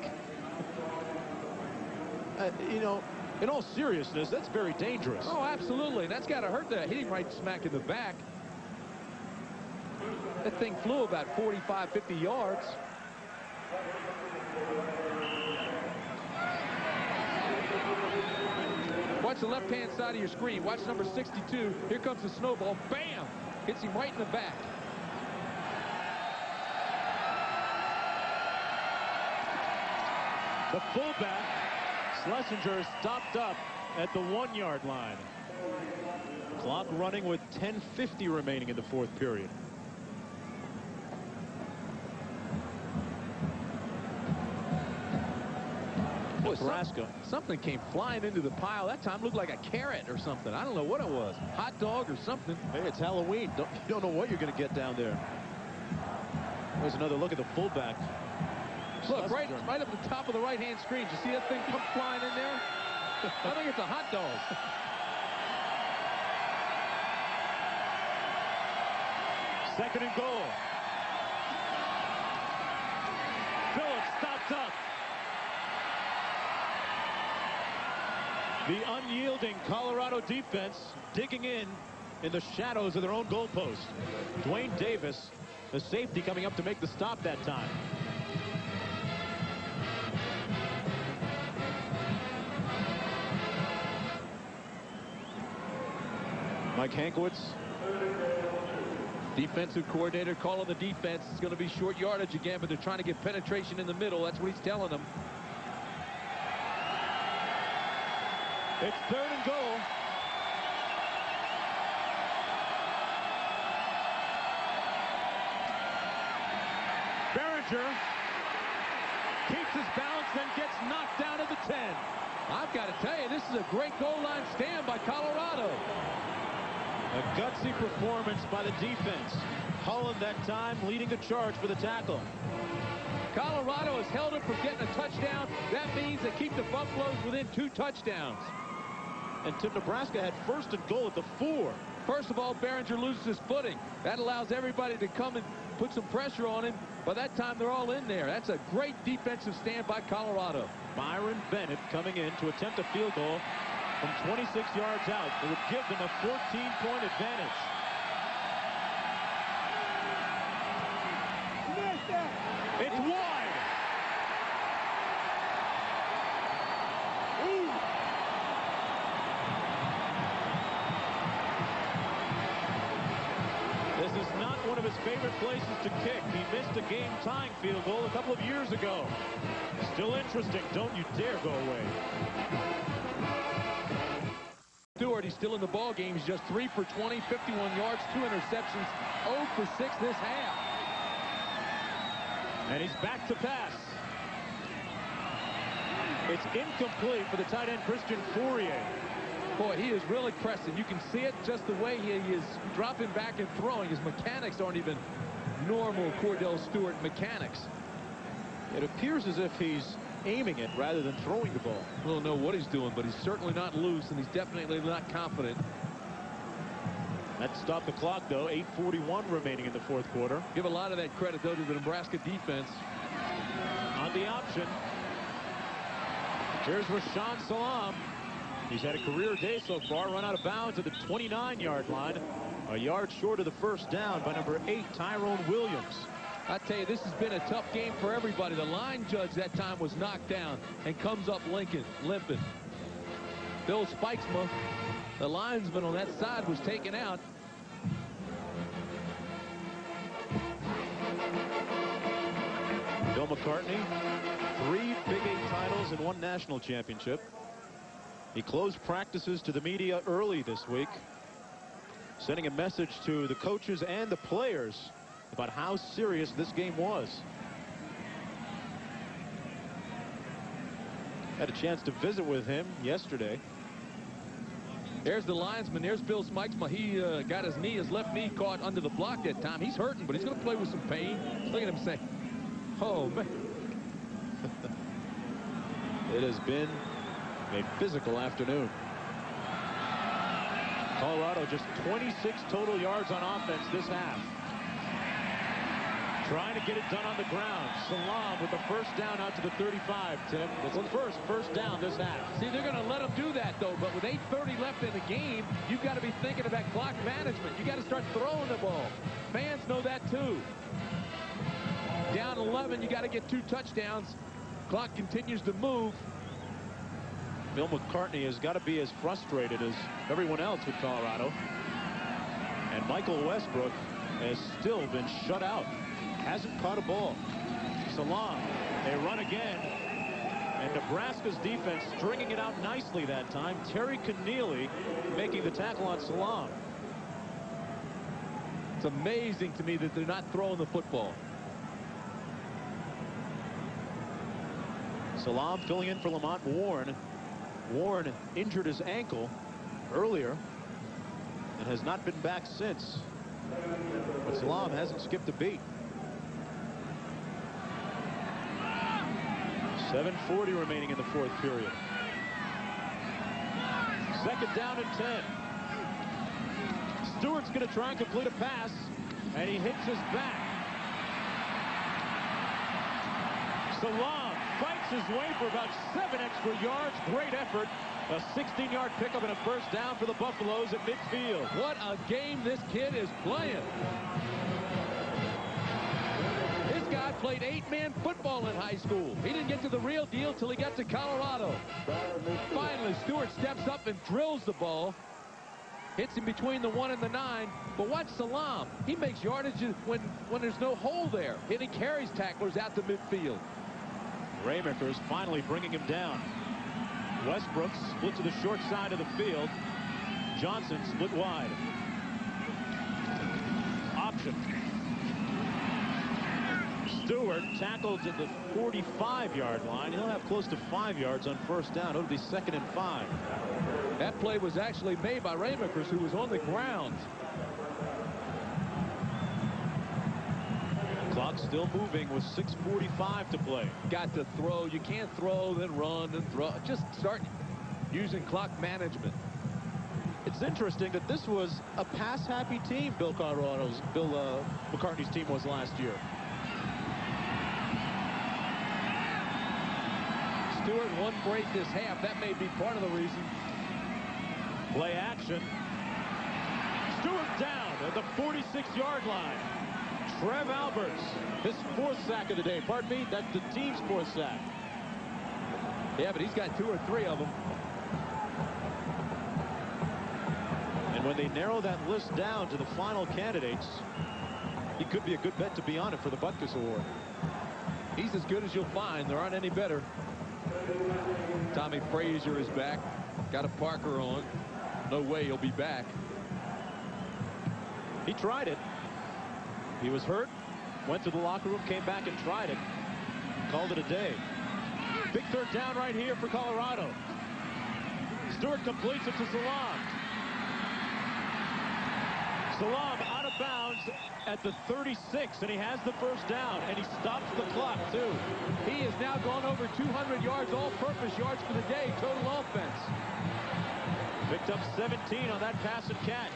B: You know, in all seriousness, that's very dangerous.
C: Oh, absolutely. That's got to hurt that. Hit him right smack in the back. That thing flew about 45, 50 yards. Watch the left-hand side of your screen. Watch number 62. Here comes the snowball. Bam! Hits him right in the back.
B: The fullback, Schlesinger, stopped up at the 1-yard line. Clock running with 10:50 remaining in the 4th period.
C: Boy,
B: Nebraska.
C: Something came flying into the pile. That time looked like a carrot or something. I don't know what it was. Hot dog or something.
B: Hey, it's Halloween. You don't know what you're going to get down there. There's another look at the fullback.
C: Look, right up the top of the right-hand screen. Did you see that thing come flying in there? I think it's a hot dog.
B: Second and goal. Phillips stopped up. The unyielding Colorado defense digging in the shadows of their own goalpost. Dwayne Davis, the safety, coming up to make the stop that time. Mike Hankwitz,
C: defensive coordinator, calling the defense. It's going to be short yardage again, but they're trying to get penetration in the middle. That's what he's telling them.
B: It's third and goal. Behringer keeps his balance, then gets knocked down at the 10.
C: I've got to tell you, this is a great goal line stand by Colorado.
B: A gutsy performance by the defense. Holland that time leading the charge for the tackle.
C: Colorado has held him from getting a touchdown. That means they keep the Buffaloes within 2 touchdowns.
B: And Tim, Nebraska had first and goal at the 4.
C: First of all, Behringer loses his footing. That allows everybody to come and put some pressure on him. By that time, they're all in there. That's a great defensive stand by Colorado.
B: Byron Bennett coming in to attempt a field goal from 26 yards out. It would give them a 14-point advantage. It's wide. favorite places to kick. He missed a game-tying field goal a couple of years ago. Still interesting. Don't you dare go away.
C: Stewart, he's still in the ball game. He's just 3 for 20, 51 yards, 2 interceptions, 0 for 6 this half.
B: And he's back to pass. It's incomplete for the tight end, Christian Fourier.
C: Boy, he is really pressing. You can see it just the way he is dropping back and throwing. His mechanics aren't even normal Cordell Stewart mechanics.
B: It appears as if he's aiming it rather than throwing the ball.
C: We don't know what he's doing, but he's certainly not loose, and he's definitely not confident.
B: That stopped the clock, though. 8:41 remaining in the fourth quarter.
C: Give a lot of that credit, though, to the Nebraska defense.
B: On the option, here's Rashawn Salam. He's had a career day so far. Run out of bounds at the 29-yard line. A yard short of the first down by number 8, Tyrone Williams.
C: I tell you, this has been a tough game for everybody. The line judge that time was knocked down and comes up limping. Bill Spikesma, the linesman on that side, was taken out.
B: Bill McCartney, 3 Big 8 titles and 1 national championship. He closed practices to the media early this week, sending a message to the coaches and the players about how serious this game was. Had a chance to visit with him yesterday.
C: There's the linesman. There's Bill Spikesma. He got his left knee caught under the block that time. He's hurting, but he's going to play with some pain. Look at him say, oh, man.
B: It has been a physical afternoon. Colorado just 26 total yards on offense this half. Trying to get it done on the ground. Salam with the first down out to the 35, Tim. That's the first down this half.
C: See, they're going to let him do that, though. But with 8:30 left in the game, you've got to be thinking about clock management. You got to start throwing the ball. Fans know that, too. Down 11, you got to get 2 touchdowns. Clock continues to move.
B: Bill McCartney has got to be as frustrated as everyone else with Colorado. And Michael Westbrook has still been shut out. Hasn't caught a ball. Salam, they run again. And Nebraska's defense stringing it out nicely that time. Terry Connealy making the tackle on Salam.
C: It's amazing to me that they're not throwing the football.
B: Salam filling in for Lamont Warren. Warren injured his ankle earlier and has not been back since. But Salam hasn't skipped a beat. 7:40 remaining in the fourth period. Second down and 10. Stewart's going to try and complete a pass, and he hits his back. Salam fights his way for about 7 extra yards. Great effort. A 16-yard pickup and a first down for the Buffaloes at midfield.
C: What a game this kid is playing. This guy played 8-man football in high school. He didn't get to the real deal till he got to Colorado. Finally, Stewart steps up and drills the ball. Hits him between the 1 and the 9. But watch Salam. He makes yardage when there's no hole there. And he carries tacklers out to midfield.
B: Raymakers finally bringing him down. Westbrook split to the short side of the field. Johnson split wide. Option. Stewart tackled at the 45-yard line. He'll have close to 5 yards on first down. It'll be 2nd and 5.
C: That play was actually made by Raymakers, who was on the ground.
B: Clock still moving with 6:45 to play.
C: Got to throw. You can't throw, then run, then throw. Just start using clock management.
B: It's interesting that this was a pass-happy team. Bill McCartney's team was last year.
C: Stewart, 1 break this half. That may be part of the reason.
B: Play action. Stewart down at the 46-yard line. Trev Alberts, his 4th sack of the day. Pardon me, that's the team's 4th sack.
C: Yeah, but he's got 2 or 3 of them.
B: And when they narrow that list down to the final candidates, He could be a good bet to be on it for the Butkus Award.
C: He's as good as you'll find. There aren't any better. Tommy Frazier is back. Got a Parker on. No way he'll be back.
B: He tried it. He was hurt. Went to the locker room, came back and tried it. Called it a day. Big third down right here for Colorado. Stewart completes it to Salam. Salam out of bounds at the 36, and he has the first down, and he stops the clock, too.
C: He has now gone over 200 yards, all-purpose yards for the day, total offense.
B: Picked up 17 on that pass and catch.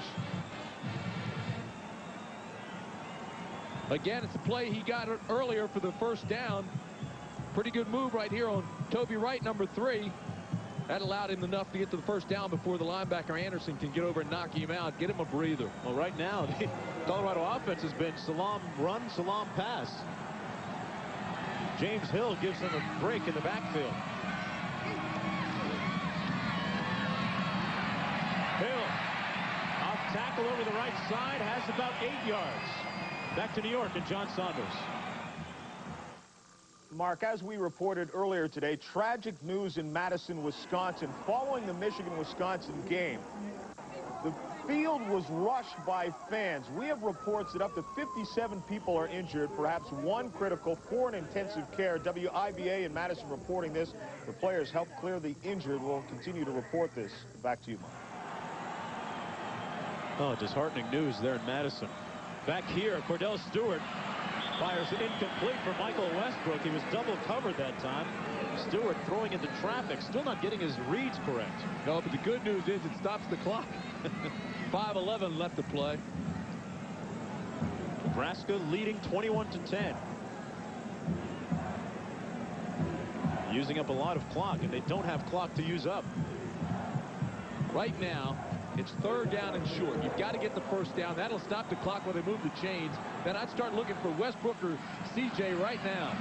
C: Again, it's the play he got earlier for the first down. Pretty good move right here on Toby Wright, number 3. That allowed him enough to get to the first down before the linebacker Anderson can get over and knock him out. Get him a breather.
B: Well, right now, the Colorado offense has been Salam run, Salam pass. James Hill gives them a break in the backfield. Hill, off tackle over the right side, has about 8 yards. Back to New York and John Saunders.
E: Mark, as we reported earlier today, tragic news in Madison, Wisconsin. Following the Michigan-Wisconsin game, the field was rushed by fans. We have reports that up to 57 people are injured, perhaps 1 critical, 4 in intensive care. WIVA in Madison reporting this. The players helped clear the injured. We'll continue to report this. Back to you, Mark.
B: Oh, disheartening news there in Madison. Back here, Cordell Stewart fires incomplete for Michael Westbrook. He was double covered that time. Stewart throwing into traffic, still not getting his reads correct.
C: No, but the good news is it stops the clock. 5:11 left to play.
B: Nebraska leading 21-10. Using up a lot of clock, and they don't have clock to use up.
C: Right now, it's third down and short. You've got to get the first down. That'll stop the clock when they move the chains. Then I'd start looking for Westbrook or CJ right now.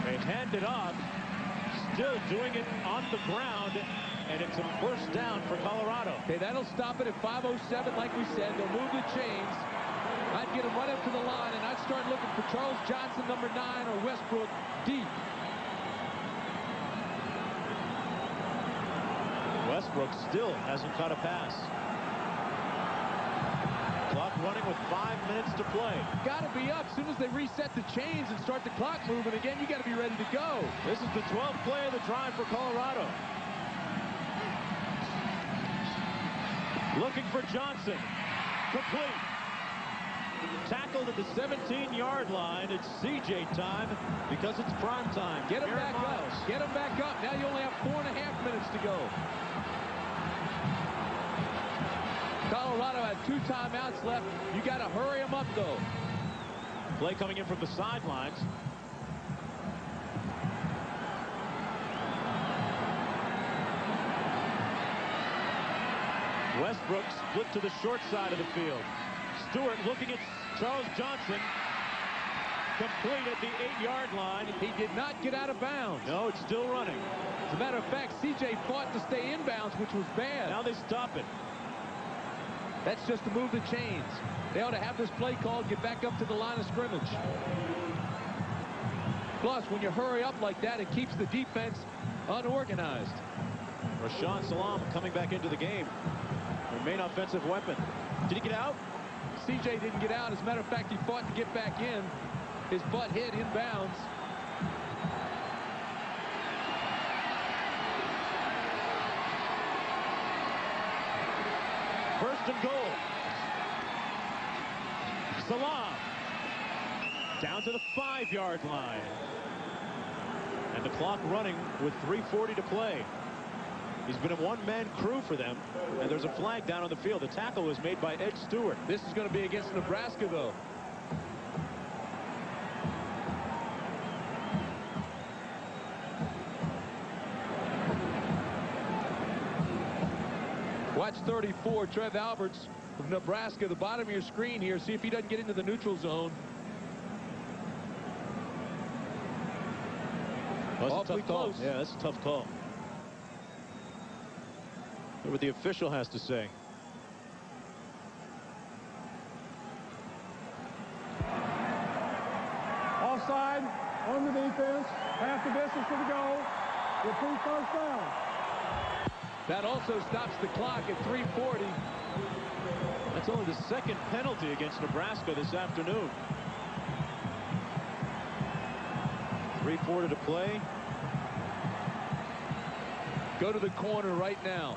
B: They hand it off. Still doing it on the ground. And it's a first down for Colorado.
C: Okay, that'll stop it at 5:07, like we said. They'll move the chains. I'd get him right up to the line, and I'd start looking for Charles Johnson, number 9, or Westbrook deep.
B: Westbrook still hasn't caught a pass. Clock running with 5 minutes to play.
C: Got to be up. As soon as they reset the chains and start the clock moving again, you got to be ready to go.
B: This is the 12th play of the drive for Colorado. Looking for Johnson. Complete. Tackled at the 17-yard line. It's CJ time because it's prime time.
C: Get him back up. Get him back up. Now you only have 4.5 minutes to go. Colorado had 2 timeouts left. You got to hurry them up, though.
B: Play coming in from the sidelines. Westbrook split to the short side of the field. Stewart looking at Charles Johnson. Complete at the 8-yard line.
C: He did not get out of bounds.
B: No, it's still running.
C: As a matter of fact, CJ fought to stay in bounds, which was bad.
B: Now they stop it.
C: That's just to move the chains. They ought to have this play called, get back up to the line of scrimmage. Plus, when you hurry up like that, it keeps the defense unorganized.
B: Rashawn Salam coming back into the game. Their main offensive weapon. Did he get out?
C: CJ didn't get out. As a matter of fact, he fought to get back in. His butt hit inbounds.
B: First and goal. Salam. Down to the 5-yard line. And the clock running with 3:40 to play. He's been a one-man crew for them. And there's a flag down on the field. The tackle was made by Ed Stewart.
C: This is going to be against Nebraska, though. Watch 34, Trev Alberts of Nebraska, the bottom of your screen here. See if he doesn't get into the neutral zone.
B: Well, that's a tough call. Yeah, that's a tough call. Hear what the official has to say.
D: side, on the defense, half the distance to the goal. Repeat first down.
C: That also stops the clock at 3:40.
B: That's only the second penalty against Nebraska this afternoon. 3:40 to play.
C: Go to the corner right now.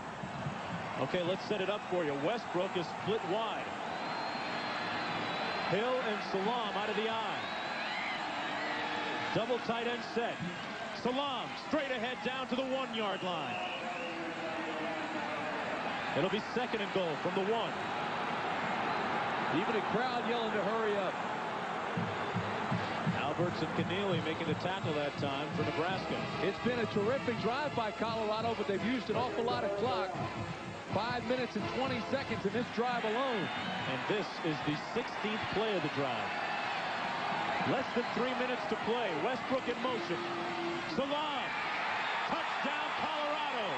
B: Okay, let's set it up for you. Westbrook is split wide. Hill and Salam out of the eye. Double tight end set. Salam straight ahead down to the 1-yard line. It'll be 2nd and goal from the 1.
C: Even a crowd yelling to hurry up.
B: Alberts and Keneally making the tackle that time for Nebraska.
C: It's been a terrific drive by Colorado, but they've used an awful lot of clock. 5 minutes and 20 seconds in this drive alone.
B: And this is the 16th play of the drive. Less than 3 minutes to play. Westbrook in motion. Salam. Touchdown, Colorado.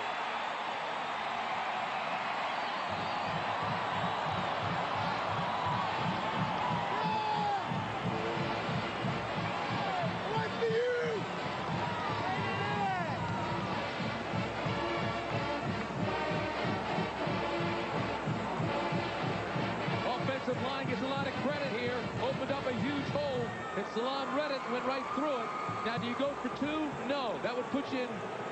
C: Offensive line gets a lot of credit here. Opened up a huge hole, and Salam read it and went right through it. Now, do you go for 2? No. That would put you in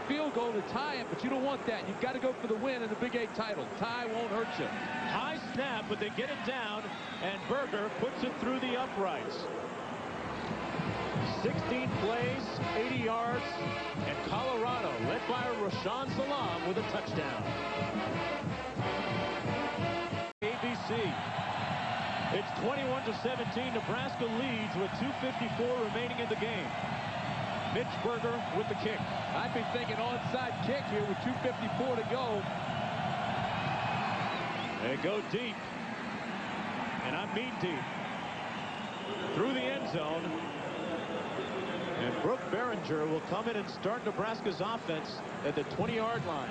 C: field goal to tie it, but you don't want that. You've got to go for the win in the Big 8 title. Tie won't hurt you.
B: High snap, but they get it down, and Berger puts it through the uprights. 16 plays, 80 yards, and Colorado led by Rashawn Salam with a touchdown. ABC. It's 21-17. Nebraska leads with 2:54 remaining in the game. Mitch Berger with the kick.
C: I'd be thinking onside kick here with 2:54 to go.
B: They go deep. And I mean deep. Through the end zone. And Brooke Behringer will come in and start Nebraska's offense at the 20-yard line.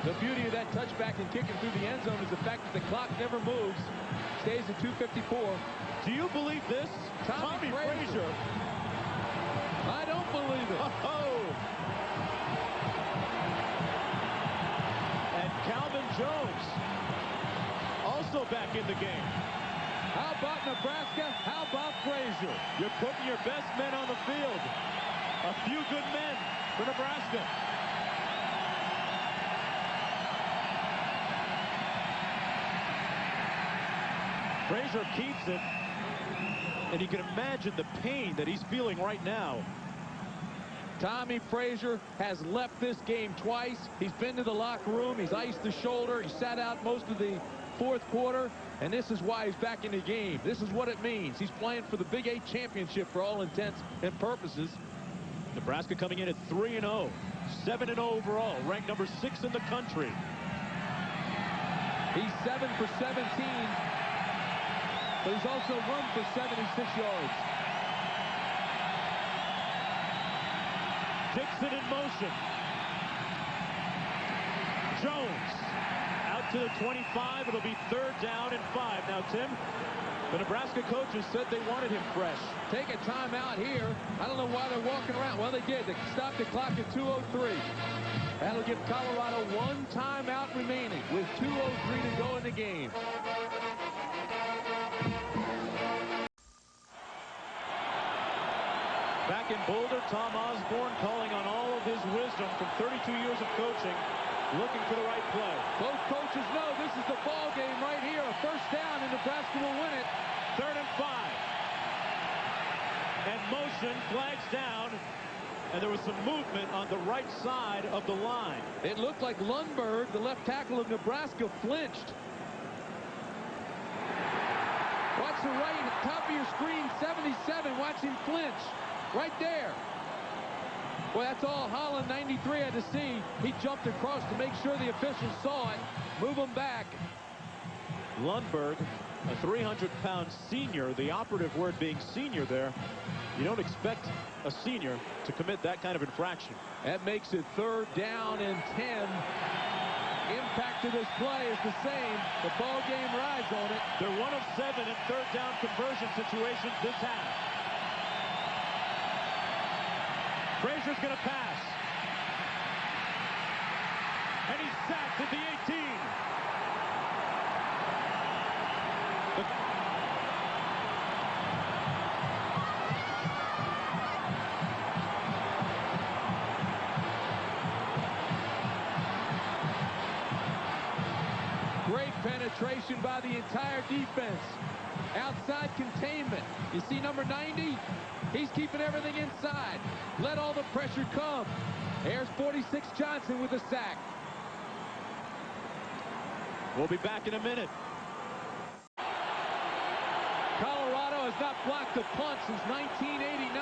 C: The beauty of that touchback and kicking through the end zone is the fact that the clock never moves. Stays at 2:54.
B: Do you believe this?
C: Tommy Frazier. I don't believe it.
B: And Calvin Jones also back in the game.
C: How about Nebraska? How about Frazier?
B: You're putting your best men on the field. A few good men for Nebraska. Frazier keeps it, and you can imagine the pain that he's feeling right now.
C: Tommy Frazier has left this game twice. He's been to the locker room. He's iced the shoulder. He sat out most of the 4th quarter, and this is why he's back in the game. This is what it means. He's playing for the Big 8 championship for all intents and purposes.
B: Nebraska coming in at 3-0, 7-0 overall, ranked number 6 in the country.
C: He's 7 for 17. But he's also run for 76 yards.
B: Dixon in motion. Jones out to the 25. It'll be 3rd down and 5. Now, Tim, the Nebraska coaches said they wanted him fresh.
C: Take a timeout here. I don't know why they're walking around. Well, they did. They stopped the clock at 2:03. That'll give Colorado 1 timeout remaining with 2:03 to go in the game.
B: Back in Boulder, Tom Osborne calling on all of his wisdom from 32 years of coaching, looking for the right play.
C: Both coaches know this is the ball game right here. A 1st down, and Nebraska will win it.
B: 3rd and 5. And motion, flags down, and there was some movement on the right side of the line.
C: It looked like Lundberg, the left tackle of Nebraska, flinched. Watch the right top of your screen, 77. Watch him flinch. Right there. Well, that's all Holland 93 had to see. He jumped across to make sure the officials saw it. Move him back.
B: Lundberg, a 300-pound senior, the operative word being senior there. You don't expect a senior to commit that kind of infraction.
C: That makes it 3rd down and 10. Impact of this play is the same. The ball game rides on it.
B: They're 1 of 7 in 3rd down conversion situations this half. Frazier's going to pass. And he's sacked at the 18.
C: Great penetration by the entire defense. Outside containment. You see number 90? He's keeping everything inside. Let all the pressure come. Here's 46 Johnson with a sack.
B: We'll be back in a minute.
C: Colorado has not blocked a punt since 1989.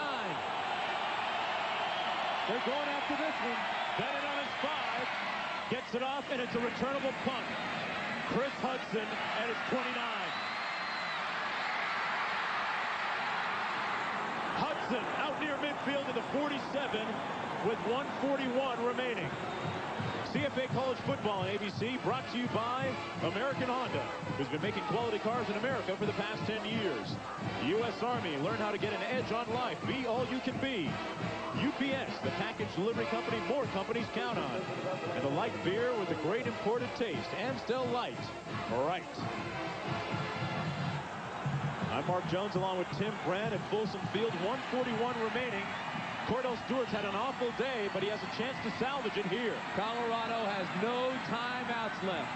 C: They're going after this one.
B: Bennett on his 5. Gets it off, and it's a returnable punt. Chris Hudson at his 29. Hudson out near midfield at the 47 with 1:41 remaining. CFA College Football on ABC, brought to you by American Honda, who's been making quality cars in America for the past 10 years. U.S. Army, learn how to get an edge on life. Be all you can be. UPS, the package delivery company more companies count on. And the light beer with a great imported taste. Amstel Light. Right. I'm Mark Jones along with Tim Brand at Folsom Field. 1:41 remaining. Cordell Stewart's had an awful day, but he has a chance to salvage it here.
C: Colorado has no timeouts left.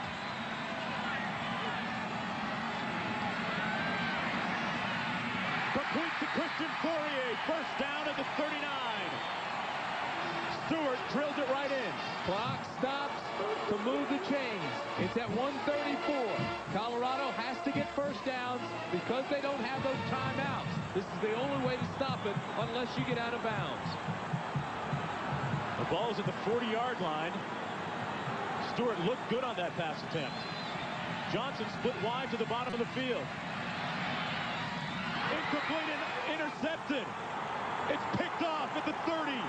B: Complete to Christian Fourier. First down at the 39. Stewart drilled it right in.
C: Clock stops to move the chains. It's at 1:34. Colorado has to get first downs because they don't have those timeouts. This is the only way to stop it unless you get out of bounds.
B: The ball is at the 40-yard line. Stewart looked good on that pass attempt. Johnson split wide to the bottom of the field. Incomplete and intercepted. It's picked off at the 30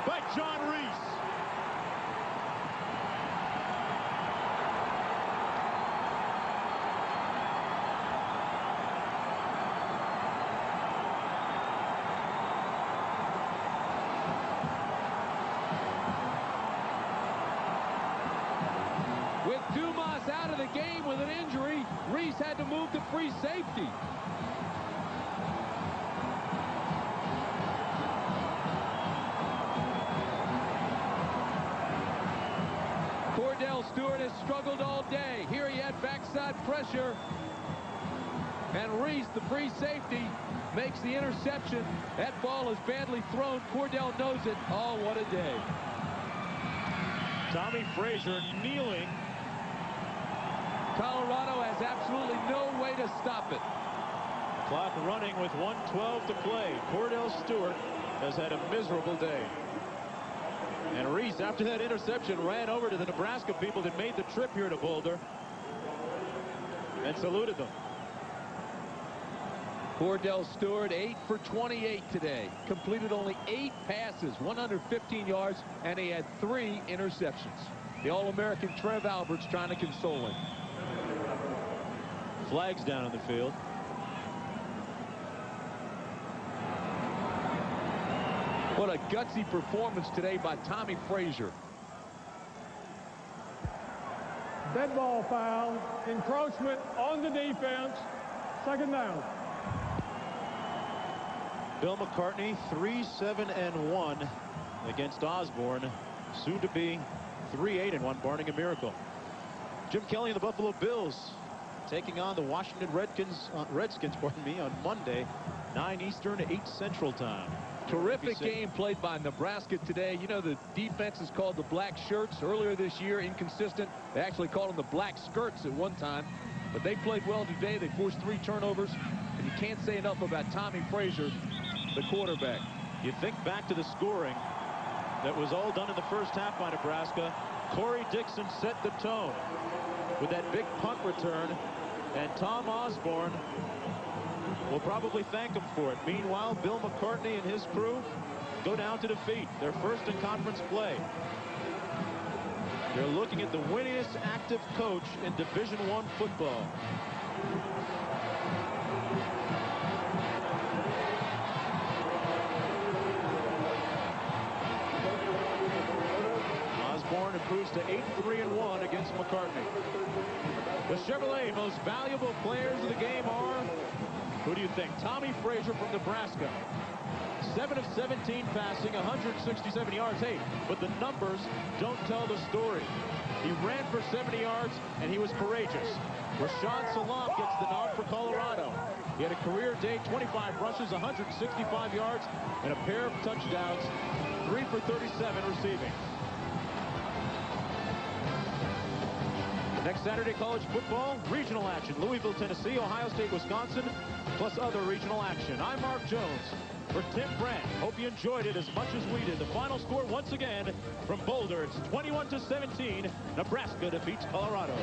B: by John Reese.
C: With Dumas out of the game with an injury, Reese had to move to free safety. Cordell Stewart has struggled all day. Here he had backside pressure. And Reese, the free safety, makes the interception. That ball is badly thrown. Cordell knows it. Oh, what a day.
B: Tommy Frazier kneeling.
C: Colorado has absolutely no way to stop it.
B: Clock running with 1:12 to play. Cordell Stewart has had a miserable day. And Reese, after that interception, ran over to the Nebraska people that made the trip here to Boulder and saluted them.
C: Cordell Stewart, 8 for 28 today. Completed only 8 passes, 115 yards, and he had 3 interceptions. The All-American Trev Alberts trying to console him.
B: Flags down on the field.
C: What a gutsy performance today by Tommy Frazier.
D: Dead ball foul. Encroachment on the defense. Second down.
B: Bill McCartney, 3-7-1 against Osborne. Soon to be 3-8-1, barring a miracle. Jim Kelly and the Buffalo Bills taking on the Washington Redskins on Monday, 9 Eastern, 8 Central time.
C: Terrific game played by Nebraska today. You know, the defense is called the Black Shirts. Earlier this year, inconsistent. They actually called them the Black Skirts at one time. But they played well today. They forced 3 turnovers. And you can't say enough about Tommy Frazier, the quarterback.
B: You think back to the scoring that was all done in the first half by Nebraska. Corey Dixon set the tone with that big punt return. And Tom Osborne will probably thank him for it. Meanwhile, Bill McCartney and his crew go down to defeat. Their first in conference play. They're looking at the winningest active coach in Division I football. improves to 8-3-1 against McCartney. The Chevrolet most valuable players of the game are, who do you think? Tommy Frazier from Nebraska. 7 of 17 passing, 167 yards. Hey, but the numbers don't tell the story. He ran for 70 yards, and he was courageous. Rashad Salam gets the nod for Colorado. He had a career day, 25 rushes, 165 yards, and a pair of touchdowns, 3 for 37 receiving. Next Saturday, college football, regional action. Louisville, Tennessee, Ohio State, Wisconsin, plus other regional action. I'm Mark Jones for Tim Brent. Hope you enjoyed it as much as we did. The final score once again from Boulder, it's 21-17. Nebraska defeats Colorado.